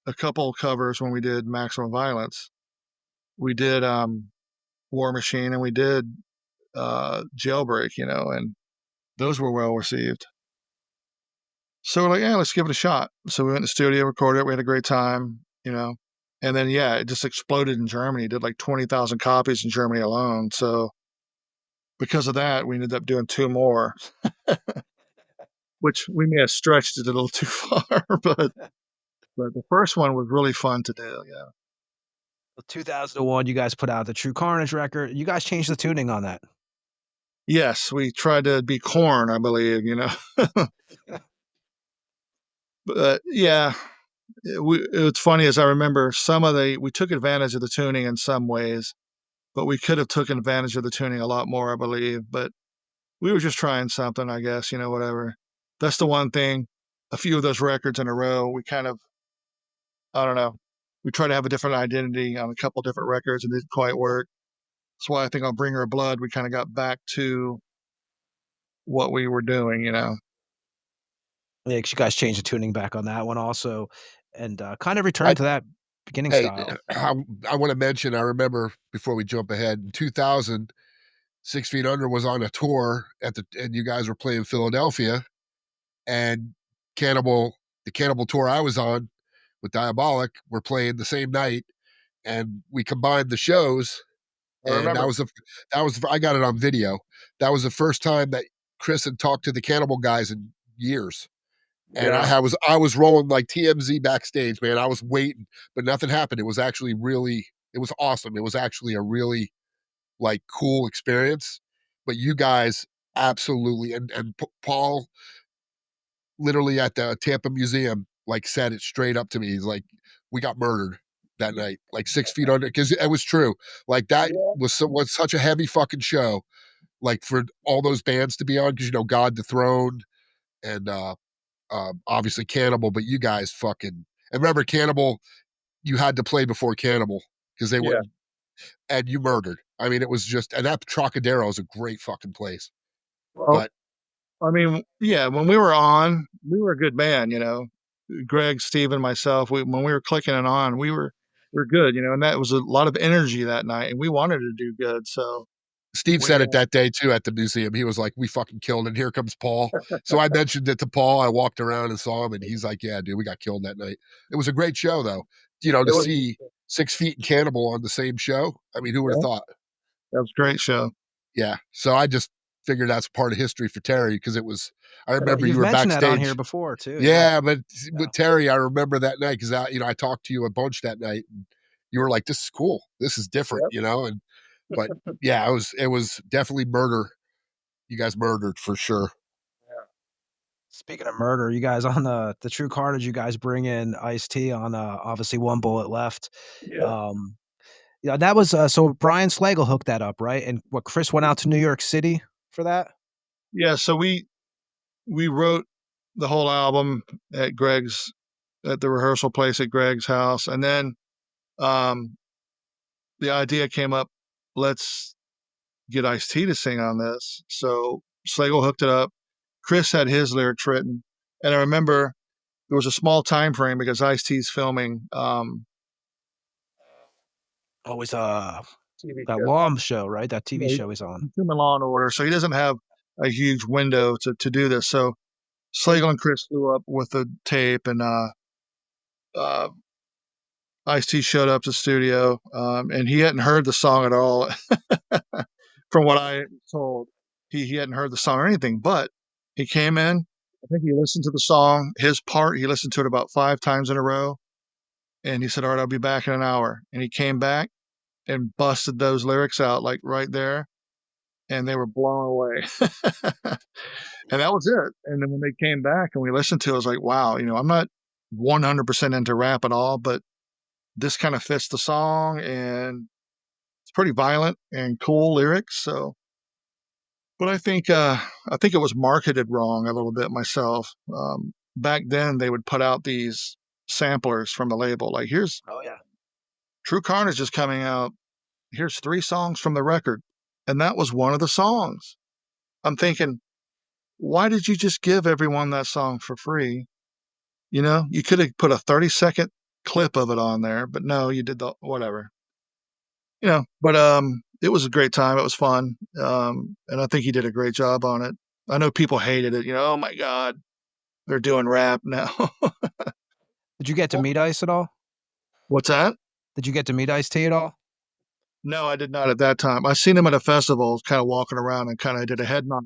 a couple covers when we did Maximum Violence. we did War Machine, and we did Jailbreak, and those were well received. So we're like, yeah, let's give it a shot. So we went to the studio, recorded it. We had a great time, and then, yeah, it just exploded in Germany. It did like 20,000 copies in Germany alone. So because of that, we ended up doing 2 more, which we may have stretched it a little too far, but the first one was really fun to do. Yeah. 2001, you guys put out the True Carnage record. You guys changed the tuning on that. Yes, we tried to be Korn, I believe, But yeah, it's funny as I remember we took advantage of the tuning in some ways, but we could have taken advantage of the tuning a lot more, I believe. But we were just trying something, I guess, whatever. That's the one thing. A few of those records in a row, we kind of, I don't know, we try to have a different identity on a couple different records and it didn't quite work. That's why I think on Bring Her Blood, we kind of got back to what we were doing, Yeah, 'cause you guys changed the tuning back on that one also, and, kind of I returned to that beginning hey, style. I wanna mention, I remember before we jump ahead, in 2000, 6 Feet Under was on a tour and you guys were playing Philadelphia, and Cannibal the Cannibal tour I was on with Diabolic were playing the same night, and we combined the shows, I and remember. that was I got it on video. That was the first time that Chris had talked to the Cannibal guys in years. And Yeah. I was rolling like TMZ backstage, man. I was waiting, but nothing happened. It was actually really it was awesome. It was actually a really like cool experience. But you guys absolutely and Paul literally at the Tampa Museum like said it straight up to me. He's like, we got murdered that night, like 6 feet under, because it was true. Like that Yeah. was such a heavy fucking show. Like for all those bands to be on, because God the Throne and obviously Cannibal, but you guys fucking and remember Cannibal, you had to play before Cannibal because they Yeah. wouldn't, and you murdered. I mean, it was just, and that Trocadero is a great fucking place. Well, But I mean, yeah, when we were on, we were a good band, Greg, Steven, myself, when we were clicking it on, we were good, and that was a lot of energy that night, and we wanted to do good. So Steve we, said it that day too at the museum. He was like, "We fucking killed it. Here comes Paul." So I mentioned it to Paul. I walked around and saw him, and he's like, "Yeah, dude, we got killed that night." It was a great show, though. it To was, see 6 Feet and Cannibal on the same show. I mean, who would have yeah, thought? that was a great show. Yeah. So I just figured that's part of history for Terry because it was. I remember you You've were mentioned that on here backstage. before too, yeah. Yeah, but Yeah. with Terry, I remember that night because I talked to you a bunch that night, and you were like, "This is cool. This is different," Yep. and but yeah, it was definitely murder. You guys murdered for sure. Speaking of murder, you guys on the True Carnage, you guys bring in Ice-T on, obviously One Bullet Left. Yeah. Um, yeah, that was, so Brian Slagle hooked that up, right? And what, Chris went out to New York City for that? Yeah. So we wrote the whole album at the rehearsal place at Greg's house, and then um, the idea came up. Let's get Ice-T to sing on this. So Slagle hooked it up. Chris had his lyrics written, and I remember there was a small time frame because Ice-T's filming Always, TV that show. Law show, right? That TV Yeah, show he's on. he's filming Law and Order, so he doesn't have a huge window to do this. So Slagle and Chris flew up with the tape, and uh, Ice-T showed up to the studio, and he hadn't heard the song at all. From what I told, he hadn't heard the song or anything, but he came in. I think he listened to the song, his part. He listened to it about 5 times in a row, and he said, "All right, I'll be back in an hour." And he came back and busted those lyrics out like right there, and they were blown away. And that was it. And then when they came back and we listened to it, I was like, wow, I'm not 100% into rap at all, but this kind of fits the song, and it's pretty violent and cool lyrics. So, but I think it was marketed wrong a little bit myself. Back then, they would put out these samplers from the label, like, here's Oh, yeah. True Carnage is coming out. Here's 3 songs from the record, and that was one of the songs. I'm thinking, why did you just give everyone that song for free? You could have put a 30-second clip of it on there, but no, you did the whatever. But it was a great time. It was fun. And I think he did a great job on it. I know people hated it, oh my God, they're doing rap now. Did you get to meet Ice at all? What's that? Did you get to meet Ice-T at all? No, I did not at that time. I seen him at a festival, kind of walking around and kind of did a head nod.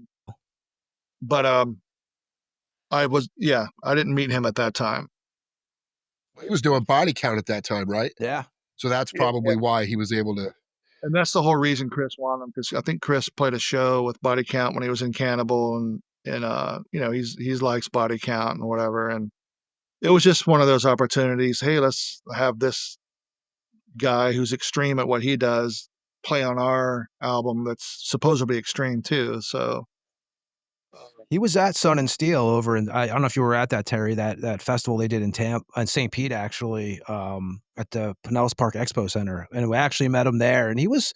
But I didn't meet him at that time. He was doing body count at that time, right? Yeah. So that's Yeah. probably why he was able to. And that's the whole reason Chris wanted him, because I think Chris played a show with Body Count when he was in Cannibal, and he's likes Body Count and whatever, and it was just one of those opportunities. Hey, let's have this guy who's extreme at what he does play on our album that's supposedly extreme too. So He was at Sun and Steel over in I don't know if you were at that, Terry, that festival they did in St. Pete, actually, at the Pinellas Park Expo Center, and we actually met him there, and he was,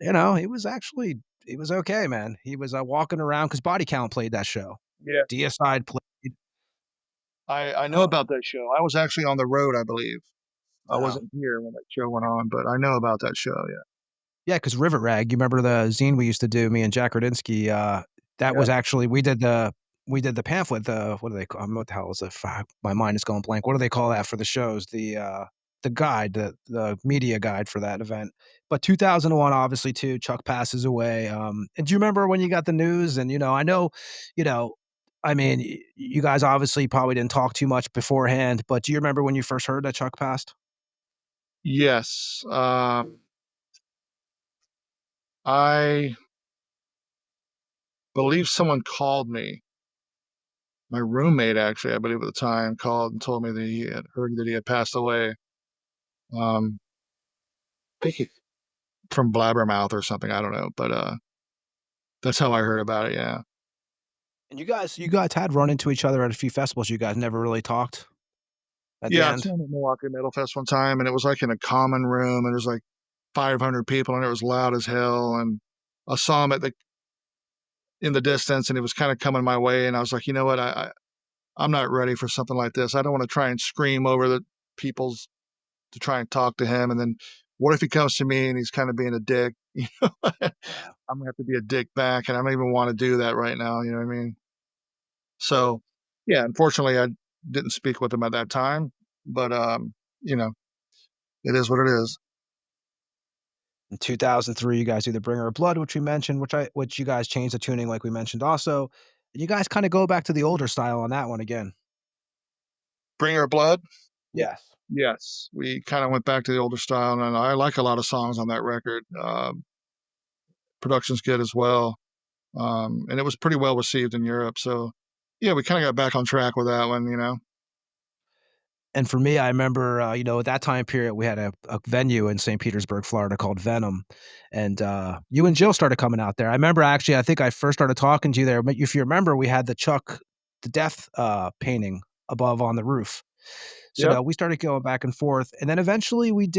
he was okay, man. He was, walking around because Body Count played that show. yeah, Deicide played. I know about that show. I was actually on the road, I believe. I Wow. wasn't here when that show went on, but I know about that show. Yeah. Yeah, because Rivet Rag, you remember the zine we used to do, me and Jack Radinsky, that was actually we did the pamphlet, what do they call what the hell is it? Fuck, my mind is going blank. What do they call that for the shows? The guide, the media guide for that event. But 2001, obviously, too, Chuck passes away. And do you remember when you got the news? And, I know, you know, I mean, you guys obviously probably didn't talk too much beforehand, but do you remember when you first heard that Chuck passed? Yes. I believe someone called me. My roommate, actually, I believe at the time, called and told me that he had heard that he had passed away. I think from blabbermouth or something. I don't know, but that's how I heard about it. Yeah. And you guys had run into each other at a few festivals. You guys never really talked at the Yeah, I end? saw him at Milwaukee Metal Fest one time, and it was like in a common room, and there's like 500 people, and it was loud as hell. And I saw him in the distance, and he was kind of coming my way, and I was like, you know what, I'm not ready for something like this. I don't want to try and scream over the people's to try and talk to him, and then what if he comes to me and he's kind of being a dick? I'm gonna have to be a dick back, and I don't even want to do that right now. You know what I mean? So, yeah, unfortunately, I didn't speak with him at that time, but you know, it is what it is. In 2003, you guys do the Bringer of Blood, which we mentioned, which you guys changed the tuning like we mentioned also. You guys kinda go back to the older style on that one again. Bringer of Blood. Yes. Yes, we kind of went back to the older style, and I like a lot of songs on that record. Production's good as well, and it was pretty well received in Europe. So, yeah, we kind of got back on track with that one. And for me, I remember, at that time period, we had a venue in St. Petersburg, Florida called Venom, and, you and Jill started coming out there. I remember actually, I think I first started talking to you there, but if you remember, we had the Death, painting above on the roof. Yep. So, we started going back and forth, and then eventually we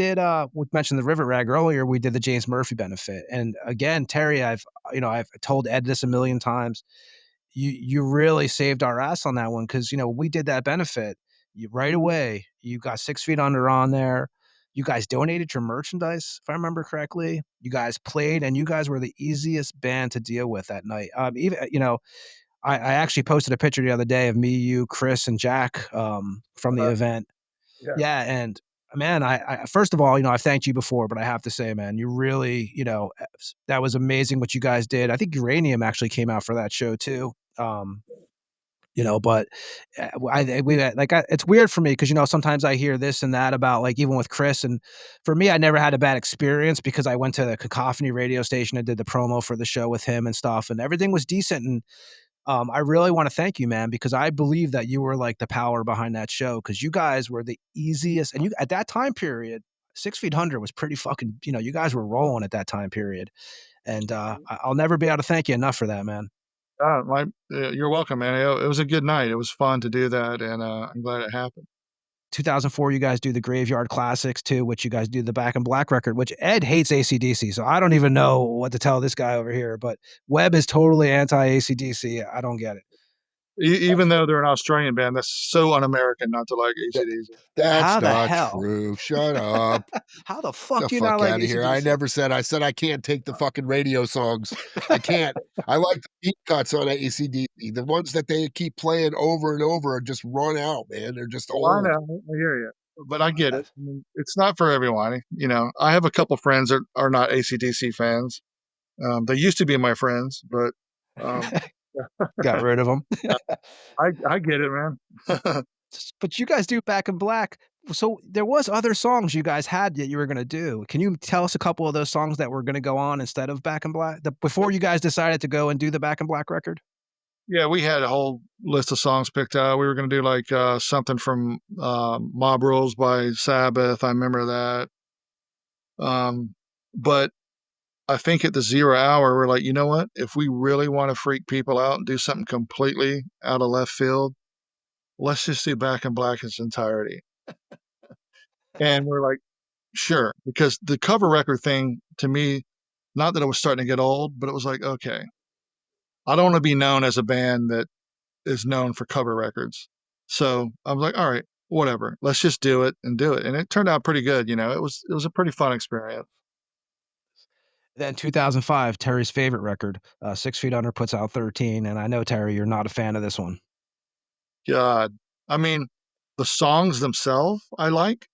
mentioned the Rivet Rag earlier, we did the James Murphy benefit, and again, Terry, I've told Ed this a million times, you really saved our ass on that one because we did that benefit. You right away, you got 6 Feet Under on there. You guys donated your merchandise, if I remember correctly. You guys played, and you guys were the easiest band to deal with that night. Even I actually posted a picture the other day of me, you, Chris, and Jack from the event. Yeah. Yeah, and man, I first of all, I've thanked you before, but I have to say, man, you really, that was amazing what you guys did. I think Uranium actually came out for that show too. But it's weird for me because sometimes I hear this and that about like even with Chris, and for me, I never had a bad experience because I went to the Cacophony radio station and did the promo for the show with him and stuff, and everything was decent. And I really want to thank you, man, because I believe that you were like the power behind that show because you guys were the easiest, and you at that time period. 6 Feet Under was pretty fucking, you guys were rolling at that time period. And I'll never be able to thank you enough for that, man. You're welcome, man. It was a good night. It was fun to do that, and I'm glad it happened. 2004, you guys do the Graveyard Classics too, which you guys do the Back in Black record, which Ed hates AC/DC, so I don't even know what to tell this guy over here, but Webb is totally anti AC/DC. I don't get it. Even though they're an Australian band, that's so un-American not to like AC/DC. That's How the not hell? true. Shut up. How the fuck The do you not fuck like out of here. I AC/DC? never said. I said I can't take the fucking radio songs. I can't. I like the deep cuts on AC/DC. The ones that they keep playing over and over are just run out, man. They're just Well, I old. know, I hear you, but I get it. I mean, it's not for everyone. You know, I have a couple friends that are not AC/DC fans. They used to be my friends, but um, Got rid of them. I get it, man. But you guys do Back in Black. So there was other songs you guys had that you were gonna do. Can you tell us a couple of those songs that were gonna go on instead of Back in Black? Before you guys decided to go and do the Back in Black record? Yeah, we had a whole list of songs picked out. We were going to do like something from Mob Rules by Sabbath. I remember that. But I think at the 0 hour, we're like, you know what? If we really want to freak people out and do something completely out of left field, let's just do Back in Black in its entirety. And we're like, sure, because the cover record thing to me, not that it was starting to get old, but it was like, okay, I don't want to be known as a band that is known for cover records. So I was like, all right, whatever, let's just do it and do it. And it turned out pretty good. You know, it was a pretty fun experience. Then 2005, Terry's favorite record, 6 Feet Under puts out 13, and I know, Terry, you're not a fan of this one. God, I mean, the songs themselves I like.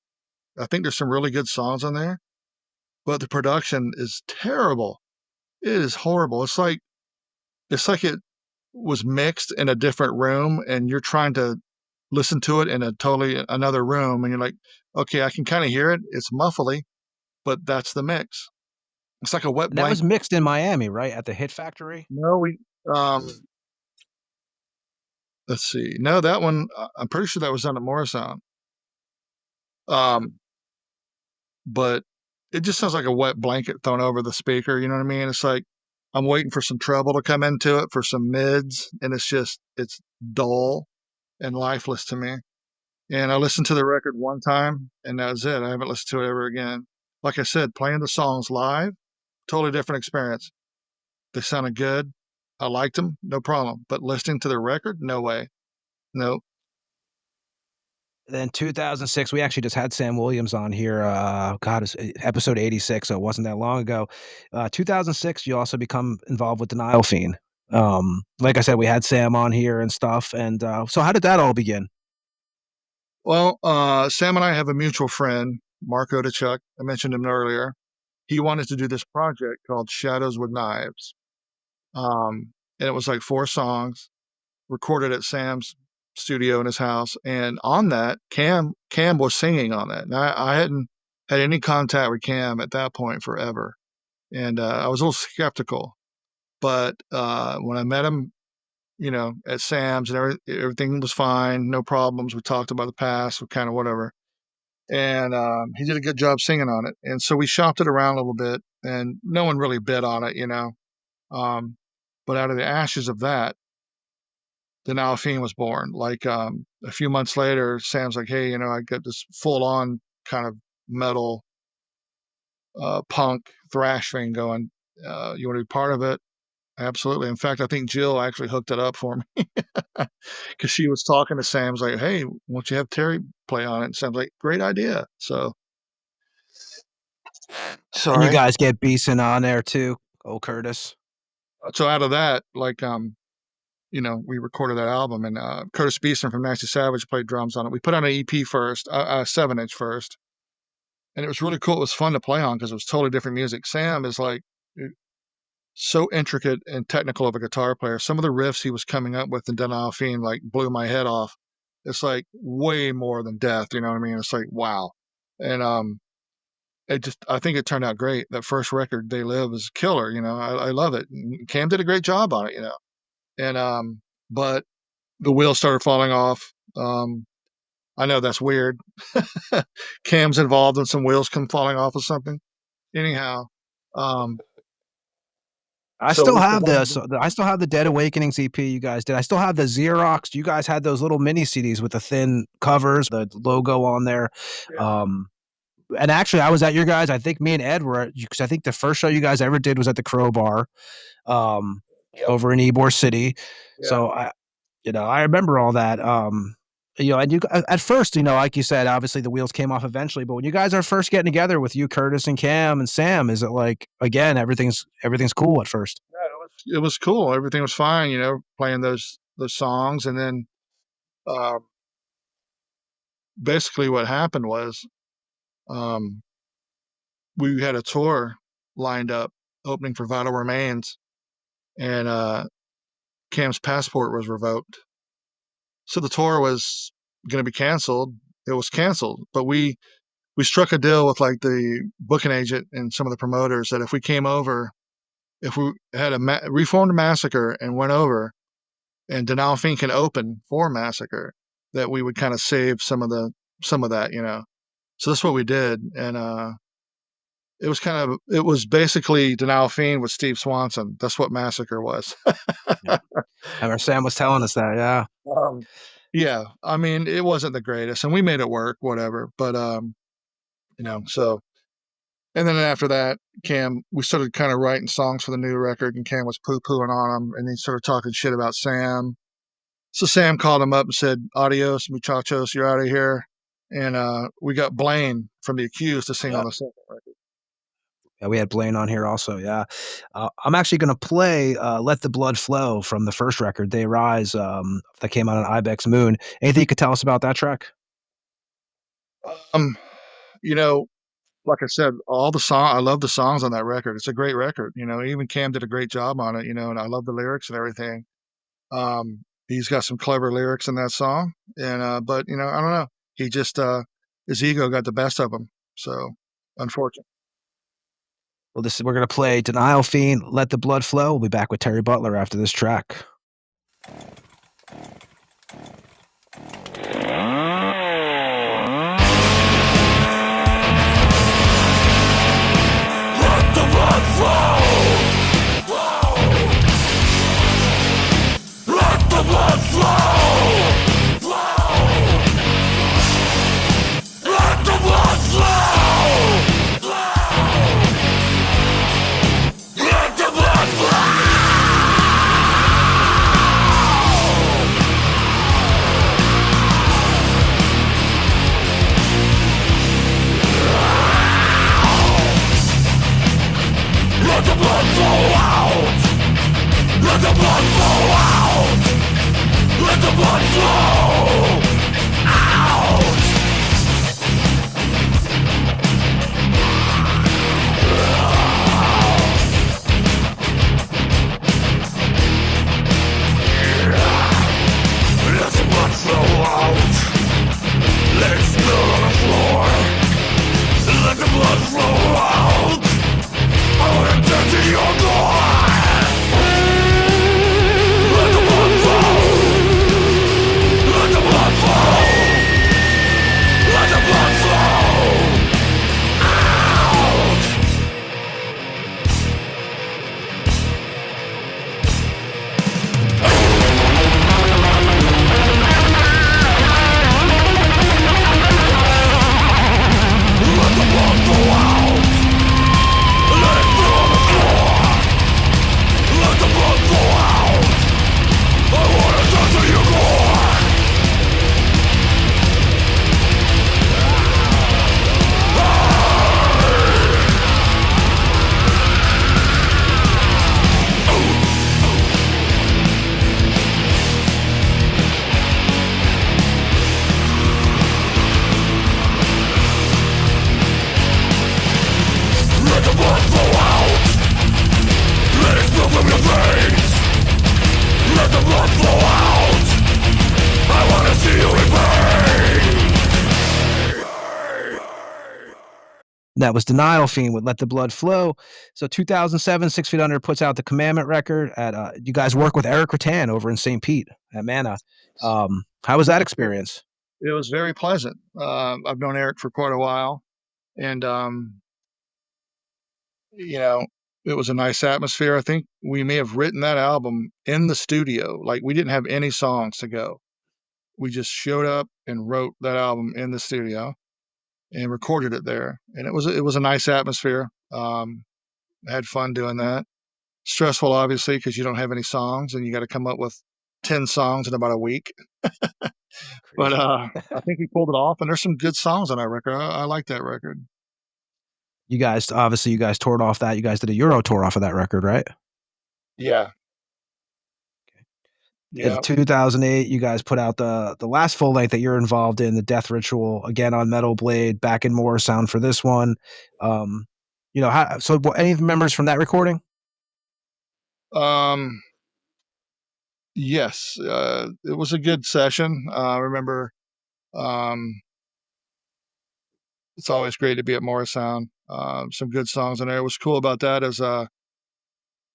I think there's some really good songs on there, but the production is terrible. It is horrible. It's like it was mixed in a different room, and you're trying to listen to it in a totally another room, and you're like, okay, I can kind of hear it. It's muffly, but that's the mix. It's like a wet And that was blanket. mixed in Miami, right? At the Hit Factory? No, um, let's see. No, that one, I'm pretty sure that was done at Morrisound. Um, but it just sounds like a wet blanket thrown over the speaker. You know what I mean? It's like I'm waiting for some treble to come into it for some mids, and it's dull and lifeless to me. And I listened to the record one time, and that was it. I haven't listened to it ever again. Like I said, playing the songs live, totally different experience. They sounded good. I liked them, no problem. But listening to the record, no way. No. Then 2006, we actually just had Sam Williams on here. God, it's episode 86, so it wasn't that long ago. 2006, you also become involved with Denial Fiend. Like I said, we had Sam on here and stuff. And so, how did that all begin? Well, Sam and I have a mutual friend, Mark Odachuk. I mentioned him earlier. He wanted to do this project called Shadows with Knives. And it was like 4 songs recorded at Sam's studio in his house. And on that, Cam was singing on that. And I hadn't had any contact with Cam at that point forever. And I was a little skeptical. But when I met him, you know, at Sam's and everything was fine, no problems. We talked about the past, kind of whatever. And he did a good job singing on it. And so we shopped it around a little bit, and no one really bid on it, you know. But out of the ashes of that, the Now Fiend was born. Like a few months later, Sam's like, "Hey, you know, I got this full-on kind of metal, punk thrash thing going. You want to be part of it?" Absolutely. In fact, I think Jill actually hooked it up for me because she was talking to Sam's like, "Hey, won't you have Terry play on it?" And Sam's like, "Great idea." So, And you sorry. guys get Beeson on there too. Oh, Curtis. So out of that, like, you know, we recorded that album, and Curtis Beeson from Nasty Savage played drums on it. We put on an EP first, 7-inch first, and it was really cool. It was fun to play on because it was totally different music. Sam is like so intricate and technical of a guitar player. Some of the riffs he was coming up with in Denial Fiend like blew my head off. It's like way more than death, you know what I mean? It's like wow. And I think it turned out great. That first record, They Live, is killer, you know. I love it. And Cam did a great job on it, you know. And but the wheels started falling off. I know that's weird. Cam's involved and some wheels come falling off of something. Anyhow, um, I so still we have provided this. I still have the Dead Awakenings EP you guys did. I still have the Xerox. You guys had those little mini CDs with the thin covers, the logo on there. Um, and actually, I was at your guys. I think me and Ed were at, because I think the first show you guys ever did was at the Crowbar, over in Ybor City. Yeah. So I remember all that. And you at first, like you said, obviously the wheels came off eventually, but when you guys are first getting together with you, Curtis and Cam and Sam, is it like, again, everything's cool at first? Yeah, it was cool. Everything was fine, playing those songs. And then basically what happened was um, we had a tour lined up opening for Vital Remains, and Cam's passport was revoked. So the tour was going to be canceled. It was canceled, but we struck a deal with like the booking agent and some of the promoters that if we came over, if we had reformed Massacre and went over, and Denial Fiend can open for Massacre, that we would kind of save some of that. So that's what we did, and it was basically Denial Fiend with Steve Swanson. That's what Massacre was. Yeah. I remember Sam was telling us that. Yeah. Yeah, I mean, it wasn't the greatest, and we made it work, whatever. But so, and then after that, we started kind of writing songs for the new record, and Cam was poo-pooing on them, and he started talking shit about Sam. So Sam called him up and said, "Adios, muchachos, you're out of here." And we got Blaine from The Accused to sing on the second record. Yeah, we had Blaine on here also. Yeah. I'm actually going to play Let the Blood Flow from the first record, They Rise, that came out on Ibex Moon. Anything you could tell us about that track? Um, you know, like I said, I love the songs on that record. It's a great record. Even Cam did a great job on it. And I love the lyrics and everything. He's got some clever lyrics in that song, and but I don't know. He just his ego got the best of him. So unfortunate. Well, we're going to play Denial Fiend, Let the Blood Flow. We'll be back with Terry Butler after this track. Let the blood flow. Let the blood flow. Let the blood flow. Let the blood flow. Let the blood flow out. Let the blood flow out. Let the blood flow out. Let the blood flow out. Let it spill on the floor. Let the blood flow out. I wanna turn to your door. Let the blood flow. Let the blood flow. Let the blood flow out. Let the blood flow out. Let it spill on the floor. Let the blood flow out. I wanna turn to your core. Let the blood flow out. Let it spill from your veins. Let the blood flow out. I wanna see you in pain. That was Denial Fiend with Let the Blood Flow. So 2007, 6 Feet Under puts out the Commandment record. You guys work with Eric Rattan over in St. Pete at Mana. How was that experience? It was very pleasant. I've known Eric for quite a while, and it was a nice atmosphere. I think we may have written that album in the studio. Like, we didn't have any songs to go. We just showed up and wrote that album in the studio and recorded it there. And it was a nice atmosphere. I had fun doing that. Stressful, obviously, because you don't have any songs and you got to come up with 10 songs in about a week. But Crazy. I think he pulled it off, and there's some good songs on that record. I like that record. You guys toured off that. You guys did a Euro tour off of that record, right? Yeah. In 2008, you guys put out the last full length that you're involved in, the Death Ritual, again on Metal Blade. Back in more sound for this one. Any members from that recording? Yes, it was a good session. I remember. It's always great to be at Morrisound. Some good songs in there. What's cool about that is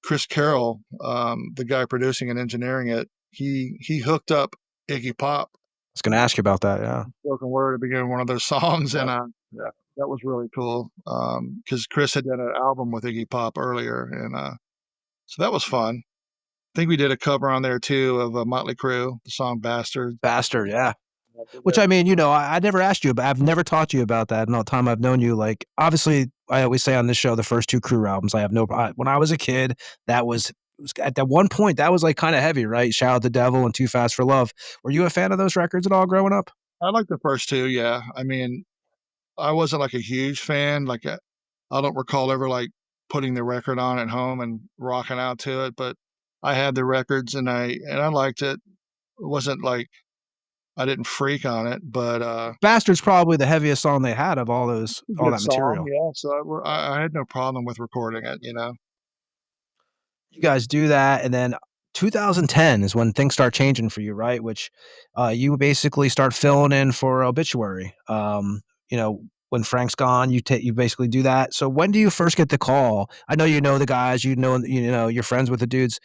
Chris Carroll, the guy producing and engineering it, he hooked up Iggy Pop. I was going to ask you about that. Yeah, spoken word at the beginning of one of their songs, and that was really cool. Because Chris had done an album with Iggy Pop earlier, and so that was fun. I think we did a cover on there too of Motley Crue, the song "Bastard." Bastard, yeah. Which I mean, I never asked you, but I've never taught you about that in all the time I've known you. Like, obviously, I always say on this show, the first two Crue albums, when I was a kid, that was at that one point, that was like kind of heavy, right? Shout Out the Devil and Too Fast for Love. Were you a fan of those records at all growing up? I like the first two, yeah. I mean, I wasn't like a huge fan. Like, I don't recall ever like putting the record on at home and rocking out to it, but I had the records and I liked it. It wasn't like I didn't freak on it, but Bastard's probably the heaviest song they had of all that material. Yeah, so I had no problem with recording it, You guys do that, and then 2010 is when things start changing for you, right? Which you basically start filling in for Obituary. When Frank's gone, you basically do that. So when do you first get the call? I know you know the guys, you're friends with the dudes,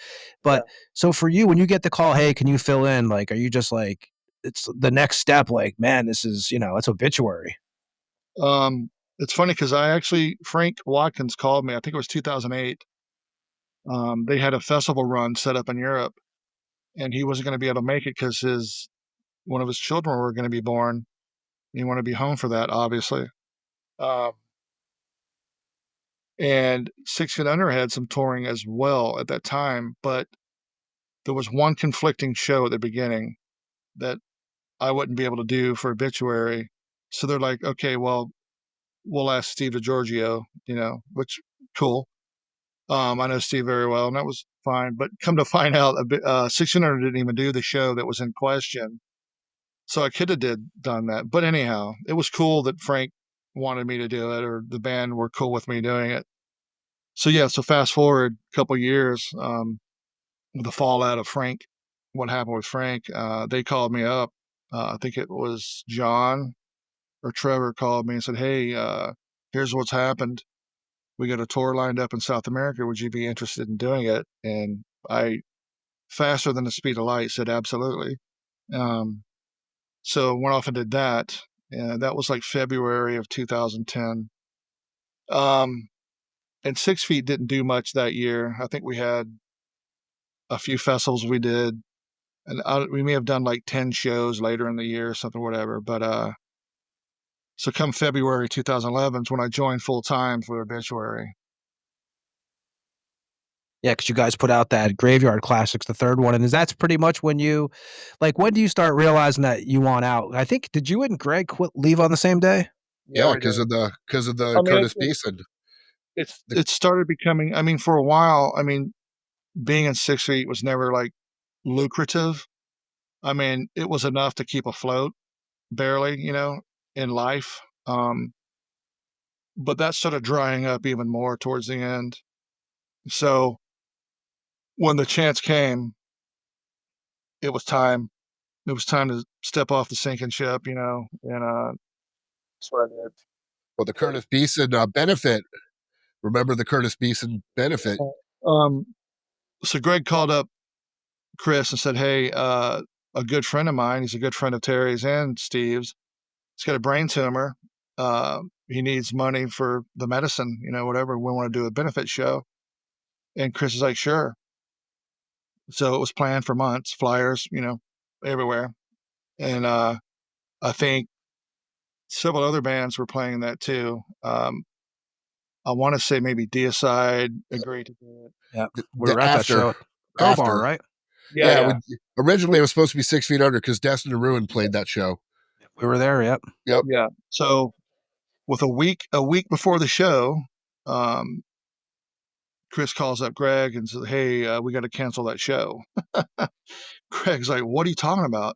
but so for you, when you get the call, hey, can you fill in? Like, are you just like, it's the next step? Like, man, this is it's Obituary. It's funny because Frank Watkins called me. I think it was 2008. They had a festival run set up in Europe, and he wasn't going to be able to make it because one of his children were going to be born. He wanted to be home for that, obviously. And 6 Feet Under had some touring as well at that time, but there was one conflicting show at the beginning that I wouldn't be able to do for Obituary. So they're like, okay, well, we'll ask Steve DiGiorgio, which cool. I know Steve very well, and that was fine. But come to find out, 600 didn't even do the show that was in question. So I could have done that. But anyhow, it was cool that Frank wanted me to do it, or the band were cool with me doing it. So yeah, so fast forward a couple years, the fallout of Frank, what happened with Frank, they called me up. I think it was John or Trevor called me and said, hey, here's what's happened. We got a tour lined up in South America. Would you be interested in doing it? And I, faster than the speed of light, said absolutely. So went off and did that. And that was like February of 2010. And 6 Feet didn't do much that year. I think we had a few festivals we did. And we may have done like 10 shows later in the year or something, whatever. But so come February 2011 is when I joined full time for Obituary. Yeah, because you guys put out that Graveyard Classics, the third one, and that's pretty much when do you start realizing that you want out? I think, did you and Greg leave on the same day? Yeah, because of the Curtis Beeson. It started becoming. I mean, for a while, being in 6 Feet was never like lucrative. I mean, it was enough to keep afloat, barely, in life. But that started drying up even more towards the end. So when the chance came, it was time. It was time to step off the sinking ship, and that's what I did. Well, the Curtis Beeson benefit. Remember the Curtis Beeson benefit? So Greg called up Chris and said, hey, a good friend of mine, he's a good friend of Terry's and Steve's, he's got a brain tumor. He needs money for the medicine, whatever. We want to do a benefit show. And Chris is like, sure. So it was planned for months, flyers, everywhere. And I think several other bands were playing that too. I want to say maybe Deicide agreed to do it. Yeah, we were at that show at Crowbar, right? Yeah. Originally, it was supposed to be 6 Feet Under because Destin and Ruin played that show. We were there. Yep. Yeah. So with a week before the show, Chris calls up Greg and says, "Hey, we got to cancel that show." Greg's like, "What are you talking about?"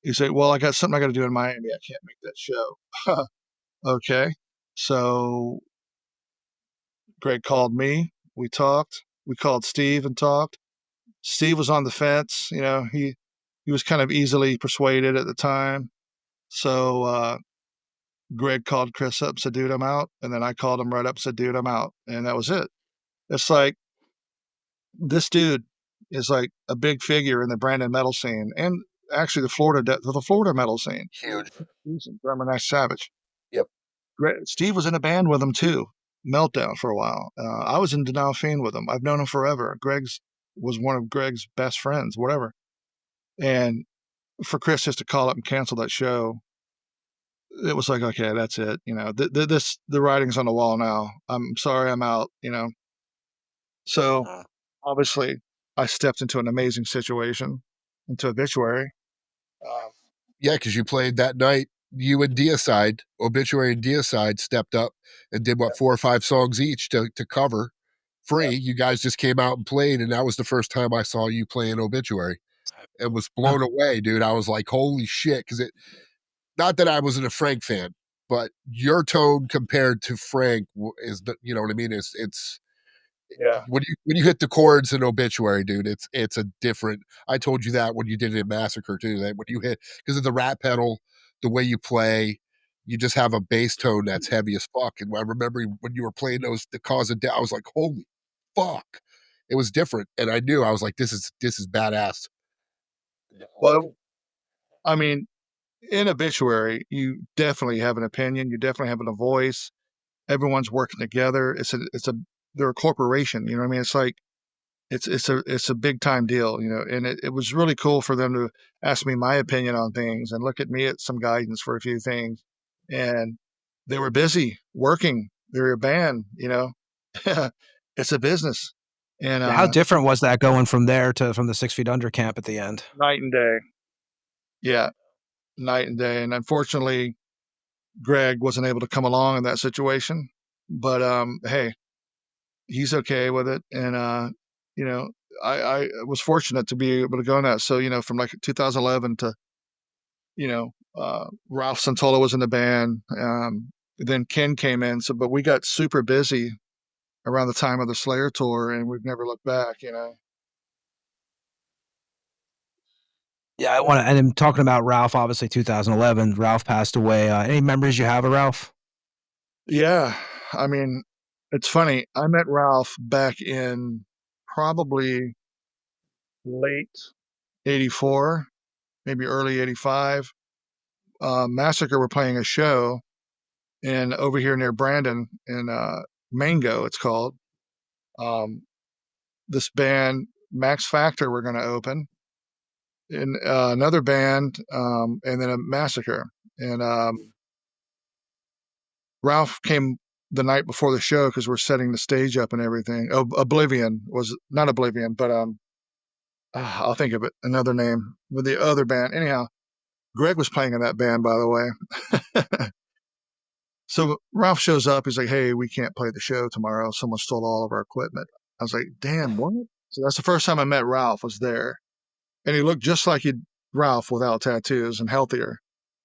He said, "Well, I got something I got to do in Miami. I can't make that show." Okay. So Greg called me. We talked. We called Steve and talked. Steve was on the fence. You know, he was kind of easily persuaded at the time. So Greg called Chris up, said, "Dude, I'm out." And then I called him right up, said, "Dude, I'm out." And that was it. It's like this dude is like a big figure in the Brandon metal scene and actually the Florida metal scene. Huge. Drummer Nash Savage. Yep. Steve was in a band with him too, Meltdown, for a while. I was in Denial Fiend with him. I've known him forever. Greg's was one of Greg's best friends, whatever. And for Chris just to call up and cancel that show, it was like, okay, that's it. You know, the writing's on the wall now. I'm sorry, I'm out. You know, so obviously I stepped into an amazing situation, into Obituary. Yeah, because you played that night. You and Deicide, Obituary and Deicide stepped up and did 4 or 5 songs each to cover free. Yeah. You guys just came out and played, and that was the first time I saw you playing Obituary. And was blown away, dude. I was like, holy shit. Because not that I wasn't a Frank fan, but your tone compared to Frank is, you know what I mean? It's when you hit the chords in Obituary, dude, it's a different. I told you that when you did it in Massacre too. That when you hit, because of the rat pedal, the way you play, you just have a bass tone that's heavy as fuck. And I remember when you were playing those, the Cause of Death, I was like, holy fuck, it was different. And I knew, I was like, this is badass. Well, I mean, in Obituary, you definitely have an opinion. You definitely have a voice. Everyone's working together. They're a corporation. You know what I mean? It's like, it's a big time deal, you know, and it was really cool for them to ask me my opinion on things and look at me at some guidance for a few things. And they were busy working. They're a band, you know. It's a business. And How different was that going from there to from the 6 Feet Under camp at the end? Night and day. Yeah, night and day. And unfortunately, Greg wasn't able to come along in that situation. But hey, he's okay with it. And you know, I was fortunate to be able to go on that. So, you know, from like 2011 to, you know, Ralph Santola was in the band. Then Ken came in. So, but we got super busy around the time of the Slayer tour, and we've never looked back, you know. Yeah, I want to, and I'm talking about Ralph, obviously 2011, Ralph passed away. Any memories you have of Ralph? Yeah. I mean, it's funny. I met Ralph back in probably late 84, maybe early 85. Massacre were playing a show over here near Brandon in Mango, it's called. This band, Max Factor, were going to open, and another band, and then a Massacre. And Ralph came the night before the show because we're setting the stage up and everything. Oblivion was not Oblivion, but I'll think of it, another name with the other band. Anyhow, Greg was playing in that band, by the way. So Ralph shows up. He's like, "Hey, we can't play the show tomorrow. Someone stole all of our equipment." I was like, "Damn, what?" So that's the first time I met Ralph, was there. And he looked just like Ralph without tattoos and healthier.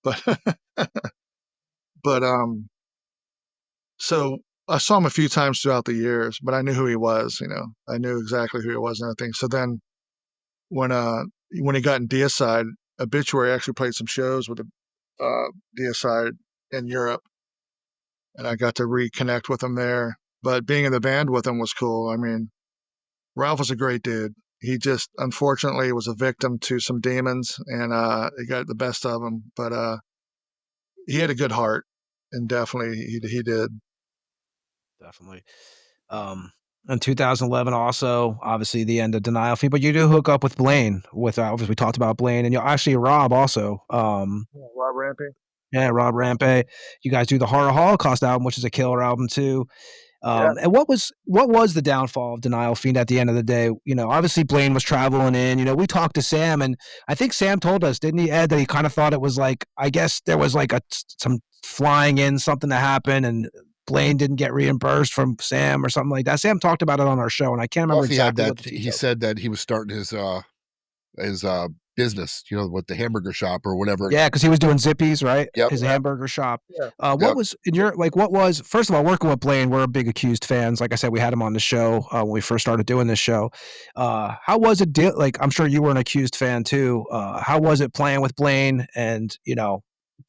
But but so I saw him a few times throughout the years, but I knew who he was, you know. I knew exactly who he was and everything. So then when he got in Deicide, Obituary actually played some shows with the Deicide in Europe, and I got to reconnect with him there. But being in the band with him was cool. I mean, Ralph was a great dude. He just unfortunately was a victim to some demons, and he got the best of him. But he had a good heart, and definitely he did. Definitely. In 2011, also obviously the end of Denial Fiend, but you do hook up with Blaine. With obviously we talked about Blaine, and you actually Rob also. Rob Rampey. Yeah, Rob Rampey. You guys do the Horror Holocaust album, which is a killer album too. And what was the downfall of Denial Fiend at the end of the day? Obviously Blaine was traveling in. We talked to Sam, and I think Sam told us, didn't he, Ed, that he kind of thought it was like, I guess there was like some flying in, something that happened, and Blaine didn't get reimbursed from Sam or something like that. Sam talked about it on our show, and I can't remember Buffy had exactly what that. the He details. said that he was starting his business, with the hamburger shop or whatever. Yeah, because he was doing Zippies, right? Yep. His hamburger shop. Yeah. What Yep. was in your what was first of all, working with Blaine? We're big Accused fans. Like I said, we had him on the show when we first started doing this show. How was it? Like I'm sure you were an Accused fan too. How was it playing with Blaine and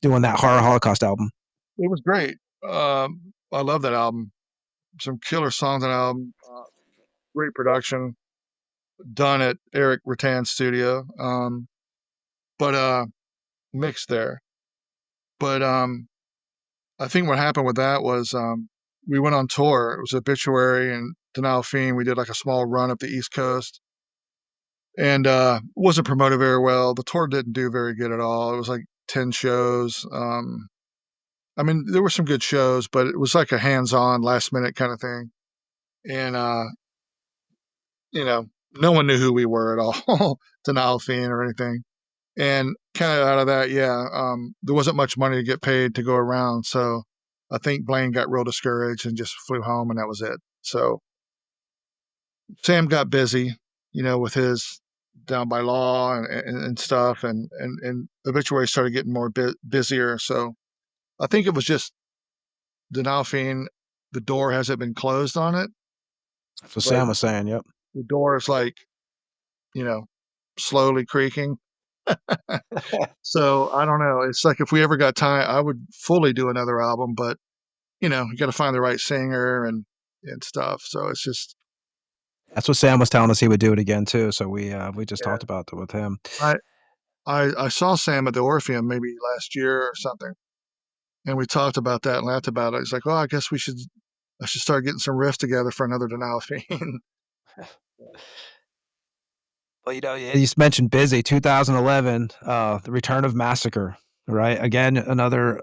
doing that Horror Holocaust album? It was great. I love that album. Some killer songs on that album. Great production done at Eric Rattan's studio. But mixed there. But I think what happened with that was we went on tour. It was Obituary and Denial Fiend. We did like a small run up the East Coast, and wasn't promoted very well. The tour didn't do very good at all. It was like 10 shows. I mean, there were some good shows, but it was like a hands-on, last-minute kind of thing. And no one knew who we were at all, Denial Fiend or anything. And kind of out of that, there wasn't much money to get paid to go around. So I think Blaine got real discouraged and just flew home, and that was it. So Sam got busy, with his Down by Law and stuff, and Obituary started getting more busier. So I think it was just Denial Fiend. The door hasn't been closed on it. That's what Sam was saying. Yep. The door is like, slowly creaking. So I don't know. It's like if we ever got time, I would fully do another album, but you got to find the right singer and stuff. So it's just. That's what Sam was telling us he would do it again too. So we just talked about it with him. I saw Sam at the Orpheum maybe last year or something, and we talked about that and laughed about it. He's like, "Well, I guess I should start getting some riffs together for another Denial Fiend." Well, you mentioned busy. 2011, the return of Massacre, right? Again, another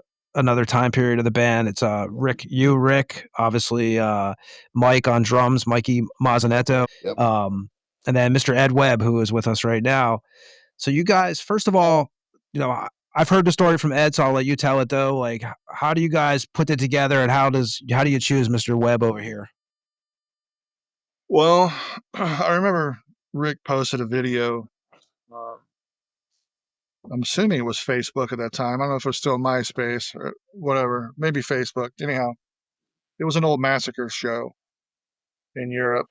time period of the band. It's Rick, obviously Mike on drums, Mikey Mazzanetto, Yep. and then Mr. Ed Webb, who is with us right now. So you guys, first of all, I've heard the story from Ed, so I'll let you tell it though. Like, how do you guys put it together, and how do you choose Mr. Webb over here? Well, I remember Rick posted a video. I'm assuming it was Facebook at that time. I don't know if it was still MySpace or whatever. Maybe Facebook. Anyhow, it was an old Massacre show in Europe.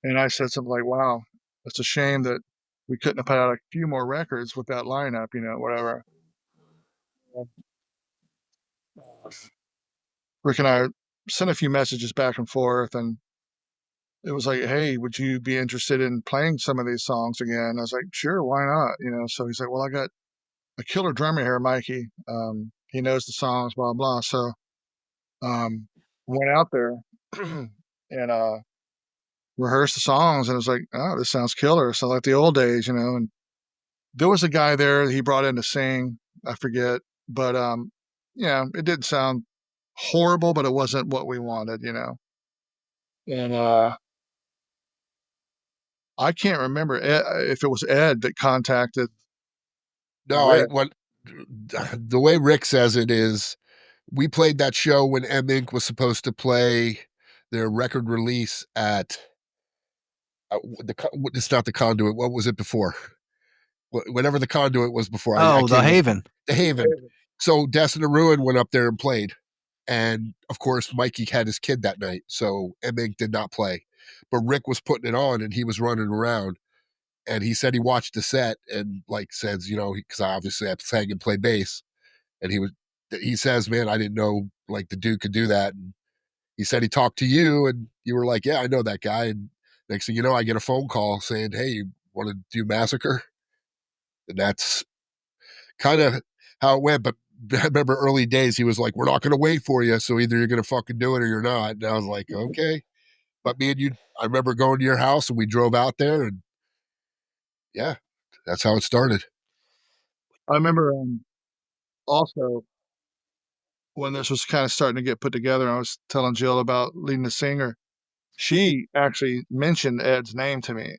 And I said something like, wow, it's a shame that we couldn't have put out a few more records with that lineup, whatever. Rick and I sent a few messages back and forth, and it was like, hey, would you be interested in playing some of these songs again? I was like, sure, why not? So he's like, well, I got a killer drummer here, Mikey. He knows the songs, blah, blah. So went out there and rehearsed the songs, and it was like, oh, this sounds killer. So like the old days, and there was a guy there he brought in to sing. I forget, but it didn't sound horrible, but it wasn't what we wanted, And I can't remember if it was Ed that contacted. No, Rick. The way Rick says it is, we played that show when M Inc. was supposed to play their record release at it's not the Conduit. What was it before? Whatever the Conduit was before. The Haven. The Haven. So Destin and Ruin went up there and played. And of course, Mikey had his kid that night. So M Inc. did not play. But Rick was putting it on and he was running around. And he said he watched the set and says, because obviously I sang and play bass. And he says, man, I didn't know the dude could do that. And he said he talked to you and you were like, yeah, I know that guy. And next thing you know, I get a phone call saying, hey, you want to do Massacre? And that's kind of how it went. But I remember early days, he was like, we're not going to wait for you. So either you're going to fucking do it or you're not. And I was like, okay. But me and you, I remember going to your house and we drove out there and yeah, that's how it started. I remember also when this was kind of starting to get put together, I was telling Jill about leading the singer. She actually mentioned Ed's name to me.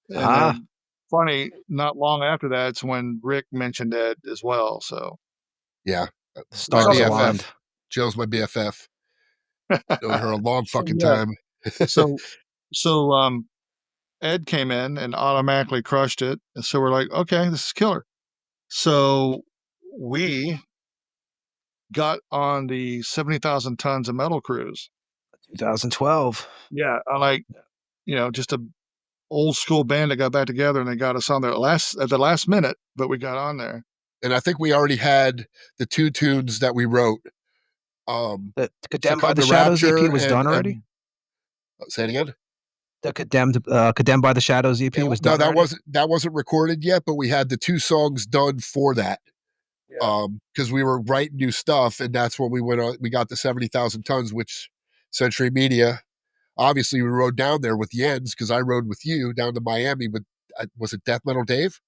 And then funny, not long after that, it's when Rick mentioned Ed as well. So Yeah. My Stars aligned. BFF. Jill's my BFF. Known her a long fucking yeah. time. So Ed came in and automatically crushed it. And so we're like, okay, this is killer. So we got on the 70,000 tons of metal cruise. 2012. Yeah. I like, just a old school band that got back together and they got us on there at the last minute, but we got on there. And I think we already had the 2 tunes that we wrote. The Condemned by Succumb the to Shadows Rapture EP was done already? say it again? The Condemned by the Shadows EP was done No, already? that wasn't recorded yet, but we had the 2 songs done for that. Yeah. Because we were writing new stuff, and that's when we went on. We got the 70,000 tons, which Century Media. Obviously, we rode down there with Jens because I rode with you down to Miami. With was it Death Metal Dave?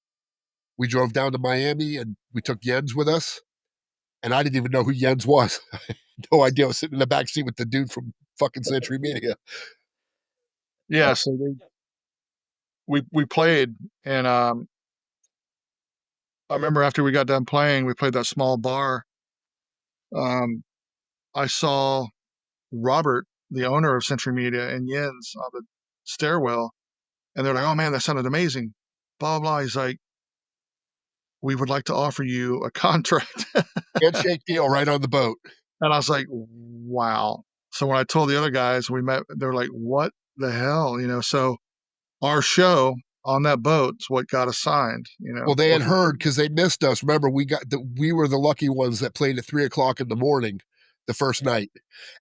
We drove down to Miami and we took Jens with us, and I didn't even know who Jens was. No idea. I was sitting in the back seat with the dude from fucking Century Media. Yeah. So we played, and I remember after we got done playing, we played that small bar. I saw Robert, the owner of Century Media, and Jens on the stairwell, and they're like, "Oh man, that sounded amazing." Blah blah. He's like, "We would like to offer you a contract." Handshake deal right on the boat. And I was like, "Wow." So when I told the other guys we met, they were like, "What the hell?" So our show on that boat's what got us signed. Well, they had heard because they missed us. Remember, we were the lucky ones that played at 3:00 in the morning the first night.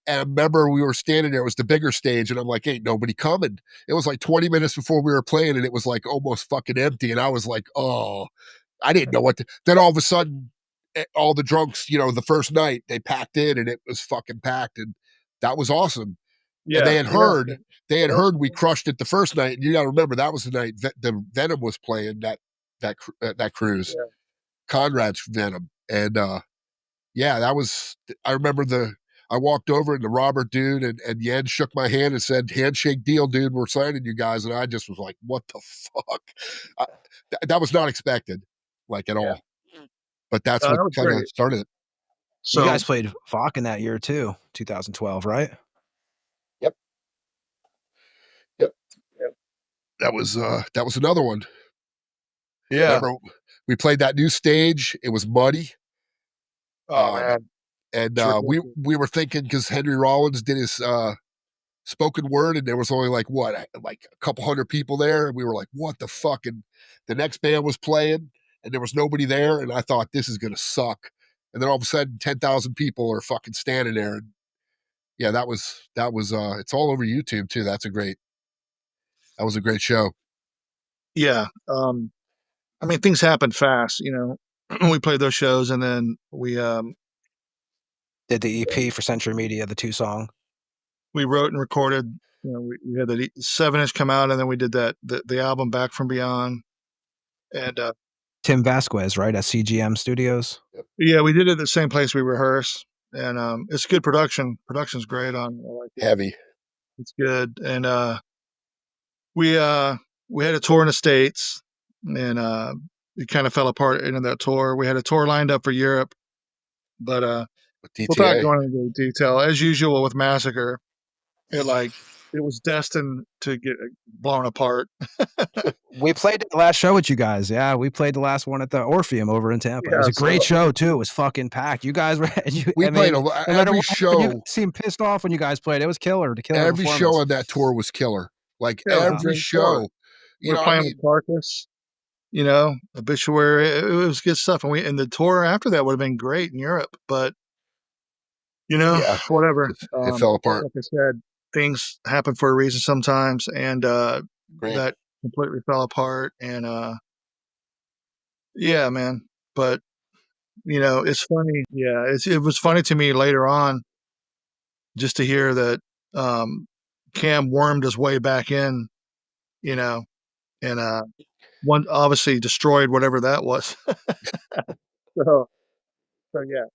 And I remember we were standing there. It was the bigger stage, and I'm like, "Ain't nobody coming." It was like 20 minutes before we were playing, and it was like almost fucking empty. And I was like, "Oh," I didn't know what to. Then all of a sudden, all the drunks, the first night they packed in, and it was fucking packed, and that was awesome. And Yeah. they had heard we crushed it the first night. And you got to remember that was the night the Venom was playing that cruise, Yeah. Conrad's Venom, and yeah, that was. I remember I walked over and the Robert dude and Yen shook my hand and said, "Handshake deal, dude. We're signing you guys." And I just was like, "What the fuck?" I, that was not expected, like at all. But that's what That was kind of great. started it. You So guys played Vakken that year too, 2012, right? Yep. That was another one. yeah. Remember, we played that new stage. It was muddy. Oh man. And Sure. we were thinking because Henry Rollins did his spoken word, and there was only like a couple hundred people there, and we were like, "What the fuck?" And the next band was playing, and there was nobody there, and I thought this is gonna suck. And then all of a sudden, 10,000 people are fucking standing there, and yeah, that was it's all over YouTube too. That was a great show. Yeah. I mean, things happen fast. We played those shows, and then we Did the EP for Century Media, the 2-song. we wrote and recorded. We had the 7-inch come out, and then we did the album Back from Beyond, and Tim Vasquez, right, at CGM Studios. yeah, we did it at the same place we rehearse, and it's good production. Production's great on. I like it. Heavy. It's good, and we had a tour in the States, and it kind of fell apart into that tour. We had a tour lined up for Europe, but With without DTA. going into detail, as usual with Massacre, it was destined to get blown apart. We played the last show with you guys. Yeah, we played the last one at the Orpheum over in Tampa. It was Yeah, a great show too. It was fucking packed. You guys were. We played no matter every what, show. you seemed pissed off when you guys played. It was killer. The killer Every show performance. on that tour was killer. Like Yeah, it was a every great tour. show. We're playing with Carcass, Obituary. It was good stuff, and the tour after that would have been great in Europe, but Yeah, whatever. it fell apart. Like I said, things happen for a reason sometimes, and Great. that completely fell apart. And yeah, man. But it's funny. Yeah, it was funny to me later on just to hear that Cam wormed his way back in, and one obviously destroyed whatever that was. so, so yeah.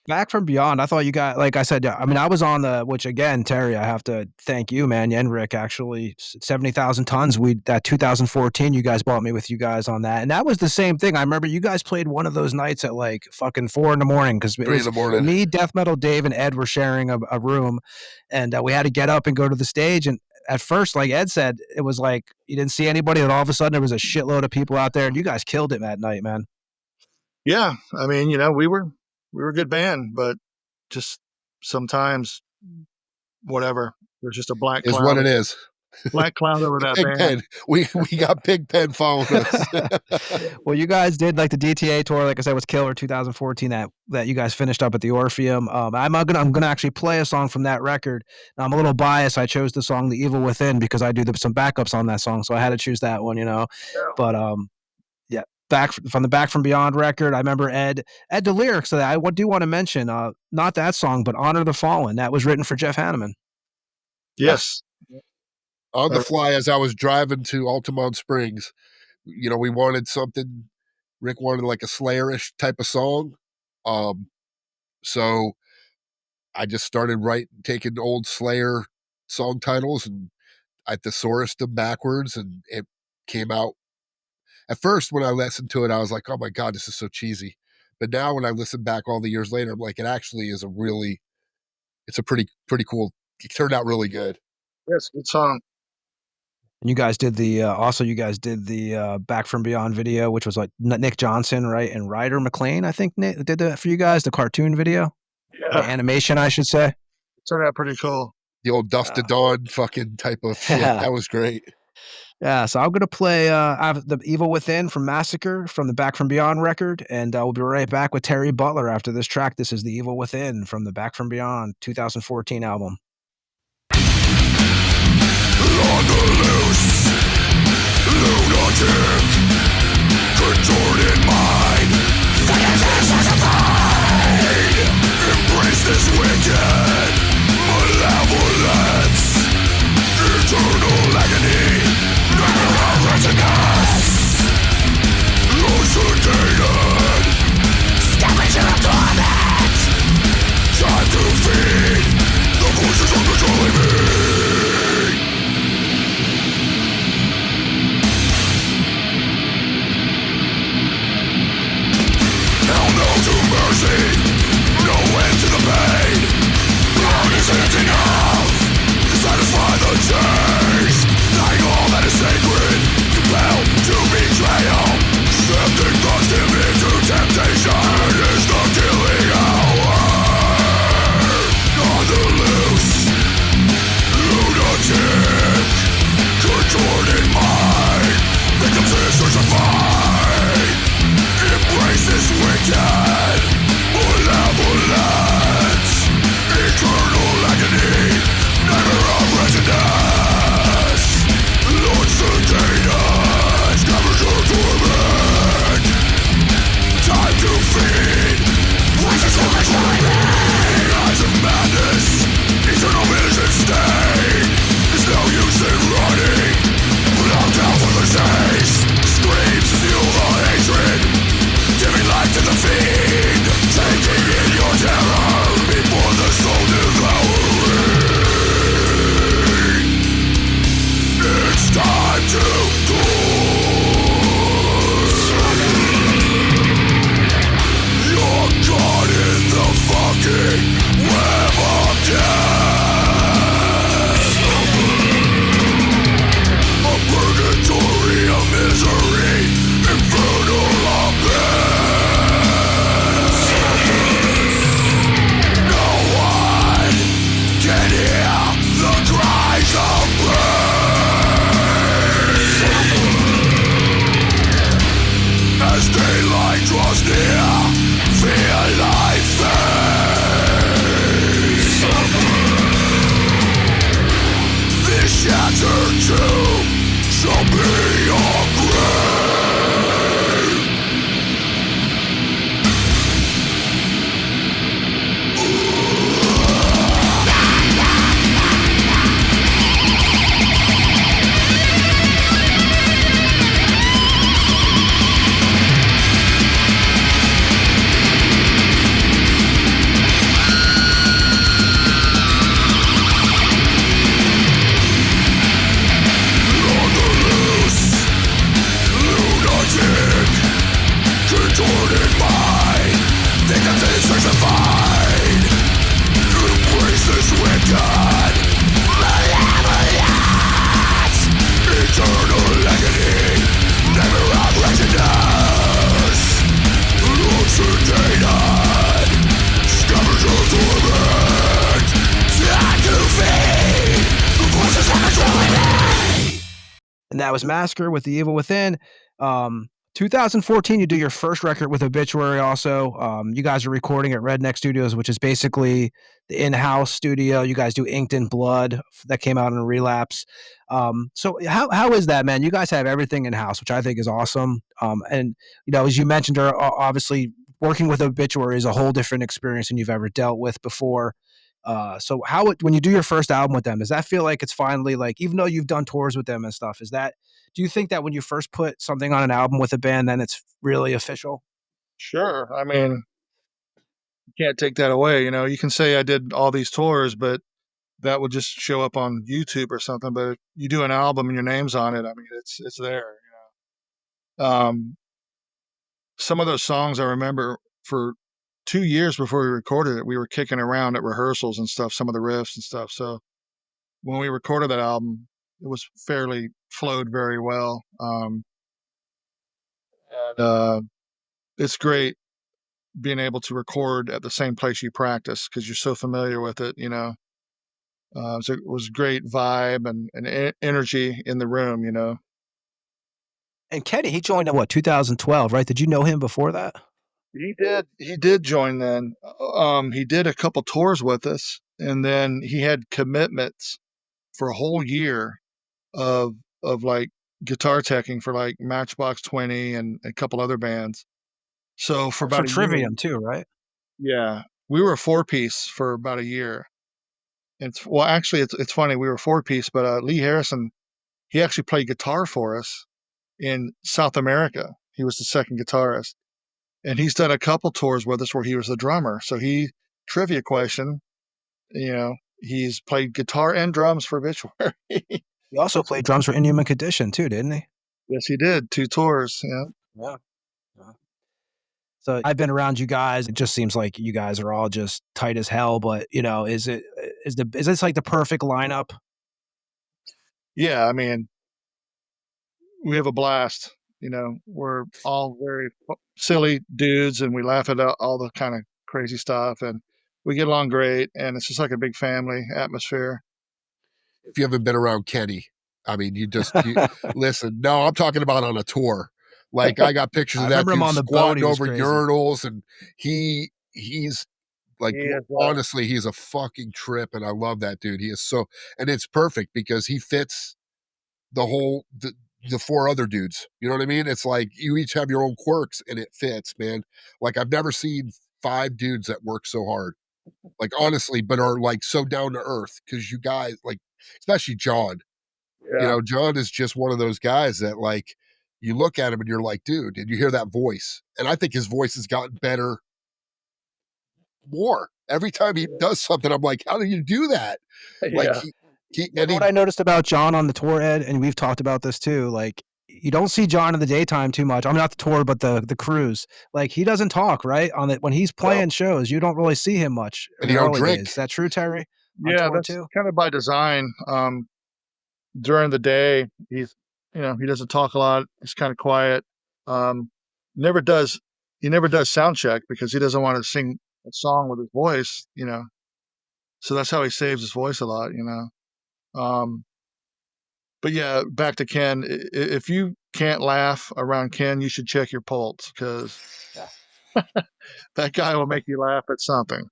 Back from Beyond, I thought you got, like I said, I mean, I was on the, which again, Terry, I have to thank you, man, and Rick, actually, 70,000 Tons, that 2014, you guys brought me with you guys on that, and that was the same thing. I remember you guys played one of those nights at like fucking 4 in the morning, because it 3 in was the morning. me, Death Metal Dave, and Ed were sharing a room, and we had to get up and go to the stage, and at first, like Ed said, it was like you didn't see anybody, and all of a sudden there was a shitload of people out there, and you guys killed it that night, man. Yeah, I mean, we were a good band, but just sometimes, whatever. There's just a black cloud. Is what it is. Black cloud over that band. Pen. We got Big Pen following us. Well, you guys did like the DTA tour, like I said, was killer 2014. That you guys finished up at the Orpheum. I'm gonna actually play a song from that record. Now, I'm a little biased. I chose the song "The Evil Within" because I do some backups on that song, so I had to choose that one. Yeah. But yeah, Back from Beyond record. I remember Ed the lyrics of that. I do want to mention, not that song, but "Honor the Fallen." That was written for Jeff Hanneman. Yes. On the fly, as I was driving to Altamont Springs, we wanted something. Rick wanted like a Slayer-ish type of song. So I just started taking old Slayer song titles and I thesaurused them backwards, and it came out. At first, when I listened to it, I was like, oh my God, this is so cheesy. But now when I listen back all the years later, I'm like, it actually is it's a pretty cool, it turned out really good. Yes, good song. And you guys did the Back from Beyond video, which was like Nick Johnson, right? And Ryder McLean, I think, Nick did that for you guys, the cartoon video. Yeah. The animation, I should say. It turned out pretty cool. The old Dust to Dawn fucking type of shit. That was great. Yeah, so I'm going to play I have The Evil Within from Massacre from the Back from Beyond record, and we'll be right back with Terry Butler after this track. This is The Evil Within from the Back from Beyond 2014 album. On the loose, lunatic, contorted mind, embrace this wicked malevolence, eternal agony, never of wretchedness, elucidated, scavenger of torment, time to feed the voices uncontrolling me. No end to the pain. Blood isn't enough to satisfy the chase. Dying all that is sacred, compelled to betrayal. Tempting thrust him into temptation is the killing hour. On the loose, lunatic, contorted mind, victims is crucified. Embrace this wicked malevolence, eternal agony, never of wretchedness, Lord Sedated, scavenger torment, time to feed, voices of controlling eyes of madness, eternal vision stain, there's no use in running, without down for the chase, screams fuel the hatred, giving life to the fiend, taking in your terror before the soul devouring. It's time to you're caught in the fucking web of death. A purgatory of misery, infernal abyss. No one can hear the cries of pain. As daylight draws near, fear thy face. This shattered tomb shall be your grave. and that was Massacre with the Evil Within. 2014, you do your first record with Obituary also. You guys are recording at Redneck Studios, which is basically the in-house studio. You guys do Inked in Blood that came out in Relapse. So how is that, man? You guys have everything in-house, which I think is awesome. And, as you mentioned, obviously working with Obituary is a whole different experience than you've ever dealt with before. So when you do your first album with them, does that feel like it's finally like, even though you've done tours with them and stuff, do you think that when you first put something on an album with a band, then it's really official? Sure. I mean, you can't take that away. You can say I did all these tours, but that would just show up on YouTube or something. But if you do an album and your name's on it, I mean, it's there. Some of those songs I remember for 2 years before we recorded it, we were kicking around at rehearsals and stuff, some of the riffs and stuff. So when we recorded that album, it was flowed very well. And it's great being able to record at the same place you practice because you're so familiar with it. So it was great vibe and energy in the room. And Kenny, he joined in 2012, right? Did you know him before that? He did join then. He did a couple tours with us, and then he had commitments for a whole year of like guitar teching for like Matchbox 20 and a couple other bands. So for For about a year, Trivium too, right? yeah, we were a 4-piece for about a year. Actually, it's funny, we were a 4-piece, but Lee Harrison, he actually played guitar for us in South America. He was the second guitarist, and he's done a couple tours with us where he was the drummer. So trivia question, he's played guitar and drums for Obituary. He also played drums for Inhuman Condition too, didn't he? Yes, he did 2 tours. Yeah. Yeah. So I've been around you guys. It just seems like you guys are all just tight as hell. But is this like the perfect lineup? Yeah, I mean, we have a blast. We're all very silly dudes, and we laugh at all the kind of crazy stuff, and we get along great. And it's just like a big family atmosphere. If you haven't been around Kenny, I mean, you listen. No, I'm talking about on a tour. Like I got pictures I of that remember him dude on the boat. squatting He was over crazy. urinals, and he's like, He is, honestly, he's a fucking trip, and I love that dude. He is and it's perfect because he fits the 4 other dudes. You know what I mean? It's like you each have your own quirks, and it fits, man. Like I've never seen 5 dudes that work so hard. Like honestly, but are like so down to earth because you guys like, especially John. yeah. John is just one of those guys that like you look at him and you're like, dude, and you hear that voice. And I think his voice has gotten better more. Every time he does something, I'm like, how do you do that? Like Yeah. What I noticed about John on the tour, Ed, and we've talked about this too, like you don't see John in the daytime too much. I mean, not the tour, but the cruise. Like he doesn't talk, right? When he's playing shows, you don't really see him much in and the he don't early days. drink. Is that true, Terry? On Yeah, tour that's too? kind of by design. During the day, he doesn't talk a lot. He's kind of quiet. Um, never does he never does sound check because he doesn't want to sing a song with his voice. So that's how he saves his voice a lot. Um, but yeah, back to Ken. If you can't laugh around Ken, you should check your pulse because that guy will make you laugh at something.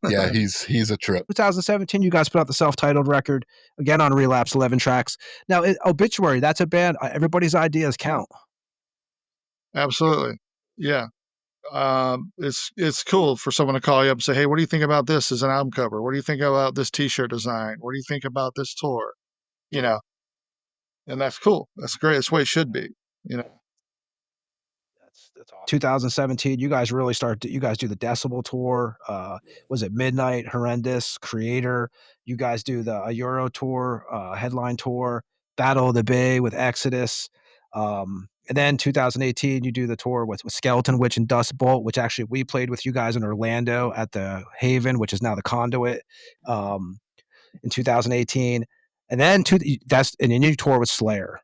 Yeah, he's a trip. 2017, you guys put out the self-titled record again on Relapse, 11 tracks. Now, Obituary, that's a band. Everybody's ideas count. Absolutely. Yeah. It's cool for someone to call you up and say, "Hey, what do you think about this as an album cover? What do you think about this T-shirt design? What do you think about this tour?" You know, and that's cool. That's great. That's the way it should be. You know. That's awesome. 2017, you guys really you guys do the Decibel tour. Was it Midnight, Horrendous, Creator? You guys do the Euro tour, headline tour, Battle of the Bay with Exodus. And then 2018, you do the tour with Skeleton Witch and Dust Bolt, which actually we played with you guys in Orlando at the Haven, which is now the Conduit, in 2018. And then and then you tour with Slayer.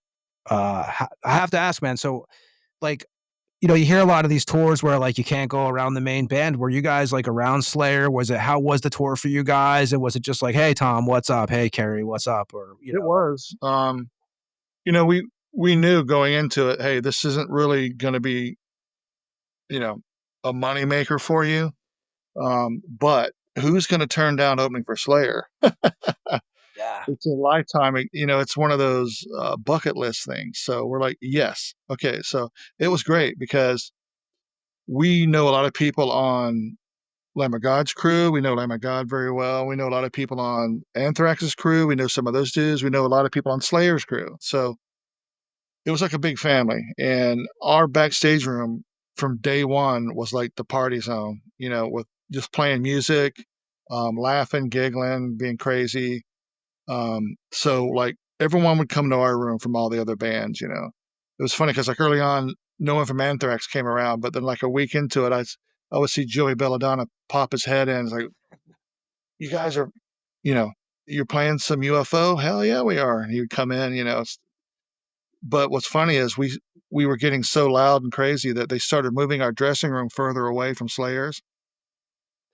I have to ask, man. So, like, you hear a lot of these tours where like you can't go around the main band. Were you guys like around Slayer? How was the tour for you guys? And was it just like, hey Tom, what's up? Hey Kerry, what's up? Or It was. You know, we knew going into it, hey, this isn't really going to be, you know, a moneymaker for you. But who's going to turn down opening for Slayer? Yeah. It's a lifetime, it's one of those bucket list things. So we're like, yes. Okay. So it was great because we know a lot of people on Lamb of God's crew. We know Lamb of God very well. We know a lot of people on Anthrax's crew. We know some of those dudes. We know a lot of people on Slayer's crew. So it was like a big family. And our backstage room from day one was like the party zone, with just playing music, laughing, giggling, being crazy. So like everyone would come to our room from all the other bands. It was funny because like early on, no one from Anthrax came around, but then like a week into it, I would see Joey Belladonna pop his head in. It's like, you guys are, you know, you're playing some UFO? Hell yeah, we are. And he would come in, but what's funny is we were getting so loud and crazy that they started moving our dressing room further away from Slayers.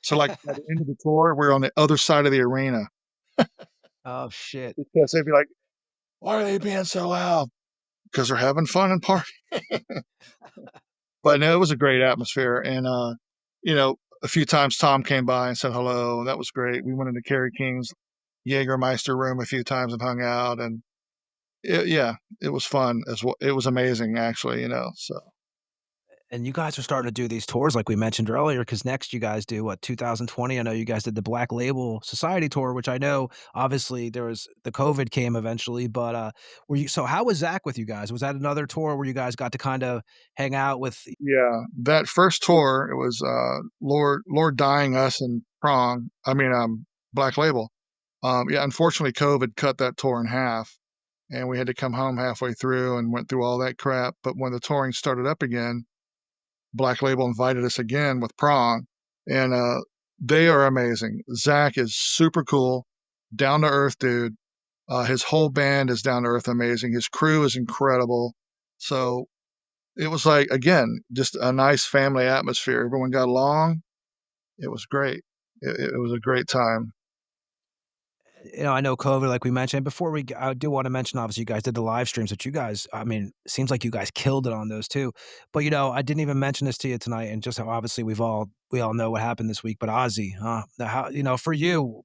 So like at the end of the tour, we're on the other side of the arena Oh shit. because they'd be like, why are they being so loud? Because they're having fun and party. But no, it was a great atmosphere. And, a few times Tom came by and said hello. And that was great. We went into Kerry King's Jägermeister room a few times and hung out. And yeah, it was fun as well. It was amazing, actually, so. And you guys are starting to do these tours like we mentioned earlier, because next you guys do what, 2020? I know you guys did the Black Label Society tour, which I know obviously there was the COVID came eventually, but so how was Zach with you guys? Was that another tour where you guys got to kind of hang out with? Yeah, that first tour, it was Lord Dying Us and Prong. I mean, Black Label. Yeah, unfortunately, COVID cut that tour in half, and we had to come home halfway through and went through all that crap. But when the touring started up again, Black Label invited us again with Prong, and they are amazing. Zach is super cool, down to earth dude. His whole band is down to earth, amazing. His crew is incredible. So it was like, again, just a nice family atmosphere. Everyone got along. It was great. It was a great time. I know COVID, like we mentioned before. I do want to mention, obviously, you guys did the live streams, that you guys, I mean, seems like you guys killed it on those too. But I didn't even mention this to you tonight, and just how obviously we all know what happened this week. But Ozzy, how for you,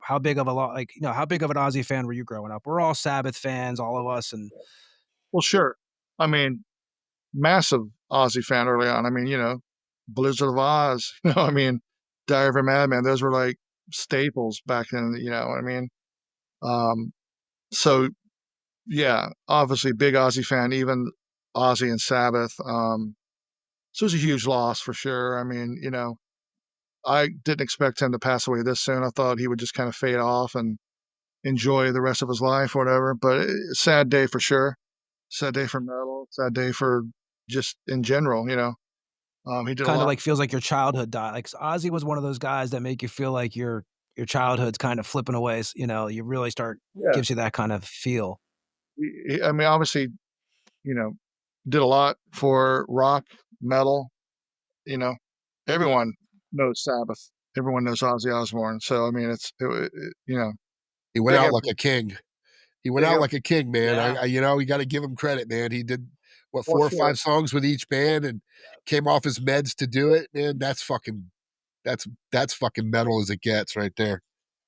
how big of a lot, like how big of an Ozzy fan were you growing up? We're all Sabbath fans, all of us, and Well, sure. I mean, massive Ozzy fan early on. I mean, Blizzard of Oz, I mean, Diary of a Madman. Those were like staples back then, what I mean? Um, so yeah, obviously big Ozzy fan, even Ozzy and Sabbath. So it was a huge loss for sure. I mean, I didn't expect him to pass away this soon. I thought he would just kind of fade off and enjoy the rest of his life, or whatever. But sad day for sure. Sad day for metal. Sad day for just in general. He did a kind of lot. like feels like your childhood died. Like Ozzy was one of those guys that make you feel like your childhood's kind of flipping away. You really start Yeah. gives you that kind of feel. I mean, obviously, you know, did a lot for rock, metal. You know, everyone knows Sabbath. Everyone knows Ozzy Osbourne. So I mean, He went big out like influence. a king. He went Big out influence like a king, man. Yeah. You got to give him credit, man. He did what, for 4 or sure. 5 songs with each band and came off his meds to do it, man. That's fucking metal as it gets right there.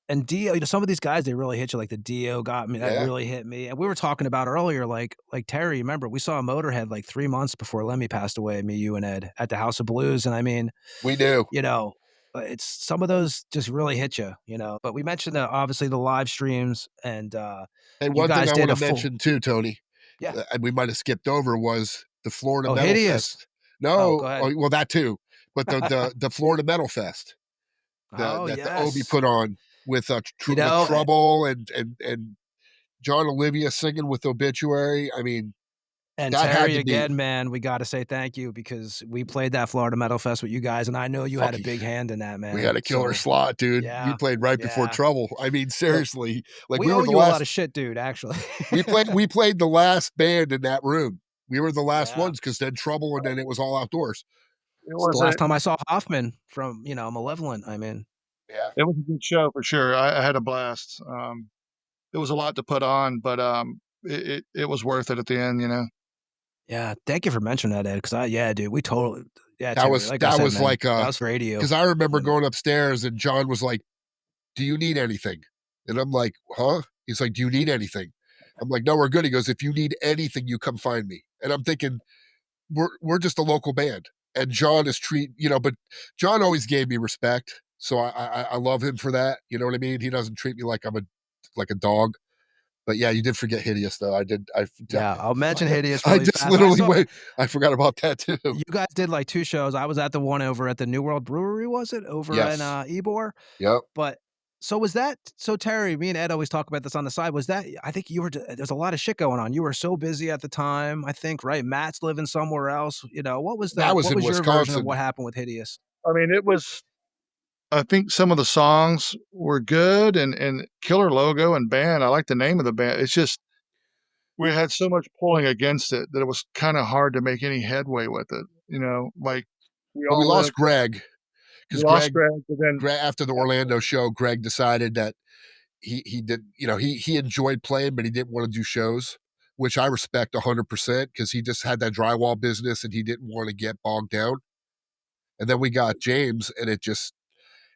And Dio, some of these guys, they really hit you, like the Dio got me, that Yeah, really hit me, and we were talking about earlier, like Terry, remember, we saw Motorhead, like, 3 months before Lemmy passed away, me, you, and Ed, at the House of Blues, and I mean, we do. you know, it's some of those just really hit you, but we mentioned, obviously, the live streams, and, Hey, you one thing guys I did wanna a full. mention too, Tony, Yeah. and we might have skipped over was the Florida Oh, Metal Hideous. Fest. Oh, No, go ahead. well, that too, but the Florida Metal Fest Oh, that the Obi yes. put on with, You with know, eh Trouble and John Olivia singing with Obituary. I mean, And that had Terry, to be again, man, we gotta say thank you, because we played that Florida Metal Fest with you guys, and I know you had a fucking big hand in that, we man. had a killer So, slot, dude. We yeah, played right before yeah. Trouble. I mean, Look, seriously, like we we were owe the you a lot last of shit, dude, actually. we played the last band in that room. We were the last Yeah. ones because then Trouble and then it was all outdoors. It It's the was last a time I saw Hoffman from, Malevolent, I mean. Yeah. it was a good show for sure. I had a blast. It was a lot to put on, but it was worth it at the end, you know. Yeah, thank you for mentioning that, Ed. Because dude, we totally, yeah, That Terry. was Like I that said, was man, like that was for ADU. because I remember going upstairs and John was like, "Do you need anything?" And I'm like, "Huh?" He's like, "Do you need anything?" I'm like, "No, we're good." He goes, "If you need anything, you come find me." And I'm thinking, we're just a local band, and John is but John always gave me respect, so I love him for that. You know what I mean? He doesn't treat me like I'm a dog. But yeah, you did forget Hideous though. Yeah, I'll mention Hideous I really just fast. I literally saw wait. I forgot about that too. you guys did like 2 shows. I was at the one over at the New World Brewery, was it? Over in, Yes. Ybor? Yep. But so was that so Terry, me and Ed always talk about this on the side. Was that I think you were there's a lot of shit going on. You were so busy at the time, I think, right? Matt's living somewhere else. That was what in was your version of Wisconsin. what happened with Hideous? I mean, it was. I think some of the songs were good, and killer logo and band. I like the name of the band. It's just we had so much pulling against it that it was kind of hard to make any headway with it. You know, like we But we all lost lived. Greg We because lost Greg, but then Greg after the Orlando show, Greg decided that he did he enjoyed playing, but he didn't want to do shows, which I respect 100% because he just had that drywall business and he didn't want to get bogged down. And then we got James, and it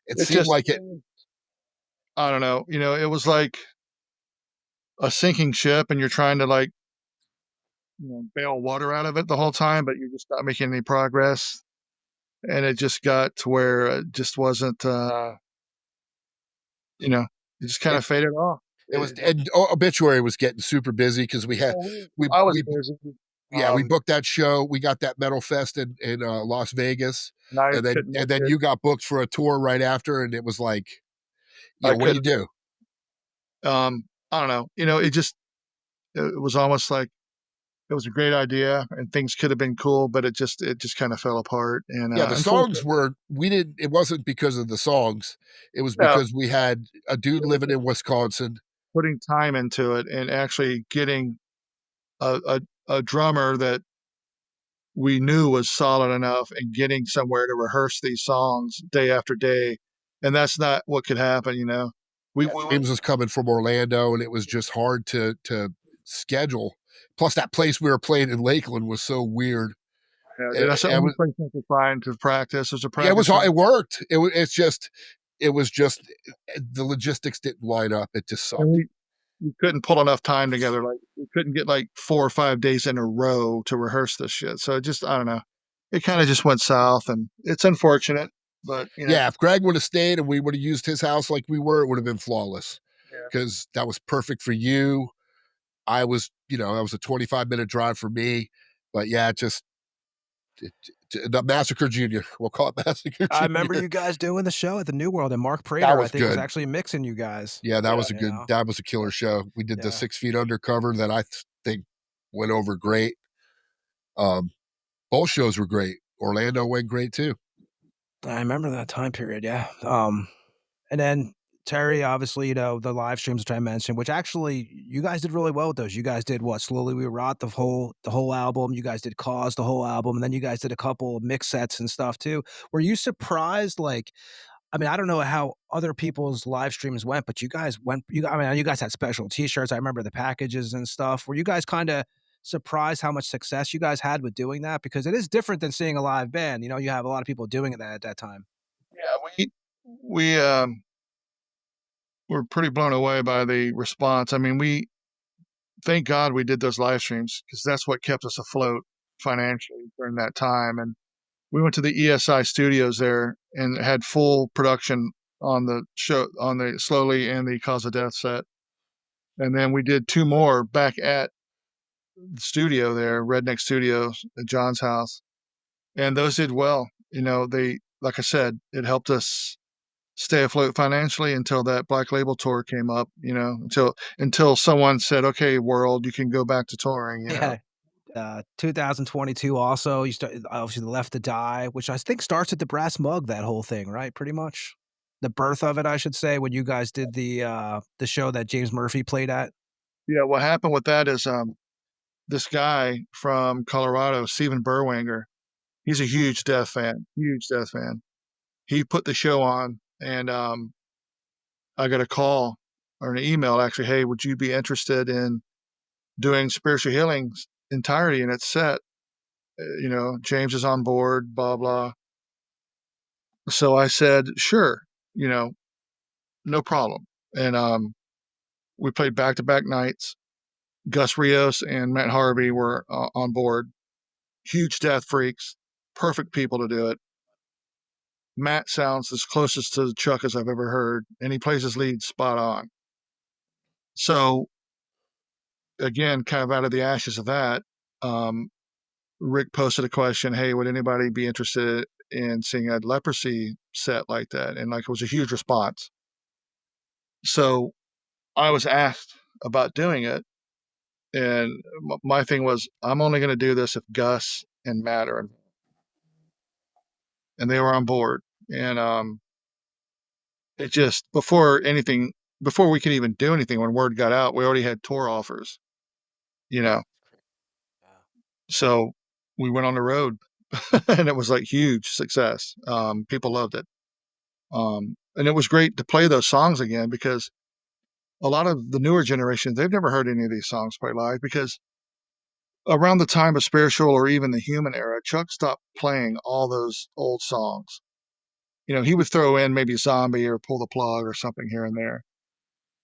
it seemed just. like it. I don't know. You know, it was like a sinking ship, and you're trying to like bail water out of it the whole time, but you're just not making any progress. And it just got to where it just wasn't. You know, it just kind It of faded off. it was, It, and Obituary was getting super busy because we had I was we busy. yeah, we booked that show. We got that Metal Fest in Las Vegas, And I and then couldn't make it. you got booked for a tour right after, and it was like, I what do you couldn't. do? I don't know. You know, it was almost like it was a great idea, and things could have been cool, but it just kind of fell apart. And Yeah, the songs unfortunately, were we didn't. It wasn't because of the songs. It was no, because we had a dude it was living just in Wisconsin. putting time into it and actually getting a drummer that we knew was solid enough and getting somewhere to rehearse these songs day after day. And that's not what could happen, you know. Yeah, James was coming from Orlando, and it was just hard to schedule. Plus, that place we were playing in Lakeland was so weird. Yeah, that's the It only was place I could find to practice. There's a yeah, it was practice room. it worked. It was just the logistics didn't line up. It just And sucked. we couldn't pull enough time together. Like we couldn't get like 4 or 5 days in a row to rehearse this shit. So it just I don't know. It kind of just went south, and it's unfortunate, but you know. Yeah, if Greg would have stayed and we would have used his house like we were, it would have been flawless Yeah. because that was perfect for you. That was a 25-minute drive for me. But yeah, the Massacre Junior. We'll call it Massacre I remember Junior. you guys doing the show at the New World, and Mark That Prater, I was think, was good. actually mixing you guys. Yeah, Yeah. that was a killer show. We did the Yeah. 6 Feet Under cover that think went over great. Um, both shows were great. Orlando went great too. I remember that time period, yeah. And then Terry, obviously, the live streams which I mentioned, which actually you guys did really well with those. You guys did what? Slowly We Rot, the whole album. You guys did Cause, the whole album, and then you guys did a couple of mix sets and stuff too. Were you surprised? Like, I mean, I don't know how other people's live streams went, but you guys went. I mean, you guys had special T-shirts. I remember the packages and stuff. Were you guys kind of surprised how much success you guys had with doing that? Because it is different than seeing a live band. You have a lot of people doing that at that time. Yeah, we were pretty blown away by the response. I mean, we thank God we did those live streams because that's what kept us afloat financially during that time. And we went to the ESI studios there and had full production on the show, on the Slowly and the Cause of Death set. And then we did two more back at the studio there, Redneck Studios at John's house. And those did well. You know, like I said, it helped us stay afloat financially until that Black Label tour came up, until someone said, "Okay, world, you can go back to touring," you know? Yeah. 2022 also, you start obviously The Left to Die, which I think starts at the Brass Mug, that whole thing, right? Pretty much. The birth of it, I should say, when you guys did the show that James Murphy played at. Yeah, what happened with that is, this guy from Colorado, Steven Berwanger, he's a huge Death fan. He put the show on, and, I got a call or an email actually, "Hey, would you be interested in doing Spiritual Healing's entirety in its set. James is on board, blah, blah. So I said, sure, no problem. And we played back-to-back nights. Gus Rios and Matt Harvey were on board. Huge death freaks, perfect people to do it. Matt sounds as closest to Chuck as I've ever heard, and he plays his lead spot on. So, again, kind of out of the ashes of that, Rick posted a question, hey, would anybody be interested in seeing a leprosy set like that? And it was a huge response. So I was asked about doing it. And my thing was, I'm only going to do this if Gus and Matt are, and they were on board. And it just, before we could even do anything, when word got out, we already had tour offers, you know. So we went on the road and it was huge success. People loved it. And it was great to play those songs again, because a lot of the newer generation, they've never heard any of these songs played live, because around the time of Spiritual or even the Human era, Chuck stopped playing all those old songs. He would throw in maybe Zombie or Pull the Plug or something here and there.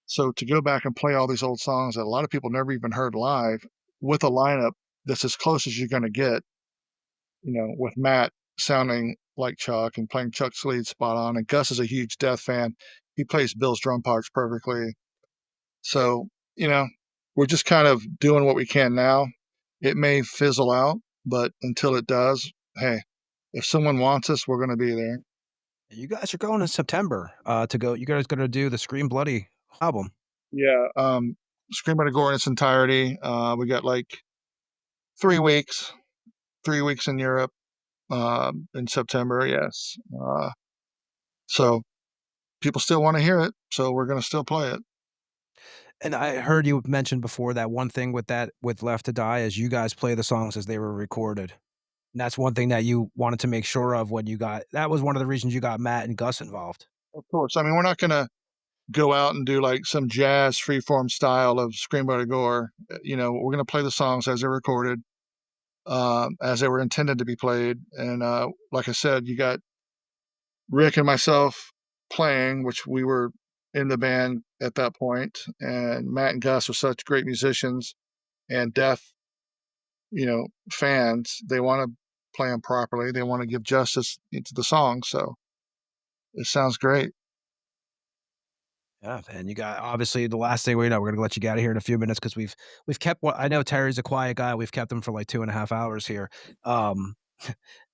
So to go back and play all these old songs that a lot of people never even heard live, with a lineup that's as close as you're going to get, with Matt sounding like Chuck and playing Chuck's lead spot on, and Gus is a huge Death fan. He plays Bill's drum parts perfectly. So, we're just kind of doing what we can now. It may fizzle out, but until it does, hey, if someone wants us, we're going to be there. You guys are going in September to go. You guys going to do the Scream Bloody album? Yeah. Scream by the Gore in its entirety. We got 3 weeks, 3 weeks in Europe in September. Yes. So people still want to hear it, so we're going to still play it. And I heard you mention before that one thing with Left to Die is you guys play the songs as they were recorded. And that's one thing that you wanted to make sure of when that was one of the reasons you got Matt and Gus involved. Of course. I mean, we're not going to go out and do some jazz freeform style of Scream by the Gore. We're going to play the songs as they're recorded, as they were intended to be played. And like I said, you got Rick and myself playing, which we were in the band at that point, and Matt and Gus are such great musicians and Death, fans. They want to play them properly. They want to give justice to the song. So it sounds great. Yeah, and you got obviously the last thing we know, we're gonna let you get out of here in a few minutes because we've kept what I know Terry's a quiet guy. We've kept him for 2.5 hours here.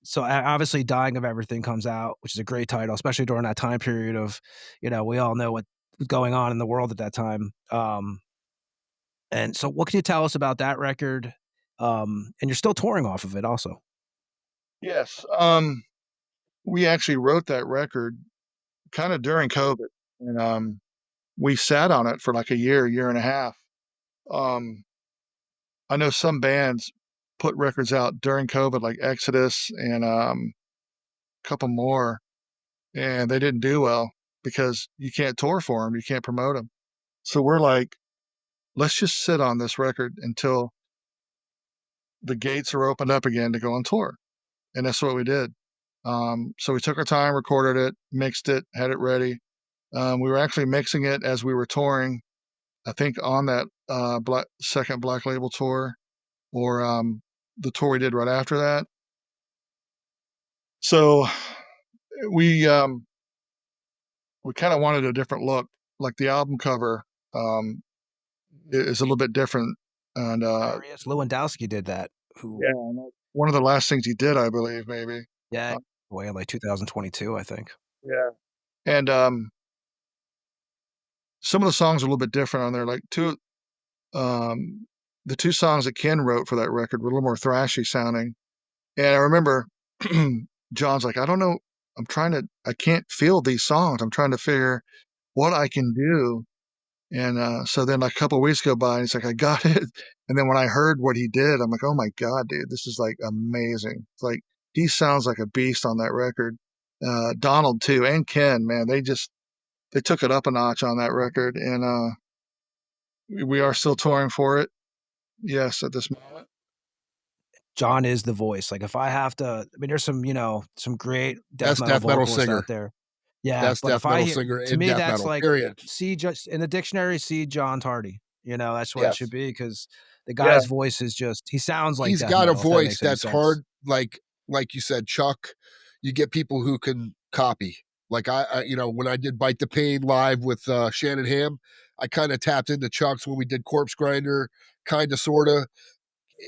So obviously, Dying of Everything comes out, which is a great title, especially during that time period of, we all know what was going on in the world at that time. And so, what can you tell us about that record? And you're still touring off of it, also. Yes. We actually wrote that record kind of during COVID, and we sat on it for a year and a half. I know some bands put records out during COVID, like Exodus and a couple more, and they didn't do well because you can't tour for them, you can't promote them. So we're like, let's just sit on this record until the gates are opened up again to go on tour, and that's what we did. So we took our time, recorded it, mixed it, had it ready. We were actually mixing it as we were touring, I think on that second Black Label tour, or the tour we did right after that. So we kind of wanted a different look. Like the album cover is a little bit different. And Yes, Lewandowski did that. yeah, one of the last things he did, I believe, maybe. Yeah, way in 2022, I think. Yeah. And some of the songs are a little bit different on there. The 2 songs that Ken wrote for that record were a little more thrashy sounding. And I remember John's like, I don't know. I can't feel these songs. I'm trying to figure what I can do. And so then a couple of weeks go by and he's like, I got it. And then when I heard what he did, I'm like, oh my God, dude, this is amazing. It's he sounds like a beast on that record. Donald too, and Ken, man, they took it up a notch on that record. And we are still touring for it. Yes, at this moment. John is the voice. Like if I have to, I mean, there's some, some great death Best metal death metal vocalists singer. out there. Yeah, Best but death if I metal hear, singer to in me, death that's metal, like period. see just in the dictionary, see John Tardy. That's what it should Yes. be because the Yeah. guy's voice is just he sounds like He's death got a metal. If that voice makes any that's sense. hard, like you said, Chuck. You get people who can copy. Like when I did Bite the Pain live with Shannon Ham, I kind of tapped into Chuck's when we did Corpse Grinder, kind of, sort of.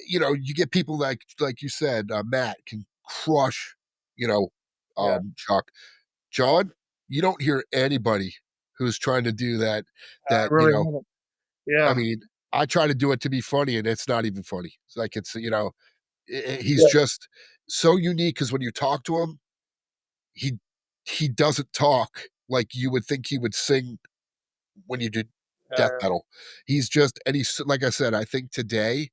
You get people like you said, Matt can crush, Yeah. Chuck. John, you don't hear anybody who's trying to do that. I That really haven't. I Yeah. mean, I try to do it to be funny, and it's not even funny. It's like he's Yeah. just so unique because when you talk to him, he he doesn't talk like you would think he would sing when you did death metal. He's just, and he's, like I said, I think today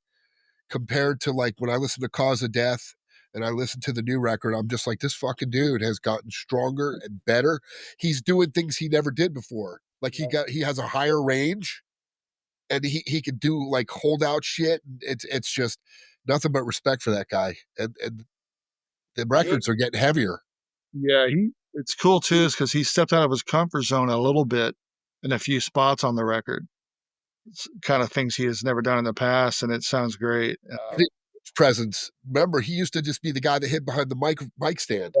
compared to like when I listen to Cause of Death and I listen to the new record, I'm just like, this fucking dude has gotten stronger and better. He's doing things he never did before. Like he has a higher range and he can do like holdout shit. It's just nothing but respect for that guy. And the records are getting heavier. Yeah, it's cool too, is because he stepped out of his comfort zone a little bit in a few spots on the record. It's kind of things he has never done in the past, and it sounds great. His presence. Remember, he used to just be the guy that hid behind the mic stand.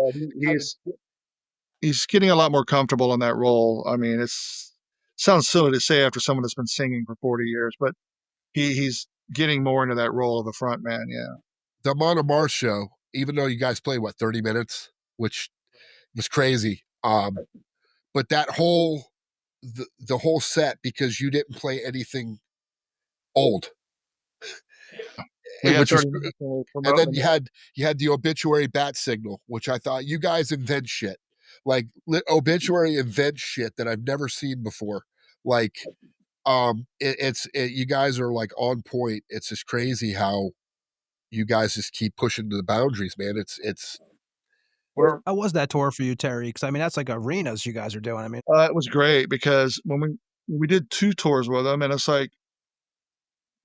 He's getting a lot more comfortable in that role. I mean, sounds silly to say after someone that's been singing for 40 years, but he's getting more into that role of a front man. Yeah. The Amon Mars show, even though you guys played 30 minutes, which was crazy. But that the whole set, because you didn't play anything old, We had which was, 30 minutes when we were and then promoting you had the obituary bat signal, which I thought you guys invent shit. Like obituary invent shit that I've never seen before. Like you guys are like on point. It's just crazy how you guys just keep pushing the boundaries, man. It's How was that tour for you, Terry? Because I mean, that's like arenas you guys are doing. I mean, it was great because when we did 2 tours with them, and it's like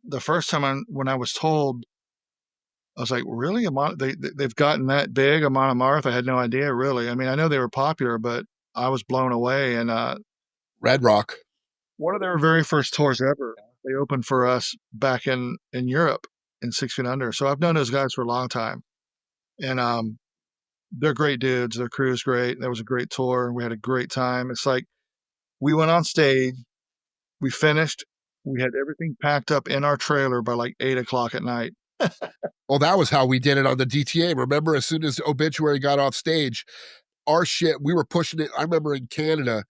the first time when I was told, I was like, "Really? They've gotten that big, Amon Amarth?" I had no idea, really. I mean, I know they were popular, but I was blown away, and, Red Rock. one of their very first tours ever, they opened for us back in Europe in 6 Feet Under, so I've known those guys for a long time, and, they're great dudes, their crew's great, that was a great tour, we had a great time. It's like, we went on stage, we finished, we had everything packed up in our trailer by, like, 8 o'clock at night. Well, that was how we did it on the DTA. Remember, as soon as Obituary got off stage, our shit, we were pushing it. I remember in Canada,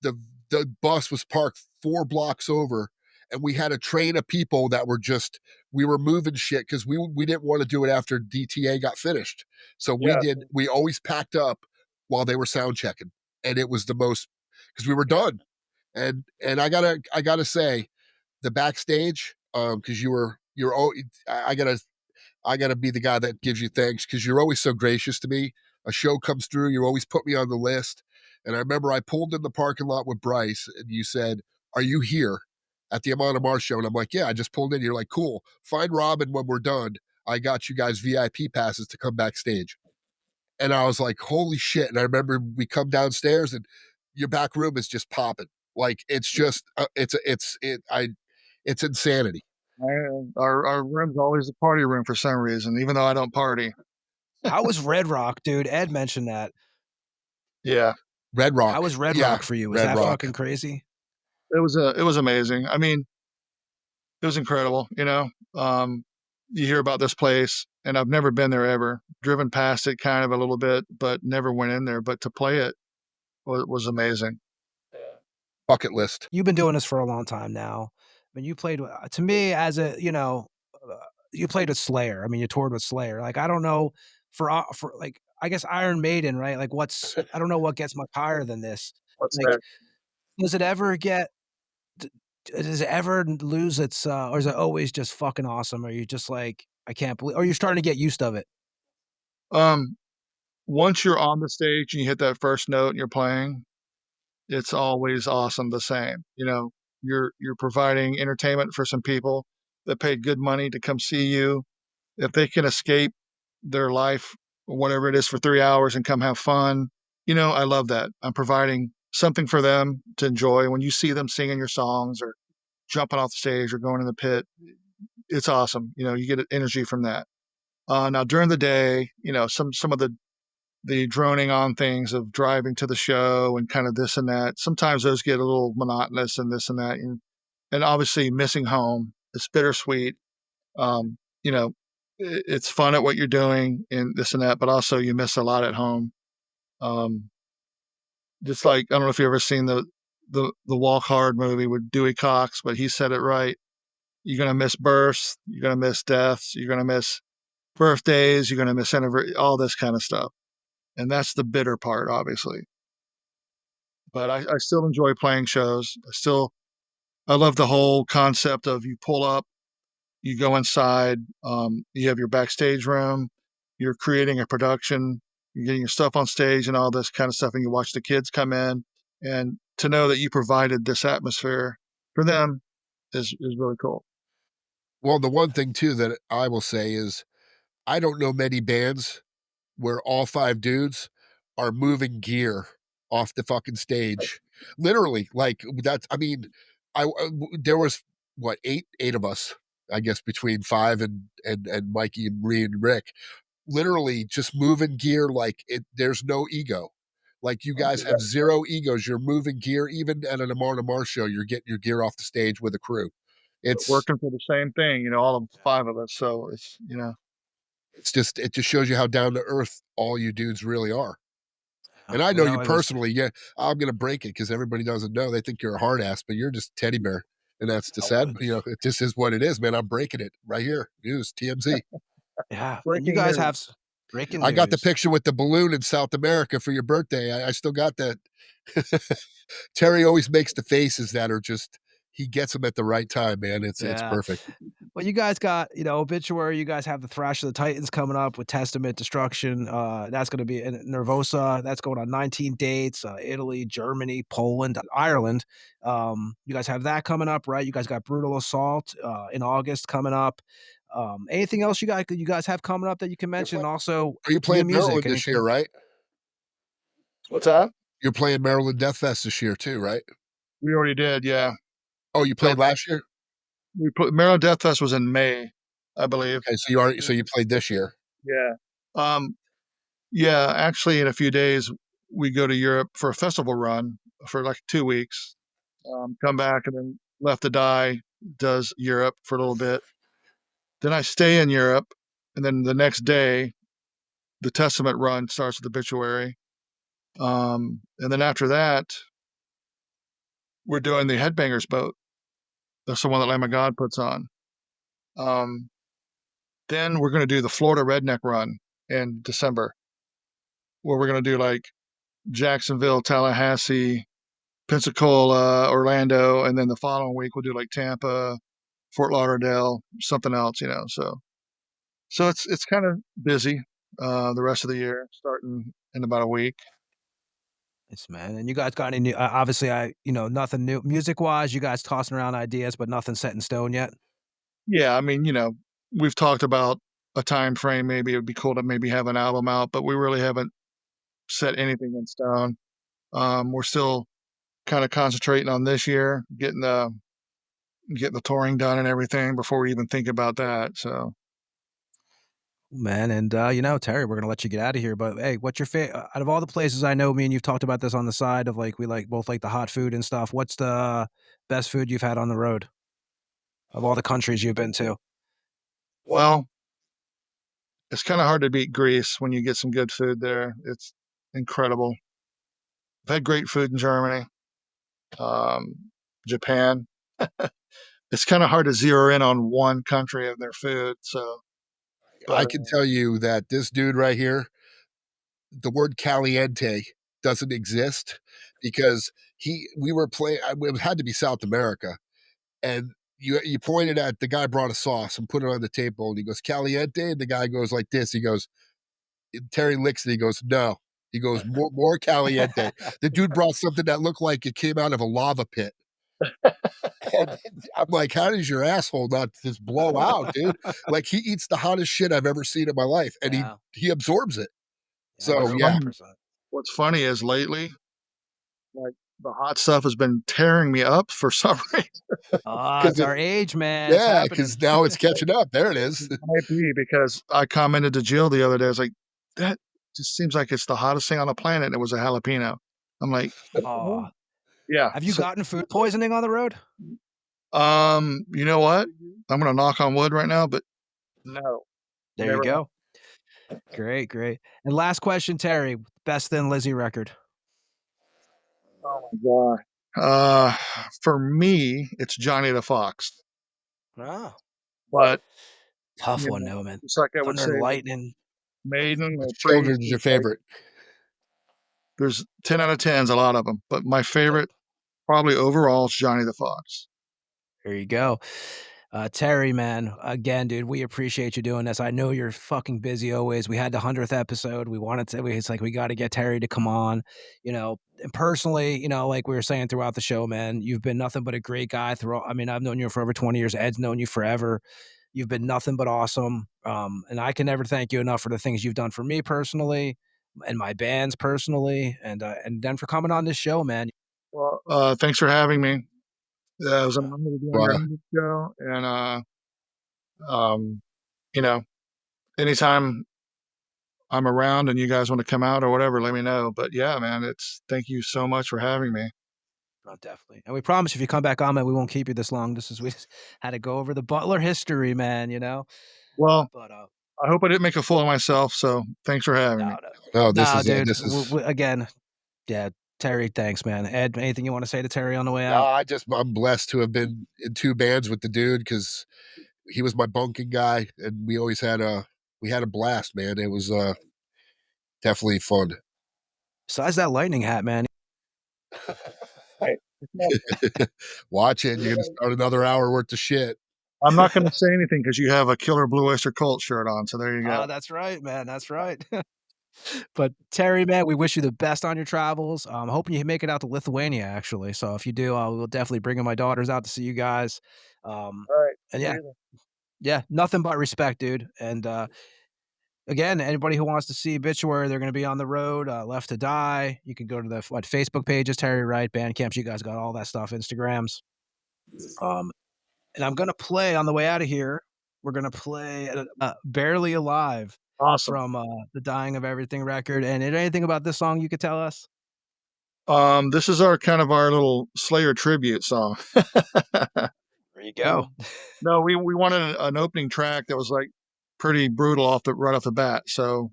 the the bus was parked 4 blocks over, and we had a train of people that were just, we were moving shit because we didn't want to do it after DTA got finished. So Yeah. we always packed up while they were sound checking, and it was the most, because we were done. And I gotta say, the backstage, because I gotta be the guy that gives you thanks because you're always so gracious to me. A show comes through, you always put me on the list. And I remember I pulled in the parking lot with Bryce, and you said, "Are you here at the Amon Mars show?" And I'm like, "Yeah, I just pulled in." You're like, "Cool. Find Robin when we're done. I got you guys VIP passes to come backstage." And I was like, "Holy shit!" And I remember we come downstairs, and your back room is just popping. Like it's just it's insanity. Our room's always a party room for some reason, even though I don't party. how was Red Rock, dude? Ed mentioned that. Yeah. Red How Rock, was Red yeah, Rock for you? Was Red that Rock. fucking crazy? It was amazing. I mean, it was incredible, you know? You hear about this place, and I've never been there ever. Driven past it kind of a little bit, but never went in there, but to play it was amazing. Bucket list. You've been doing this for a long time now. I mean, you played to me as a, you played with Slayer. I mean, you toured with Slayer. Like, I don't know for like, I guess Iron Maiden, right? Like, I don't know what gets much higher than this. What's Like, next? does it ever get, d- does it ever lose its, or is it always just fucking awesome? Or you just like, I can't believe, or you're starting to get used of it? Um, Once you're on the stage and you hit that first note and you're playing, it's always awesome the same. You know, you're providing entertainment for some people, that paid good money to come see you, if they can escape their life or whatever it is for 3 hours and come have fun, I love that. I'm providing something for them to enjoy. When you see them singing your songs or jumping off the stage or going in the pit, it's awesome. You get energy from that. Now during the day, some of the droning on things of driving to the show and kind of this and that. Sometimes those get a little monotonous and this and that, and obviously missing home. It's bittersweet. Um, you know, it's fun at what you're doing and this and that, but also you miss a lot at home. Um, just like I don't know if you ever seen the Walk Hard movie with Dewey Cox, but he said it right. You're gonna miss births, you're gonna miss deaths, you're gonna miss birthdays, you're gonna miss all this kind of stuff, and that's the bitter part, obviously. But I still enjoy playing shows. I love the whole concept of you pull up, you go inside, you have your backstage room, you're creating a production, you're getting your stuff on stage and all this kind of stuff, and you watch the kids come in, and to know that you provided this atmosphere for them is really cool. Well, the one thing too that I will say is I don't know many bands where all 5 dudes are moving gear off the fucking stage. Literally, like, that's I mean, there was, what, 8 of us, I guess, between 5 and Mikey and Ree and Rick, literally just moving gear like there's no ego. Like, you guys have 0 egos. You're moving gear. Even at an Amar Amar show, you're getting your gear off the stage with a crew. It's Working for the same thing, all of 5 of us. So it just shows you how down to earth all you dudes really are. And I You know know, you it was personally. Yeah, I'm gonna break it because everybody doesn't know. They think you're a hard ass, but you're just teddy bear. And that's the sad, it just is what it is, man. I'm breaking it right here. News, TMZ. yeah, and you breaking guys news. have breaking I got the news. picture with the balloon in South America for your birthday. I still got that. Terry always makes the faces that are just, he gets them at the right time, man. It's Yeah. perfect. Well, you guys got, Obituary, you guys have the Thrash of the Titans coming up with Testament, Destruction, that's gonna be in Nervosa, that's going on 19 dates, Italy, Germany, Poland, Ireland. You guys have that coming up, right? You guys got Brutal Assault, in August coming up. Anything else you guys have coming up that you can mention? Also, Are you new playing music, Maryland this year, anything? right? What's that? You're playing Maryland Death Fest this year too, right? We already did, yeah. Oh, you So played last year? we put Maryland Death Fest was in May, I believe. Okay, so you played this year. Yeah. Um, yeah, actually, in a few days, we go to Europe for a festival run for like 2 weeks. Come back and then Left to Die does Europe for a little bit. Then I stay in Europe, and then the next day, the Testament run starts with Obituary. And then after that, we're doing the Headbangers Boat. That's the one that Lamb of God puts on. Um, then we're going to do the Florida Redneck Run in December, where we're going to do like Jacksonville, Tallahassee, Pensacola, Orlando, and then the following week we'll do like Tampa, Fort Lauderdale, something else, So it's kind of busy the rest of the year, starting in about a week. Yes, man. And you guys got any new obviously, nothing new music-wise, you guys tossing around ideas, but nothing set in stone yet? Yeah, I mean, we've talked about a time frame. Maybe it would be cool to maybe have an album out, but we really haven't set anything in stone. We're still kind of concentrating on this year, getting the touring done and everything before we even think about that. So, Man, and, Terry, we're gonna let you get out of here, but, hey, what's your out of all the places I know, me and you've talked about this on the side of, like, we both like the hot food and stuff, what's the best food you've had on the road of all the countries you've been to? well, it's kind of hard to beat Greece when you get some good food there. It's incredible. I've had great food in Germany, um, Japan. It's kind of hard to zero in on one country of their food. So, but I can tell you that this dude right here, the word caliente doesn't exist because we were playing, it had to be South America. And you pointed at the guy brought a sauce and put it on the table and he goes, caliente. And the guy goes like this. He goes, Terry licks it. He goes, no. He goes, more caliente. The dude brought something that looked like it came out of a lava pit. And I'm like, how does your asshole not just blow out, dude? Like he eats the hottest shit I've ever seen in my life, and Yeah. he absorbs it. So What's yeah, funny, what's funny is lately, like the hot stuff has been tearing me up for some reason. Oh, it's our age, man. It's yeah, happening. because now it's catching up. There it is. It might be because I commented to Jill the other day. I was like, that just seems like it's the hottest thing on the planet. And it was a jalapeno. I'm like, Oh, yeah. have you so- gotten food poisoning on the road? You know what? I'm gonna knock on wood right now, but no. There Never you go. Great, great. And last question, Terry. Best Thin Lizzy record. Oh my god. For me, it's Johnny the Fox. Oh, But tough you one, know, though, man. it's like I would Thunder say, and Lightning. Maiden or Which children's Priest. your favorite? There's 10 out of 10s, a lot of them. But my favorite, probably overall, is Johnny the Fox. There you go. Terry, man, again, dude, we appreciate you doing this. I know you're fucking busy always. We had the 100th episode. We wanted to, it's like, we got to get Terry to come on, you know, and personally, you know, like we were saying throughout the show, man, you've been nothing but a great guy throughout. I mean, I've known you for over 20 years. Ed's known you forever. You've been nothing but awesome. And I can never thank you enough for the things you've done for me personally and my bands personally. And then for coming on this show, man. Well, thanks for having me. It was an honor to be on your Wow. 100th show. And, you know, anytime I'm around and you guys want to come out or whatever, let me know. But yeah, man, thank you so much for having me. Oh, definitely. And we promise if you come back on, man, we won't keep you this long. We just had to go over the Butler history, man, you know? Well, But I hope I didn't make a fool of myself. So thanks for having me. No, this no, is dude. this is. Again, yeah, Terry, thanks, man. Ed, anything you want to say to Terry on the way No, out? I'm blessed to have been in 2 bands with the dude because he was my bunking guy, and we always had a blast, man. It was definitely fun. Besides that lightning hat, man. Watch it. You're gonna start another hour worth of shit. I'm not going to say anything because you have a Killer Blue Oyster Cult shirt on. So there you go. Oh, that's right, man. That's right. But Terry, man, we wish you the best on your travels. I'm hoping you make it out to Lithuania, actually. So if you do, I will definitely bring my daughters out to see you guys. All right. And yeah, nothing but respect, dude. And again, anybody who wants to see Obituary, they're going to be on the road. Left to Die. You can go to the Facebook pages, Terry Wright, Bandcamps. You guys got all that stuff, Instagrams. And I'm going to play on the way out of here. We're going to play Barely Alive. Awesome. From the Dying of Everything record. And is there anything about this song you could tell us? This is our little Slayer tribute song. There you go. No, we wanted an opening track that was like pretty brutal right off the bat. So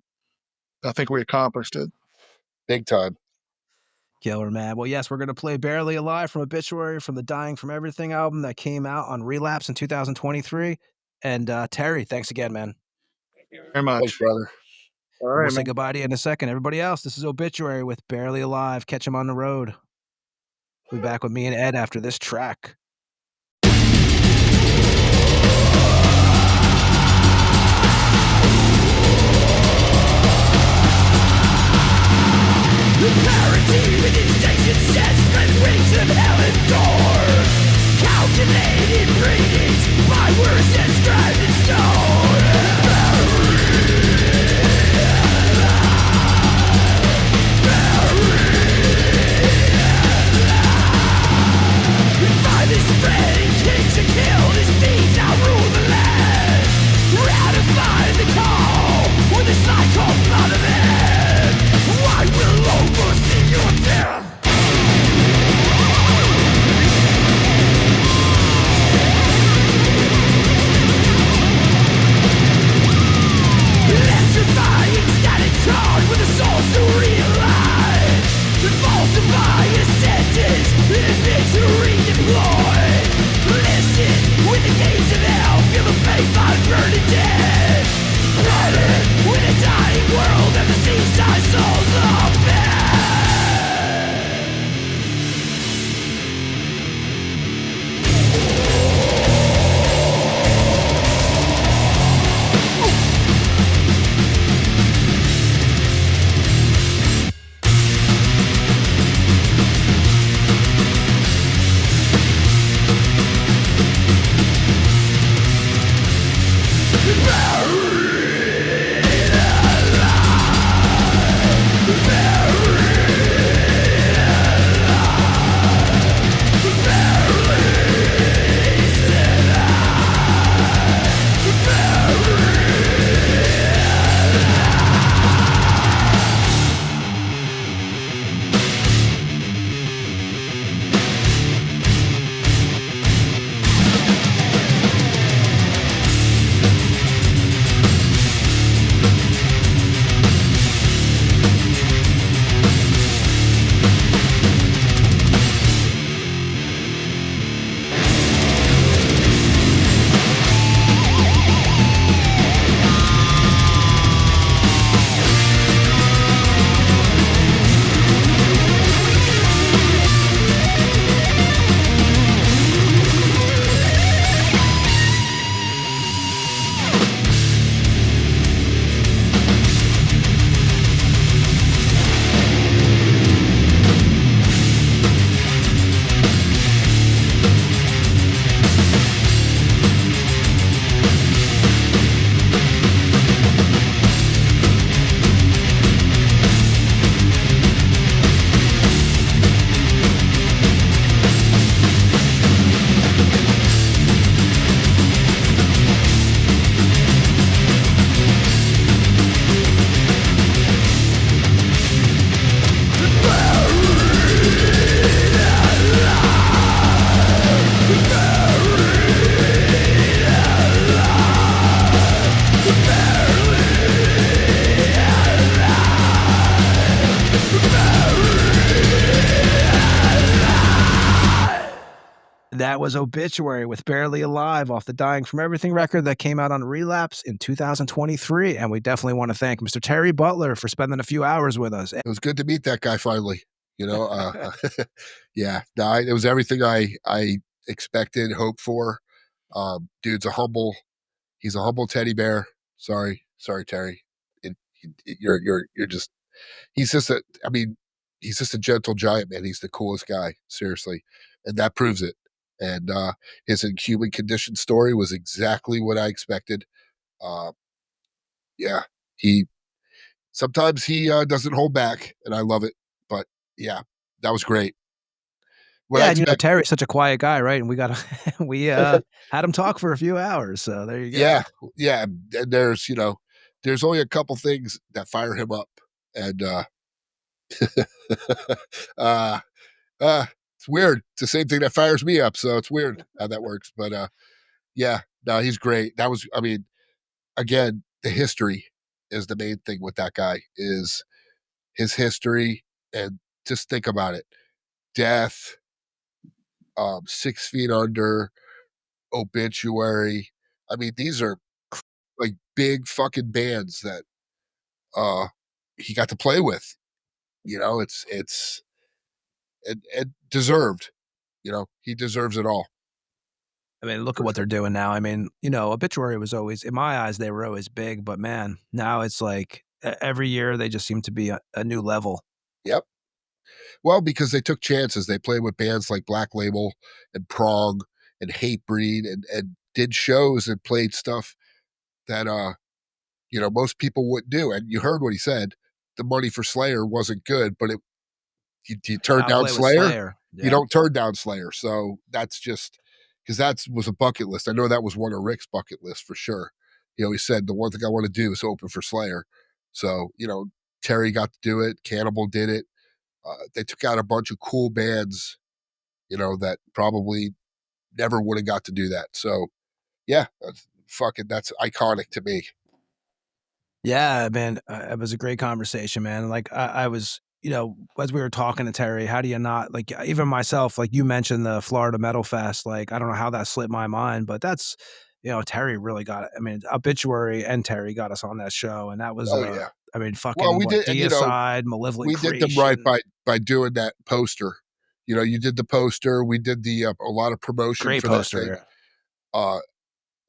I think we accomplished it. Big time. Killer, man. Well, yes, we're going to play Barely Alive from Obituary from the Dying from Everything album that came out on Relapse in 2023. And Terry, thanks again, man. Thank you very much. Thanks, brother. All right, we'll man. say goodbye to you in a second. Everybody else, this is Obituary with Barely Alive. Catch him on the road. We'll be back with me and Ed after this track. Parity with insatiate sets wings of hell and door. Calculated readings, my words inscribed in stone. Violence spreading, kings are killed, his deeds now rule the land. Ratify the call, or the cycle blood of it. I will oversee your death. That was Obituary with Barely Alive off the Dying From Everything record that came out on Relapse in 2023. And we definitely want to thank Mr. Terry Butler for spending a few hours with us. It was good to meet that guy finally. Yeah, no, it was everything I expected, hoped for. Dude's he's a humble teddy bear. Sorry, Terry. You're just he's just a I mean, he's just a gentle giant, man. He's the coolest guy, seriously. And that proves it. And his Inhuman Condition story was exactly what I expected. Uh, yeah, he sometimes he doesn't hold back, and I love it. But yeah, that was great. What I Yeah, and expect, Terry's such a quiet guy, right? And we got we had him talk for a few hours. So there you go. yeah, yeah. And there's only a couple things that fire him up, and uh, it's weird. It's the same thing that fires me up, so it's weird how that works. But yeah, no, he's great. That was, I mean, again, the history is the main thing with that guy is his history, and just think about it: death, 6 Feet Under, Obituary. I mean, these are like big fucking bands that uh he got to play with. It's and deserved. He deserves it all. I mean, look at For what sure. they're doing now. I mean, Obituary was always, in my eyes, they were always big, but man, now it's like every year they just seem to be a new level. Yep. Well, because they took chances. They played with bands like Black Label and Prong and Hatebreed and did shows and played stuff that most people wouldn't do. And you heard what he said. The money for Slayer wasn't good, but you turn I'll down play with Slayer, Slayer. you Yeah. don't turn down Slayer. So that's just because that was a bucket list. I know that was one of Rick's bucket lists for sure. He said the one thing I want to do is open for Slayer. So, Terry got to do it. Cannibal did it. They took out a bunch of cool bands, that probably never would have got to do that. So, yeah, that's iconic to me. Yeah, man, it was a great conversation, man. Like I was, as we were talking to Terry, how do you not like even myself? Like you mentioned the Florida Metal Fest. Like I don't know how that slipped my mind, but that's Terry really got it. I mean, Obituary and Terry got us on that show, and that was Oh, yeah. I mean, Well, fucking we what did, and Deicide, Malevolent we did them right Creation, by doing that poster. You did the poster. We did the a lot of promotion great for that thing. poster. Uh,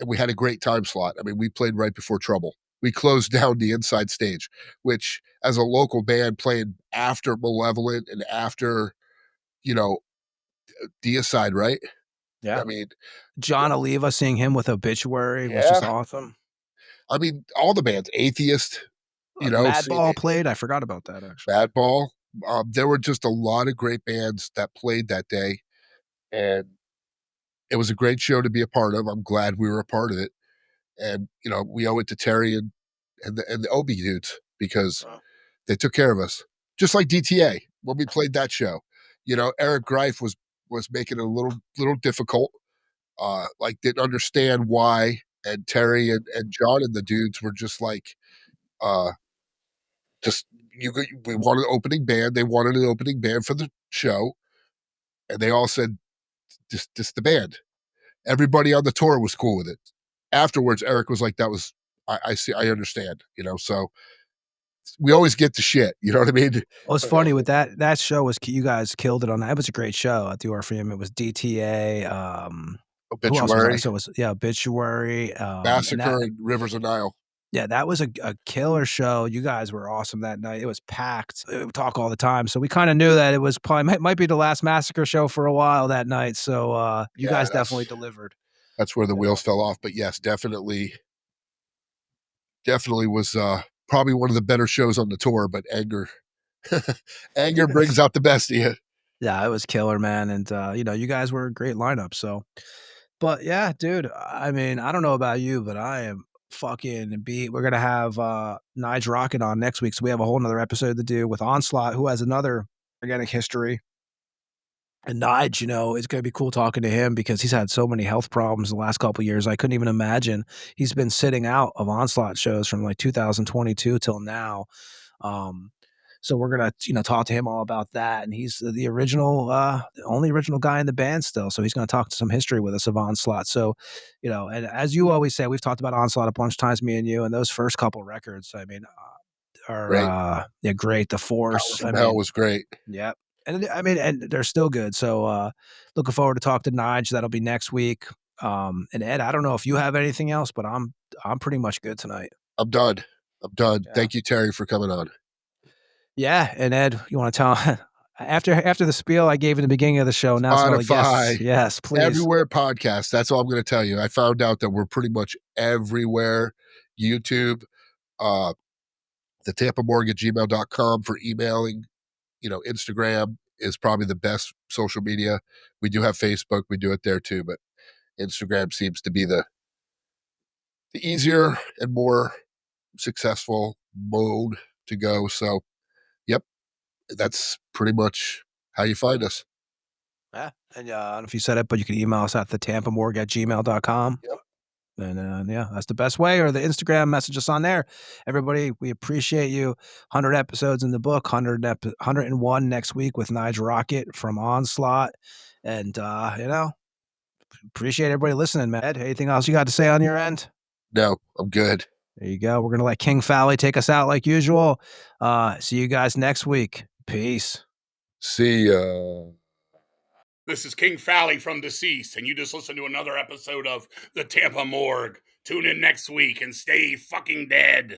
and we had a great time slot. I mean, we played right before Trouble. We closed down the inside stage, which as a local band playing after Malevolent and after, you know, Deicide, right? Yeah, I mean, John Oliva, seeing him with Obituary was just yeah. awesome. I mean, all the bands, Atheist, seeing Madball played. I forgot about that actually. Bad Ball. There were just a lot of great bands that played that day. And it was a great show to be a part of. I'm glad we were a part of it. And, we owe it to Terry and the Obi dudes because they took care of us. Just like DTA when we played that show. Eric Greif was making it a little difficult. Like didn't understand why. And Terry and John and the dudes were just like, uh, just we wanted an opening band. They wanted an opening band for the show, and they all said, "Just the band." Everybody on the tour was cool with it. Afterwards, Eric was like, "That was I see, I understand." So we always get the shit. You know what I mean? Well, it's funny with that show was you guys killed it on that. It was a great show at the Orpheum. It was DTA. Who else was on it? Obituary, So it was Obituary. And Massacre, that and Rivers of Nile. yeah, that was a killer show. You guys were awesome that night. It was packed. We talk all the time, so we kind of knew that it was probably might be the last Massacre show for a while that night. So you Yeah, guys definitely delivered. that's where the wheels fell off. But yes, definitely was probably one of the better shows on the tour. But anger brings out the best of you. Yeah, it was killer, man. And you guys were a great lineup. So but yeah, dude, I mean, I don't know about you, but I am fucking beat. We're gonna have Nige Rocket on next week, so we have a whole nother episode to do with Onslaught, who has another organic history. And Nige, it's gonna be cool talking to him because he's had so many health problems the last couple years. I couldn't even imagine. He's been sitting out of Onslaught shows from like 2022 till now. Um, So we're gonna, talk to him all about that. And he's the original, the only original guy in the band still. So he's gonna talk to some history with us of Onslaught. So, and as you always say, we've talked about Onslaught a bunch of times, me and you, and those first couple records, I mean, are Great. great. The Power Force, from Hell was great. yeah. And I mean, and they're still good. So looking forward to talk to Nige. That'll be next week. And Ed, I don't know if you have anything else, but I'm pretty much good tonight. I'm done. Yeah. Thank you, Terry, for coming on. Yeah, and Ed, you want to tell after the spiel I gave in the beginning of the show, now all the guests. Spotify, Yes, please. everywhere podcast. That's all I'm going to tell you. I found out that we're pretty much everywhere. YouTube, thetampamorgue at gmail.com for emailing. Instagram is probably the best social media. We do have Facebook. We do it there too, but Instagram seems to be the easier and more successful mode to go. So, yep, that's pretty much how you find us. Yeah, and I don't know if you said it, but you can email us at thetampamorgue at gmail.com. Yep. And yeah, that's the best way, or the Instagram, message us on there. Everybody, we appreciate you. 100 episodes in the book, 101 next week with Nige Rocket from Onslaught. And, appreciate everybody listening, man. Ed, anything else you got to say on your end? No, I'm good. There you go. We're going to let King Fally take us out like usual. See you guys next week. Peace. See ya. This is King Fally from Deceased, and you just listened to another episode of the Tampa Morgue. Tune in next week and stay fucking dead.